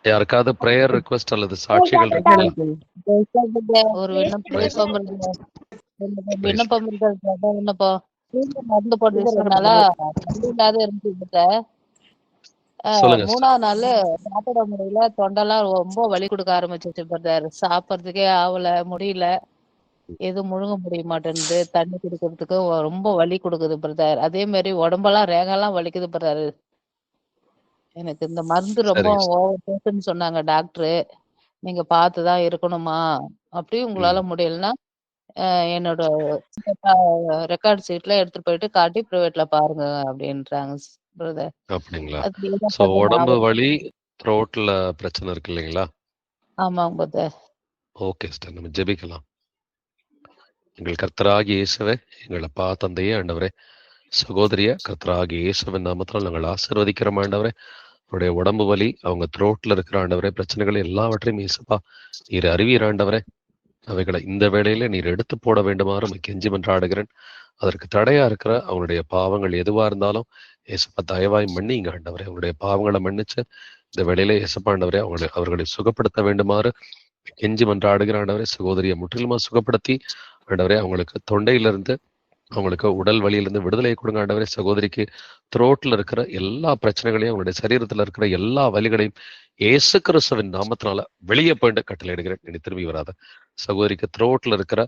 யாருக்காவது பிரேயர் ரிக்வெஸ்ட் அல்லது சாட்சிகள் இருக்குங்களா? ஒரு விண்ணப்பம் விண்ணப்பம் மருந்து போட்டதுனால இல்லாத இருந்துட்டு சொல்லுங்க. 3ஆவது நாள் சாப்பிட முடியல, தொண்டெல்லாம் ரொம்ப வலி கொடுக்க ஆரம்பிச்சிச்சு பிரதர். சாப்பிட்றதுக்கே ஆகல, முடியல, எதுவும் முழுங்க முடிய மாட்டேங்குது. தண்ணி குடிக்கிறதுக்கு ரொம்ப வலி கொடுக்குது பிரதர். அதே மாதிரி உடம்பெல்லாம் ரேகெல்லாம் வலிக்குது பிரதர். எனக்கு இந்த மருந்து ரொம்ப ஓவர் டோஸ்ன்னு சொன்னாங்க டாக்டரு. நீங்க பார்த்துதான் இருக்கணுமா, அப்படியும் உங்களால முடியலன்னா என்னோட ரெக்கார்ட் சீட்ல எடுத்துட்டு போயிட்டு காட்டி பிரைவேட்ல பாருங்க அப்படின்றாங்க பிரதர். அப்படிங்களா? சோ உடம்பு வலி, த்ரோட்ல பிரச்சனை இருக்கு இல்லைங்களா? ஆமாங்க பிரதர். ஓகே சிஸ்டர், நம்ம ஜெபிக்கலாம். எங்கள் கர்த்தராகிய இயேசுவே, எங்கள் அப்பா தந்தையே ஆண்டவரே, சகோதரிய கர்த்தராகிய இயேசுவின் நாமத்தினால் நாங்கள் ஆசீர்வதிக்கிறோம் ஆண்டவரே. அவருடைய உடம்பு வலி, அவங்க த்ரோட்ல இருக்கிற ஆண்டவரே பிரச்சனைகள் எல்லாவற்றையும் இயேசுப்பா நீர் அறிவீர் ஆண்டவரே. அவைகளை இந்த வேளையில நீர் எடுத்து போட வேண்டுமாறு கெஞ்சி மன்றாடுகிறேன். அதற்கு தடையா இருக்கிற அவங்களுடைய பாவங்கள் எதுவா இருந்தாலும் இயேசுப்பா தயவாய் மன்னிங்க ஆண்டவரே. அவங்களுடைய பாவங்களை மன்னிச்சு இந்த வேளையில இயேசுப்பா ஆண்டவரே அவர்களை சுகப்படுத்த வேண்டுமாறு கெஞ்சி மன்றாடுகிற ஆண்டவரே. சகோதரியை முற்றிலுமா சுகப்படுத்தி ஆண்டவரே அவங்களுக்கு தொண்டையிலிருந்து, அவங்களுக்கு உடல் வலியிலிருந்து விடுதலை கொடுங்க ஆண்டவரே. சகோதரிக்கு த்ரோட்ல இருக்கிற எல்லா பிரச்சனைகளையும், அவங்களுடைய சரீரத்துல இருக்கிற எல்லா வலிகளையும் இயேசு கிறிஸ்துவின் நாமத்தினால வெளியே போயிட்டு கட்டளையிடுகிறேன். இனி திரும்பி வராத. சகோதரிக்கு த்ரோட்ல இருக்கிற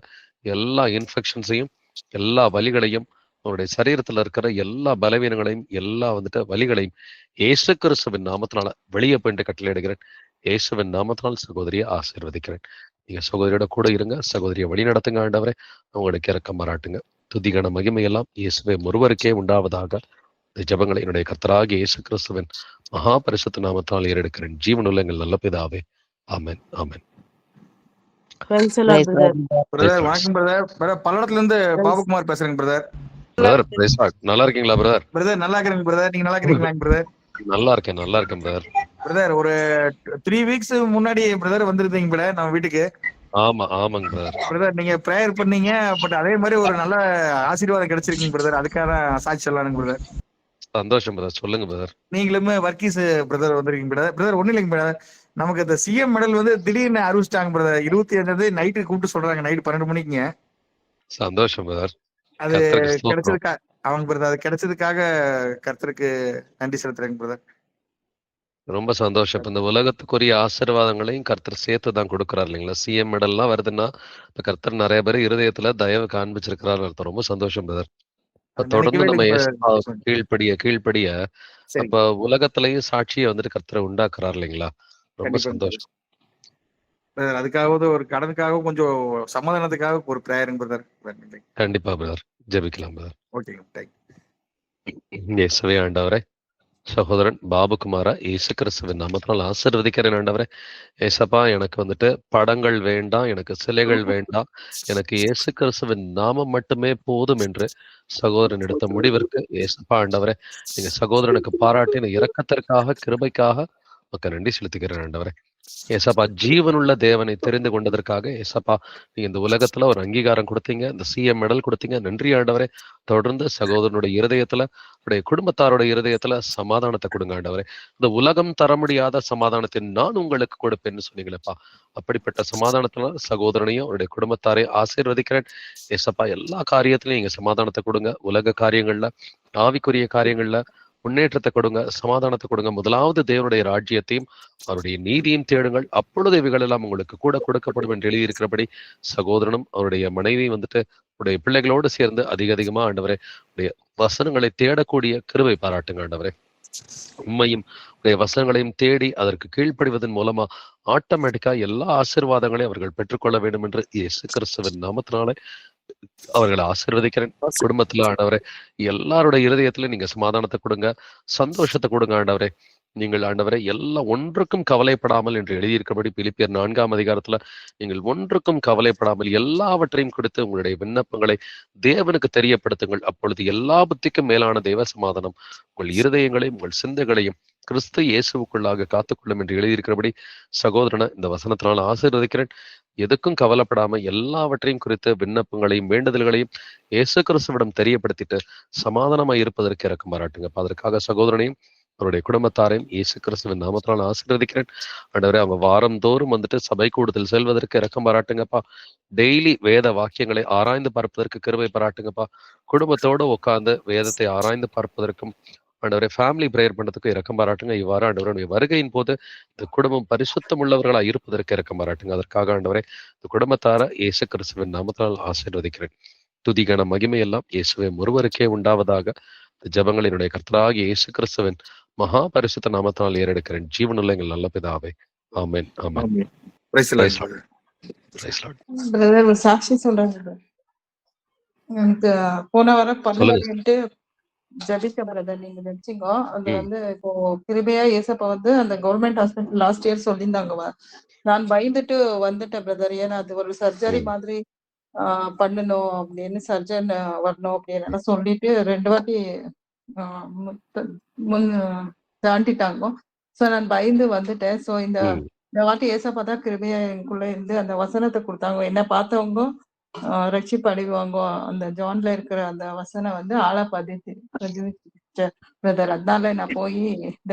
எல்லா இன்ஃபெக்ஷன்ஸையும், எல்லா வலிகளையும், அவருடைய சரீரத்துல இருக்கிற எல்லா பலவீனங்களையும், எல்லா வலிகளையும் இயேசு கிறிஸ்துவின் நாமத்தினால வெளியே போயிட்டு கட்டளையிடுகிறேன். இயேசுவின் நாமத்தினால் சகோதரியை ஆசீர்வதிக்கிறேன். நீங்க சகோதரியோட கூட இருங்க, சகோதரியை வழி நடத்துங்க ஆண்டவரே. அவங்களுக்கு இரக்கம் பாராட்டுங்க. துதிகன மகிமையெல்லாம் இயேசுவை ஒருவருக்கே உண்டாவதாக. இந்த ஜெபங்களை என்னுடைய கர்த்தராகிய இயேசு கிறிஸ்துவின் மகா பரிசுத்த நாமத்தால் ஏறெடுக்கிறேன். ஜீவனுள்ள எங்கள் நல்ல பிதாவே, ஆமென், ஆமென். பல்லடத்துல இருந்து பாபுகுமார் பேசுறேங்க பிரதர். நல்லா இருக்கீங்களா பிரதர்? பிரதர் நல்லா இருக்கிறேங்க பிரதர். நீங்க நல்லா இருக்கிறீங்களா பிரதர்? நல்லா இருக்கேன் பிரதர். பிரதர் ஒரு 3 வீக்ஸ் முன்னாடி பிரதர் வந்திருந்தீங்க பிரதர் நம்ம வீட்டுக்கு. ஆமாங்க பிரதர். பிரதர் நீங்க பிரேயர் பண்ணீங்க, பட் அதே மாதிரி ஒரு நல்ல ஆசீர்வாதம் கிடைச்சிருக்கீங்க பிரதர். அதுக்காக சாட்சி சொல்லலானுங்க பிரதர். சந்தோஷம் பிரதர், சொல்லுங்க பிரதர். நீங்களுமே வர்க்கீஸ் பிரதர் வந்திருக்கீங்க பிரதர். பிரதர் ஒண்ணு இல்லைங்க பிரதர், நமக்கு இந்த சிஎம் மெடல் வந்து திடீர்னு அறிவிச்சிட்டாங்க பிரதர். 25 நைட்டு கூப்பிட்டு சொல்றாங்க, நைட்டு 12 மணிக்குங்க. சந்தோஷம் பிரதர். அது கர்த்தருக்கு ஸ்தோத்திரம். கிடைச்சதுக்கா அவங்க பிரதர், அது கிடைச்சதுக்காக கர்த்தருக்கு நன்றி செலுத்துறேங்க பிரதர். ரொம்ப சந்தோஷம். இப்ப இந்த உலகத்துக்குரிய ஆசீர்வாதங்களையும் கர்த்தர் சேர்த்து தான் கொடுக்குறாரு இல்லைங்களா? சிஎம் மெடல்லாம் வருதுன்னா இப்ப கர்த்தர் நிறைய பேர் இருதயத்துல தயவு காண்பிச்சிருக்கிறாரு அர்த்தம். ரொம்ப சந்தோஷம் பிரதர். இப்ப அது தொடர்ந்து நினைக்கவே நம்ம இல்லைங்க ஏசப்பாவுக்கு பிரதர். கீழ்ப்படிய சரி, அப்ப உலகத்திலையும் சாட்சியை வந்துட்டு கர்த்தரை உண்டாக்குறாரு இல்லைங்களா? ரொம்ப கண்டிப்பா சந்தோஷம். பிரதர். அதுக்காவது ஒரு கடனுக்காக கொஞ்சம் சமாதானத்துக்காக ஒரு ப்ரேயருங்க பிரதர். கண்டிப்பா பிரதர். ஜெபிக்கலாம் பிரதர். ஓகேங்க, தேங்க்யூ. இயேசுவே ஆண்டவரே, சகோதரன் பாபுகுமாரா இயேசு கிறிஸ்துவின் நாமத்தினால் ஆசீர்வதிக்கிறேன் ஆண்டவரே. ஏசப்பா, எனக்கு வந்துட்டு படங்கள் வேண்டாம், எனக்கு சிலைகள் வேண்டாம், எனக்கு இயேசு கிறிஸ்துவின் நாமம் மட்டுமே போதும் என்று சகோதரன் எடுத்த முடிவிற்கு ஏசப்பா ஆண்டவரே, நீங்க சகோதரனுக்கு பாராட்டின இரக்கத்திற்காக, கிருபைக்காக உமக்கு நன்றி செலுத்துகிறேன் ஆண்டவரே. ஏசப்பா, ஜீவனுள்ள தேவனை தெரிந்து கொண்டதற்காக ஏசப்பா, நீங்க இந்த உலகத்துல ஒரு அங்கீகாரம் கொடுத்தீங்க, இந்த சிஎம் மெடல் கொடுத்தீங்க. நன்றி ஆண்டவரே. தொடர்ந்து சகோதரனுடைய இருதயத்துல, அவருடைய குடும்பத்தாரோட இருதயத்துல சமாதானத்தை கொடுங்க ஆண்டவரே. இந்த உலகம் தர முடியாத சமாதானத்தை நான் உங்களுக்கு கொடுப்பேன்னு சொன்னீங்களேப்பா, அப்படிப்பட்ட சமாதானத்துல சகோதரனையும் அவருடைய குடும்பத்தாரையும் ஆசீர்வதிக்கிறேன். ஏசப்பா, எல்லா காரியத்திலையும் நீங்க சமாதானத்தை கொடுங்க. உலக காரியங்கள்ல, ஆவிக்குரிய காரியங்கள்ல முன்னேற்றத்தை கொடுங்க, சமாதானத்தை கொடுங்க. முதலாவது தேவனுடைய ராஜ்யத்தையும் அவருடைய நீதியும் தேடுங்கள், அப்பொழுது இவைகள் எல்லாம் உங்களுக்கு கூட கொடுக்கப்படும் என்று எழுதியிருக்கிறபடி சகோதரனும் அவருடைய மனைவியும் வந்துட்டு உடைய பிள்ளைகளோடு சேர்ந்து அதிக அதிகமா ஆண்டவரே உடைய வசனங்களை தேடக்கூடிய கிருபை பாராட்டுங்க ஆண்டவரே. உண்மையும் உடைய வசனங்களையும் தேடி அதற்கு கீழ்ப்படிவதன் மூலமா ஆட்டோமேட்டிக்கா எல்லா ஆசீர்வாதங்களையும் அவர்கள் பெற்றுக்கொள்ள வேண்டும் என்று இயேசு கிறிஸ்துவின் நாமத்தினாலே அவர்களை ஆசீர்வதிக்கிறேன். குடும்பத்துல ஆண்டவரே எல்லாரோட இருதயத்துல நீங்க சமாதானத்தை கொடுங்க, சந்தோஷத்தை கொடுங்க ஆண்டவரே. நீங்கள் ஆண்டவரே எல்லாம் ஒன்றுக்கும் கவலைப்படாமல் என்று எழுதியிருக்கிறபடி பிலிப்பியர் 4ஆம் அதிகாரத்துல நீங்கள் ஒன்றுக்கும் கவலைப்படாமல் எல்லாவற்றையும் கொடுத்து உங்களுடைய விண்ணப்பங்களை தேவனுக்கு தெரியப்படுத்துங்கள். அப்பொழுது எல்லா புத்திக்கும் மேலான தேவ சமாதானம் உங்கள் இருதயங்களையும் உங்கள் சிந்தைகளையும் கிறிஸ்து இயேசுவுக்குள்ளாக காத்துக்கொள்ளும் என்று எழுதியிருக்கிறபடி சகோதரனை இந்த வசனத்தினால் ஆசீர்வதிக்கிறேன். எதுக்கும் கவலைப்படாம எல்லாவற்றையும் குறித்து விண்ணப்பங்களையும் வேண்டுதல்களையும் இயேசு கிறிஸ்துவிடம் தெரியப்படுத்திட்டு சமாதானமாய் இருப்பதற்கு இறக்கம் பாராட்டுங்க. அதற்காக சகோதரனையும் அவருடைய குடும்பத்தாரையும் இயேசு கிறிஸ்துவின் நாமத்தினால் ஆசீர்வதிக்கிறேன். ஆண்டவரே, அவங்க வாரந்தோறும் வந்துட்டு சபை கூடுதல் செல்வதற்கு இறக்கம் பாராட்டுங்கப்பா. டெய்லி வேத வாக்கியங்களை ஆராய்ந்து பார்ப்பதற்கு கிருபை பாராட்டுங்கப்பா. குடும்பத்தோடு உட்கார்ந்து வேதத்தை ஆராய்ந்து பார்ப்பதற்கும் ஆண்டவரை ஃபேமிலி பிரேயர் பண்ணதுக்கு இறக்கம் பாராட்டுங்க. இவ்வாறு ஆண்டவருடைய வருகையின் போது இந்த குடும்பம் பரிசுத்தம் உள்ளவர்களா இருப்பதற்கு இறக்கம் பாராட்டுங்க. அதற்காக ஆண்டவரை இந்த குடும்பத்தார இயேசு கிறிஸ்துவின் நாமத்தினால் ஆசீர்வதிக்கிறேன். துதிகன மகிமை எல்லாம் இயேசுவே ஒருவருக்கே உண்டாவதாக இந்த ஜபங்களினுடைய கர்த்தராகிய இயேசு கிறிஸ்துவின் மகா பரிசுத்த நாமத்தினால் ஏறெடுக்கிறேன். ஜீவனுள்ள எங்கள் நல்ல பிதாவே, amen amen. Praise the Lord. Praise Lord. Praise Lord. Brother ஒரு சாட்சி சொல்றேன் brother. எனக்கு போன வாரம் பல்லு சொல்லுங்க. வலின்ட்டு ஜபிச்ச பிரதர், நீங்க ஜபிச்சிங்க. அது ம். வந்து இப்போ கிருபையா ஏசப்பா வந்து அந்த கவர்மெண்ட் ஹாஸ்பிட்டல் லாஸ்ட் இயர் சொல்லியிருந்தாங்க. நான் பயந்துட்டு வந்துட்டேன் பிரதர். ஏன்னா அது ஒரு சர்ஜரி ம். மாதிரி பண்ணணும் அப்படின்னு, சர்ஜன் வரணும் அப்படின்னு சொல்லிட்டு 2 வாட்டி முன் தாண்டிட்டாங்க. சோ நான் பயந்து வந்துட்டேன். சோ இந்த ம். வாட்டி ஏசப்பா தான் கிருபையா எனக்குள்ள இருந்து அந்த வசனத்தை கொடுத்தாங்க. என்ன பார்த்தவங்க ரட்சிப்படைவாங்க. அந்த ஜான்ல இருக்கிற அந்த வசனம் வந்து ஆளா பதிச்சு பிரதர். அதனால நான் போய்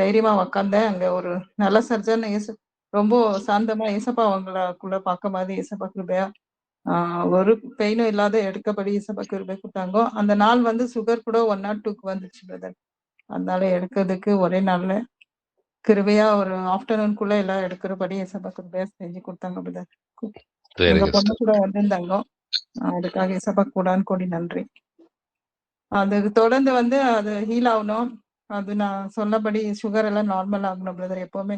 தைரியமா உக்காந்தேன். அங்க ஒரு நல்ல சர்ஜன் ரொம்ப சாந்தமா ஏசப்பா அவங்களுக்குள்ள பார்க்க மாதிரி ஏசப்பா கிருபையா ஒரு பெயினும் இல்லாத எடுக்கபடி ஏசப்பா கிருபை கொடுத்தாங்க. அந்த நாள் வந்து சுகர் கூட 102க்கு வந்துச்சு பிரதர். அதனால எடுக்கிறதுக்கு ஒரே நாள்ல கிருபையா ஒரு ஆஃப்டர்நூன்குள்ள எல்லாம் எடுக்கிறபடி ஏசப்பா கிருபையா செஞ்சு கொடுத்தாங்க பிரதர். Very எங்க good, பொண்ணு sister. கூட வந்திருந்தாங்க. அதுக்காக ஏசப்பா கூடான்னு கோடி நன்றி. அது தொடர்ந்து வந்து அது ஹீல் ஆகணும். அது நான் சொன்னபடி சுகர் எல்லாம் நார்மல் ஆகணும் பிரதர். எப்பவுமே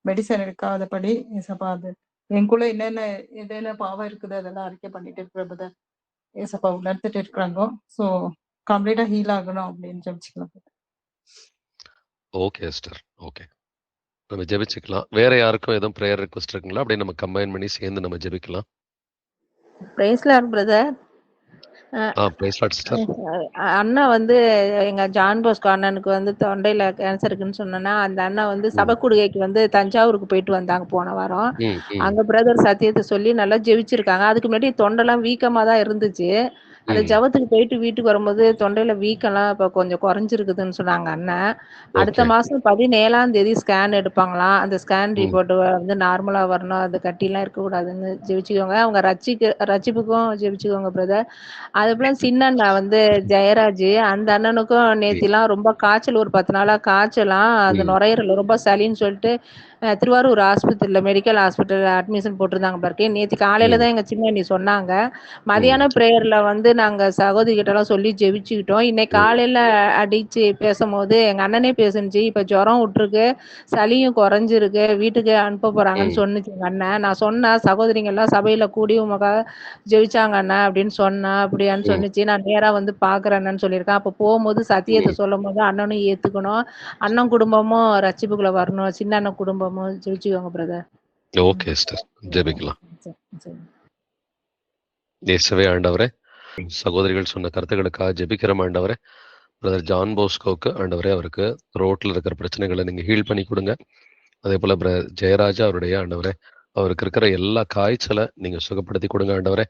மெடிசன் எடுக்காதபடி ஏசப்பா அது எனக்குள்ள என்னென்ன பாவம் இருக்குது அதெல்லாம் அறிக்கை பண்ணிட்டு இருக்கிற பிரதர். ஏசப்பா உணர்த்திட்டு இருக்கிறாங்க. ஸோ கம்ப்ளீட்டா ஹீல் ஆகணும் அப்படின்னு ஜெபிச்சுக்கலாம். Okay sister, okay. நம்ம ஜெபிச்சுக்கலாம். வேற யாருக்கும் எதுவும் ப்ரேயர் ரிக்வெஸ்ட் இருக்குங்களா? அப்படியே நம்ம கம்பைன் பண்ணி சேர்ந்து நம்ம ஜெபிக்கலாம். Praise lord brother. Praise Lord sister. அண்ணா வந்து எங்க ஜான் போஸ்கோ அண்ணனுக்கு வந்து தொண்டையில கேன்சர் இருக்குன்னு சொன்னா, அந்த அண்ணா வந்து சபக்குடுகைக்கு வந்து தஞ்சாவூருக்கு போயிட்டு வந்தாங்க போன வாரம். அங்க பிரதர் சத்தியத்தை சொல்லி நல்லா ஜெபிச்சிருக்காங்க. அதுக்கு முன்னாடி தொண்டெல்லாம் வீக்கமா தான் இருந்துச்சு. அந்த ம். ஜெபத்துக்கு போயிட்டு வீட்டுக்கு வரும்போது தொண்டையில வீக்கம்லாம் இப்ப கொஞ்சம் குறைஞ்சிருக்குதுன்னு சொன்னாங்க அண்ணன். அடுத்த ஓகே. மாசம் 17ஆம் தேதி ஸ்கேன் எடுப்பாங்களாம். அந்த ஸ்கேன் ம். ரிப்போர்ட் வந்து நார்மலா வரணும். அது கட்டிலாம் இருக்கக்கூடாதுன்னு ஜெபிச்சுக்கோங்க. அவங்க ரட்சிப்புக்கும் ஜெபிச்சுக்கோங்க பிரதர். அதுபோல சின்ன அண்ணா வந்து ஜெயராஜ், அந்த அண்ணனுக்கும் ம். நேத்திலாம் ரொம்ப காய்ச்சல், ஒரு 10 நாளா காய்ச்சலாம். அந்த ம். நுரையீரல் ரொம்ப சளின்னு சொல்லிட்டு திருவாரூர் ஆஸ்பத்திரியில மெடிக்கல் ஹாஸ்பிட்டல்ல அட்மிஷன் போட்டிருந்தாங்க பாருங்க. நேத்து காலையில ம். தான் எங்க சின்ன அண்ணி சொன்னாங்க. ம். மதியான பிரேயர்ல வந்து நாங்க சகோதரி கிட்டலாம் சொல்லி ஜெபிச்சுக்கிட்டோம். இன்னைக்கு ம். காலையில அடிச்சு பேசும்போது எங்க அண்ணனே பேசுனுச்சு. இப்ப ஜுரம் விட்டுருக்கு, சளியும் குறைஞ்சிருக்கு, வீட்டுக்கு அனுப்ப போறாங்கன்னு ம். சொன்னுச்சு எங்க அண்ணன். நான் சொன்னேன் சகோதரிங்க எல்லாம் சபையில கூடி உமக்காக ஜெபிச்சாங்க அண்ணா அப்படின்னு சொன்னா, அப்படியான்னு ம். சொன்னுச்சு. நான் நேரா வந்து பாக்குறேன்னு சொல்லியிருக்கேன். அப்ப போகும்போது சத்தியத்தை ம். சொல்லும் போது அண்ணனும் ஏத்துக்கணும், அண்ணன் குடும்பமும் ரட்சிப்புக்குள்ள வரணும், சின்ன அண்ணன் குடும்பமும் ஜெபிச்சுக்கோங்க பிரதர். Okay sister. ஜெபிக்கலாம். சரி, சரி. இயேசுவே ஆண்டவரே, சகோதரிகள் சொன்ன கருத்துக்களுக்காக ஜெபிக்கிறோம் ஆண்டவரே. பிரதர் ஜான் போஸ்கோவுக்கு ஆண்டவரே, அவருக்கு த்ரோட்ல இருக்கிற பிரச்சனைகளை நீங்க ஹீல் பண்ணி கொடுங்க. அதே போல ஜெயராஜா அவருடைய ஆண்டவரே, அவருக்கு இருக்கிற எல்லா காய்ச்சலை நீங்க சுகப்படுத்தி கொடுங்க ஆண்டவரே.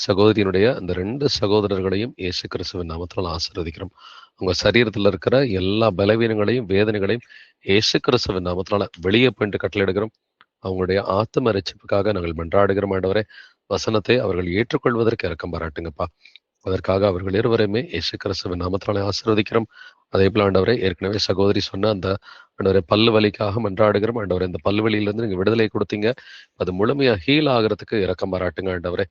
சகோதரியினுடைய அந்த 2 சகோதரர்களையும் இயேசு கிறிஸ்துவின் நாமத்தினால் ஆசீர்வதிக்கிறோம். உங்க சரீரத்தில் இருக்கிற எல்லா பலவீனங்களையும் வேதனைகளையும் இயேசு கிறிஸ்துவின் நாமத்தினால வெளியே போயிட்டு கட்டளையிடுகிறோம். அவங்களுடைய ஆத்தும ரட்சிப்புக்காக நாங்கள் மன்றாடுகிறோம் ஆண்டவரே. வசனத்தை அவர்கள் ஏற்றுக்கொள்வதற்கு இரக்கம் பாராட்டுங்கப்பா. அதற்காக அவர்கள் இருவரையுமே இயேசு கிறிஸ்துவின் நாமத்தினாலே ஆசீர்வதிக்கிறோம். அதே போல ஆண்டவரே, ஏற்கனவே சகோதரி சொன்ன அந்த ஆண்டவரே பல்லு வலிக்காக மன்றாடுகிறோம் ஆண்டவரே. இந்த பல்லு வலியிலிருந்து நீங்க விடுதலை கொடுத்தீங்க. அது முழுமையா ஹீல் ஆகிறதுக்கு இரக்கம் பாராட்டுங்க ஆண்டவரே.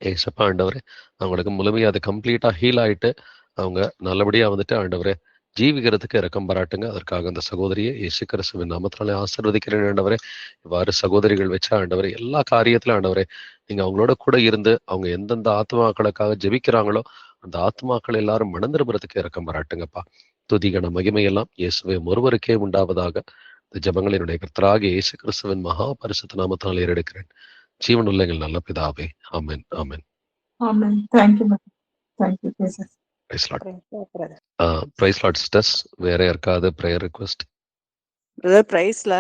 ஏசப்பா ஆண்டவரே, அவங்களுக்கு முழுமையா அது கம்ப்ளீட்டா ஹீல் ஆயிட்டு அவங்க நல்லபடியா வந்துட்டு ஆண்டவரே ஜீவிக்கிறதுக்கு இரக்கம் பாராட்டுங்க. அதற்காக அந்த சகோதரியை இயேசு கிறிஸ்துவின் நாமத்தினாலே ஆசீர்வதிக்கிறேன் ஆண்டவரே. இவ்வாறு சகோதரிகள் வச்ச ஆண்டவரே, எல்லா காரியத்திலும் ஆண்டவரே நீங்க அவங்களோட கூட இருந்து அவங்க எந்தெந்த ஆத்மாக்களுக்காக ஜெபிக்கிறாங்களோ அந்த ஆத்மாக்கள் எல்லாரும் மனம் திரும்புறதுக்கு இரக்கம் பாராட்டுங்கப்பா. துதிகன மகிமையெல்லாம் இயேசுவே ஒருவருக்கே உண்டாவதாக. இந்த ஜெபங்களினுடைய கர்த்தராகிய இயேசு கிறிஸ்துவின் மகா பரிசுத்த நாமத்தினால் ஏறெடுக்கிறேன். ஜீவனுள்ள எங்கள் நல்ல பிதாவே. Amen. Amen. Amen. Thank you thank you Jesus. Praise lord. Brother. Praise lord sisters. வேற யாருக்காவது பிரேயர் ரிக்வெஸ்ட்? பிரதர் பிரைஸ்ல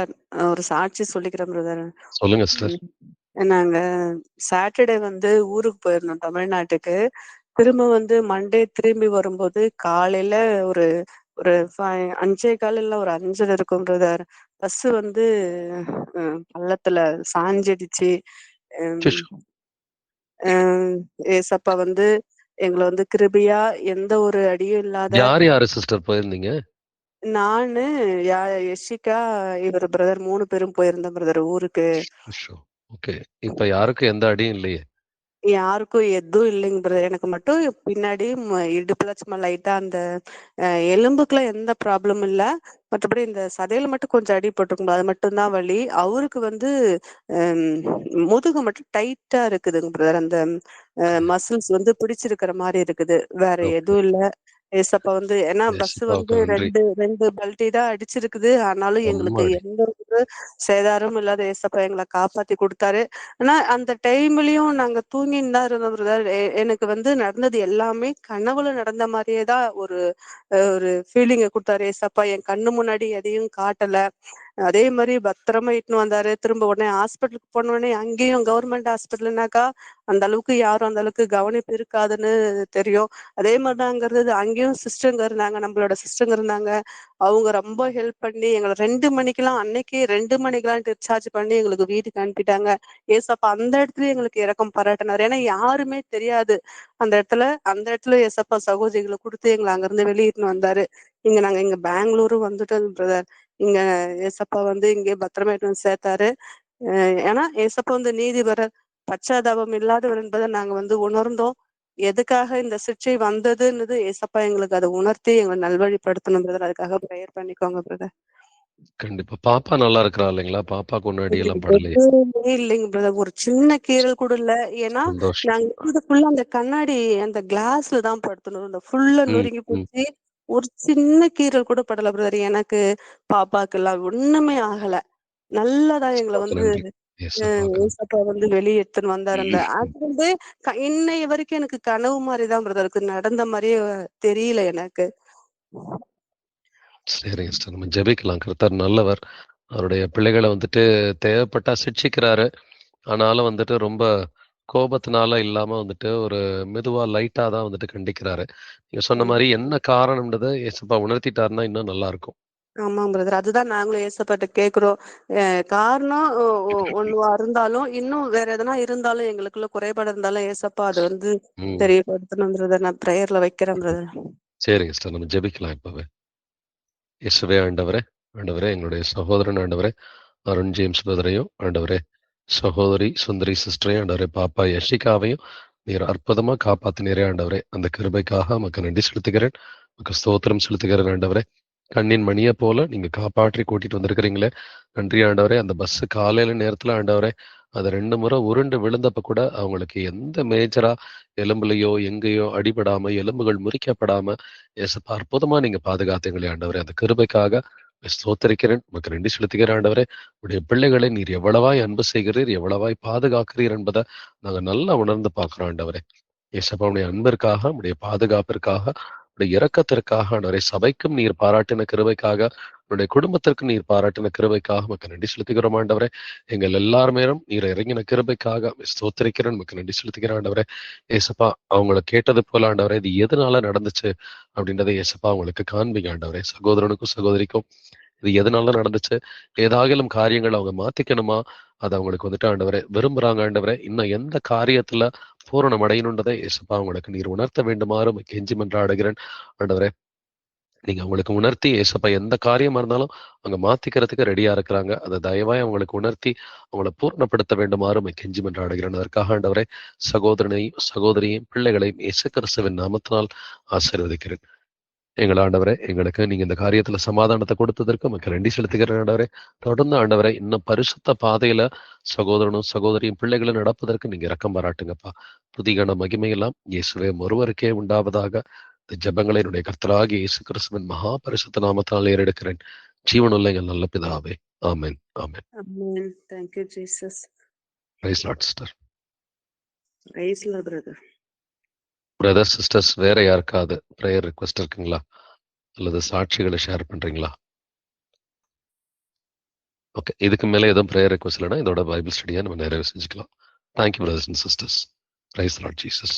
ஒரு சாட்சி சொல்லிக்கிறேன் பிரதர். சொல்லுங்க சிஸ்டர். நாங்க சாட்டர்டே வந்து ஊருக்கு போயிருந்தோம் தமிழ்நாட்டுக்கு. திரும்ப வந்து மண்டே திரும்பி வரும்போது காலையில ஒரு ஒரு 5:15 இல்ல ஒரு 5:30 இருக்கும் பிரதர். பஸ் வந்து பள்ளத்துல சாஞ்சிடுச்சு. சிஷ். ஏசப்பா வந்து எங்களை வந்து கிருபையா எந்த ஒரு அடியும் இல்லாத யார் யாரு சிஸ்டர் போயிருந்தீங்க? நானு யஷிகா இவர் பிரதர் 3 பேரும் போயிருந்தோம் பிரதர் ஊருக்கு. ஓகே. இப்ப யாருக்கும் எந்த அடியும் இல்லையே? யாருக்கும் எதுவும் இல்லைங்க பிரதர். எனக்கு மட்டும் பின்னாடி இடுப்புல சும்மா லைட்டா அந்த எலும்புக்குலாம் எந்த ப்ராப்ளமும் இல்ல. மற்றபடி இந்த சதையில மட்டும் கொஞ்சம் அடிபட்டிருக்கும். அது மட்டும்தான் வலி. அவருக்கு வந்து முதுகு மட்டும் டைட்டா இருக்குதுங்க பிரதர். அந்த மசில்ஸ் வந்து பிடிச்சிருக்கிற மாதிரி இருக்குது. வேற எதுவும் இல்ல. ஏசப்பா வந்து ஏன்னா பஸ் வந்து ரெண்டு பல்டி தான் அடிச்சிருக்குது. ஆனாலும் எங்களுக்கு எந்த ஒரு சேதாரமும் இல்லாத ஏசப்பா எங்களை காப்பாத்தி கொடுத்தாரு. ஆனா அந்த டைம்லயும் நாங்க தூங்கின்னு தான் இருந்தோம் பிரதர். எனக்கு வந்து நடந்தது எல்லாமே கனவுல நடந்த மாதிரியே தான் ஒரு ஒரு ஃபீலிங்கை கொடுத்தாரு ஏசப்பா. என் கண்ணு முன்னாடி எதையும் காட்டல. அதே மாதிரி பத்திரமா இட்டுன்னு வந்தாரு. திரும்ப உடனே ஹாஸ்பிட்டலுக்கு போன உடனே அங்கேயும் கவர்மெண்ட் ஹாஸ்பிட்டல்னாக்கா அந்த அளவுக்கு யாரும் அந்த அளவுக்கு கவனிப்பு இருக்காதுன்னு தெரியும். அதே மாதிரிதான் அங்க இருந்தது. அங்கேயும் சிஸ்டருங்க இருந்தாங்க, நம்மளோட சிஸ்டருங்க இருந்தாங்க. அவங்க ரொம்ப ஹெல்ப் பண்ணி எங்களை 2 மணிக்கெல்லாம் அன்னைக்கு 2 மணிக்கெல்லாம் டிஸ்சார்ஜ் பண்ணி எங்களுக்கு வீட்டுக்கு அனுப்பிட்டாங்க. ஏசப்பா அந்த இடத்துல எங்களுக்கு இரக்கம் பாராட்டினார். ஏன்னா யாருமே தெரியாது அந்த இடத்துல ஏசப்பா சகோதரிகளை கொடுத்து எங்களை அங்கிருந்து வெளியிட்டு வந்தாரு. நாங்க இங்க பெங்களூரும் வந்துட்டோம் பிரதர். இங்க ஏசப்பா வந்து இங்கே பத்திரமா வந்து சேர்த்தாரு. ஏன்னா ஏசப்பா வந்து நீதிபரர், பச்சாதாபம் இல்லாதவர் என்பதை நாங்க வந்து உணர்ந்தோம். எதுக்காக இந்த சிக்ஷை வந்ததுன்னு ஏசப்பா எங்களுக்கு அதை உணர்த்தி எங்களை நல்வழிப்படுத்தணும் பிரதர். அதுக்காக ப்ரேயர் பண்ணிக்கோங்க பிரதர். கண்டிப்பா. பாப்பா நல்லா இருக்கிறா இல்லைங்களா? பாப்பாக்கு முன்னாடி எல்லாம் படலையே? இல்லைங்க பிரதர். ஒரு சின்ன கீரல் கூட இல்ல. ஏன்னா நாங்க ஃபுல்லா அந்த கண்ணாடி அந்த கிளாஸ்ல தான் படுத்தணும். இந்த ஃபுல்லா நொறுங்கி போச்சு. ஒரு சின்ன கீரல் கூட படல பிரதர். எனக்கு பாப்பாக்கு எல்லாம் ஒண்ணுமே ஆகல. நல்லாதான் எங்களை வந்து ஏசப்பா வந்து வெளியே எடுத்துன்னு வந்தாரு. அந்த அது வந்து இன்னைய வரைக்கும் எனக்கு கனவு மாதிரிதான் பிரதர் இருக்கு. நடந்த மாதிரியே தெரியல எனக்கு. சரிங்க சிஸ்டர். நம்ம ஜெபிக்கலாம். கர்த்தர் நல்லவர். அவருடைய பிள்ளைகளை வந்துட்டு தேவைப்பட்டா சிட்சிக்கிறாரு. ஆனாலும் வந்துட்டு ரொம்ப கோபத்தினால இல்லாம வந்துட்டு ஒரு மெதுவா லைட்டா தான் வந்துட்டு கண்டிக்கிறாரு. நீங்க சொன்ன மாரி என்ன காரணம்ன்றத ஏசப்பா உணர்த்திட்டாருன்னா இன்னும் நல்லா இருக்கும். ஆமாங்க பிரதர். அதுதான் நாங்களும் ஏசப்பாட்ட கேக்குறோம். காரணம் ஒண்ணுவா இருந்தாலும், இன்னும் வேற எதனா இருந்தாலும், எங்களுக்குள்ள குறைபாடு இருந்தாலும் ஏசப்பா அத வந்து ம். தெரியப்படுத்தணும் பிரதர். நான் பிரேயர்ல வைக்கிறேன் பிரதர். சரிங்க சிஸ்டர். நம்ம ஜெபிக்கலாம் இப்பவே. இயேசுவே ஆண்டவரே, ஆண்டவரே எங்களுடைய சகோதரன் ஆண்டவரே, அருண் ஜேம்ஸ் பிரதரையும் ஆண்டவரே, சகோதரி சுந்தரி சிஸ்டரையும் ஆண்டவரே, பாப்பா யஷிகாவையும் நீர் அற்புதமா காப்பாத்தினீரே ஆண்டவரே. அந்த கிருபைக்காக உமக்கு நன்றி செலுத்துகிறேன். உமக்கு ஸ்தோத்திரம் செலுத்துகிறேன் ஆண்டவரே. கண்ணின் மணியை போல நீங்க காப்பாற்றி கூட்டிட்டு வந்திருக்கிறீங்களே, நன்றி ஆண்டவரே. அந்த பஸ் காலையில நேரத்துல ஆண்டவரே அது 2 முறை உருண்டு விழுந்தப்ப கூட அவங்களுக்கு எந்த மேஜரா எலும்புலையோ எங்கேயோ அடிபடாம எலும்புகள் முறிக்கப்படாம ஏசப்பா அற்புதமா நீங்க பாதுகாத்தீங்களே ஆண்டவரே. அந்த கிருபைக்காக ஸ்தோத்தரிக்கிறேன். உமக்கு நன்றி செலுத்துகிறேன் ஆண்டவரே. உடைய பிள்ளைகளை நீர் எவ்வளவாய் அன்பு செய்கிறீர், எவ்வளவாய் பாதுகாக்கிறீர் என்பதை நாங்க நல்லா உணர்ந்து பார்க்கிறோம் ஆண்டவரே. ஏசப்பா உடைய அன்பிற்காக, உடைய பாதுகாப்பிற்காக, உடைய இரக்கத்திற்காக ஆண்டவரே, சபைக்கும் நீர் பாராட்டின கிருபைக்காக, உன்னுடைய குடும்பத்திற்கு நீர் பாராட்டின கிருபைக்காக உமக்கு நன்றி செலுத்துகிறோம் ஆண்டவரே. எங்கள் எல்லார் மேலும் நீர் இறங்கின கிருபைக்காக ஸ்தோத்திரிக்கிறேன். உமக்கு நன்றி செலுத்துகிறேன் ஆண்டவரே. ஏசப்பா அவங்களை கேட்டது போல ஆண்டவரே, இது எதனால நடந்துச்சு அப்படின்றதை ஏசப்பா அவங்களுக்கு காண்பீங்க ஆண்டவரே. சகோதரனுக்கும் சகோதரிக்கும் இது எதனால நடந்துச்சு, ஏதாகிலும் காரியங்கள் அவங்க மாத்திக்கணுமா, அது அவங்களுக்கு வந்துட்டு ஆண்டவரே விரும்புறாங்க ஆண்டவரே. இன்னும் எந்த காரியத்துல பூரணம் அடையணுன்றதை ஏசப்பா அவங்களுக்கு நீர் உணர்த்த வேண்டுமாறு உம்மை கெஞ்சி மன்றாடுகிறேன் ஆண்டவரே. நீங்க அவங்களுக்கு உணர்த்தி ஏசப்பா எந்த காரியமா இருந்தாலும் அவங்க மாத்திக்கிறதுக்கு ரெடியா இருக்கிறாங்க. அதை தயவாய் அவங்களுக்கு உணர்த்தி அவங்களை பூர்ணப்படுத்த வேண்டுமாறு உம்மை கெஞ்சி மன்றாடுகிறேன். அதற்காக ஆண்டவரே சகோதரனையும் சகோதரியும் பிள்ளைகளையும் இயேசு கிறிஸ்துவின் நாமத்தினால் ஆசீர்வதிக்கிறேன். எங்கள் ஆண்டவரே, எங்களுக்கு நீங்க இந்த காரியத்துல சமாதானத்தை கொடுத்ததற்கு உமக்கு நன்றி செலுத்துகிறேன் ஆண்டவரே. தொடர்ந்து ஆண்டவரே இன்னும் பரிசுத்த பாதையில சகோதரனும் சகோதரியும் பிள்ளைகளும் நடப்பதற்கு நீங்க இரக்கம் பாராட்டுங்கப்பா. துதிகன மகிமையெல்லாம் இயேசுவே ஒருவருக்கே உண்டாவதாக. இந்த ஜெபங்களை என்னுடைய கர்த்தராகிய இயேசு கிறிஸ்துவின் மகா பரிசுத்த நாமத்தால் ஏறெடுக்கிறேன். ஜீவனுள்ள எங்கள் நல்ல பிதாவே. Amen. Amen. Amen. Thank you, Jesus. Praise Lord sister. Praise Lord, brother. Brother sisters வேற யாருக்காவது ப்ரேயர் ரிக்வெஸ்ட் இருக்குங்களா, அல்லது சாட்சிகளை ஷேர் பண்றீங்களா? ஓகே, இதுக்கு மேல எதுவும் ப்ரேயர் ரிக்வெஸ்ட் இல்லைன்னா இதோட பைபிள் ஸ்டடியை நம்ம நிறைவு செஞ்சுக்கலாம். Thank you brothers and sisters. Praise Lord Jesus.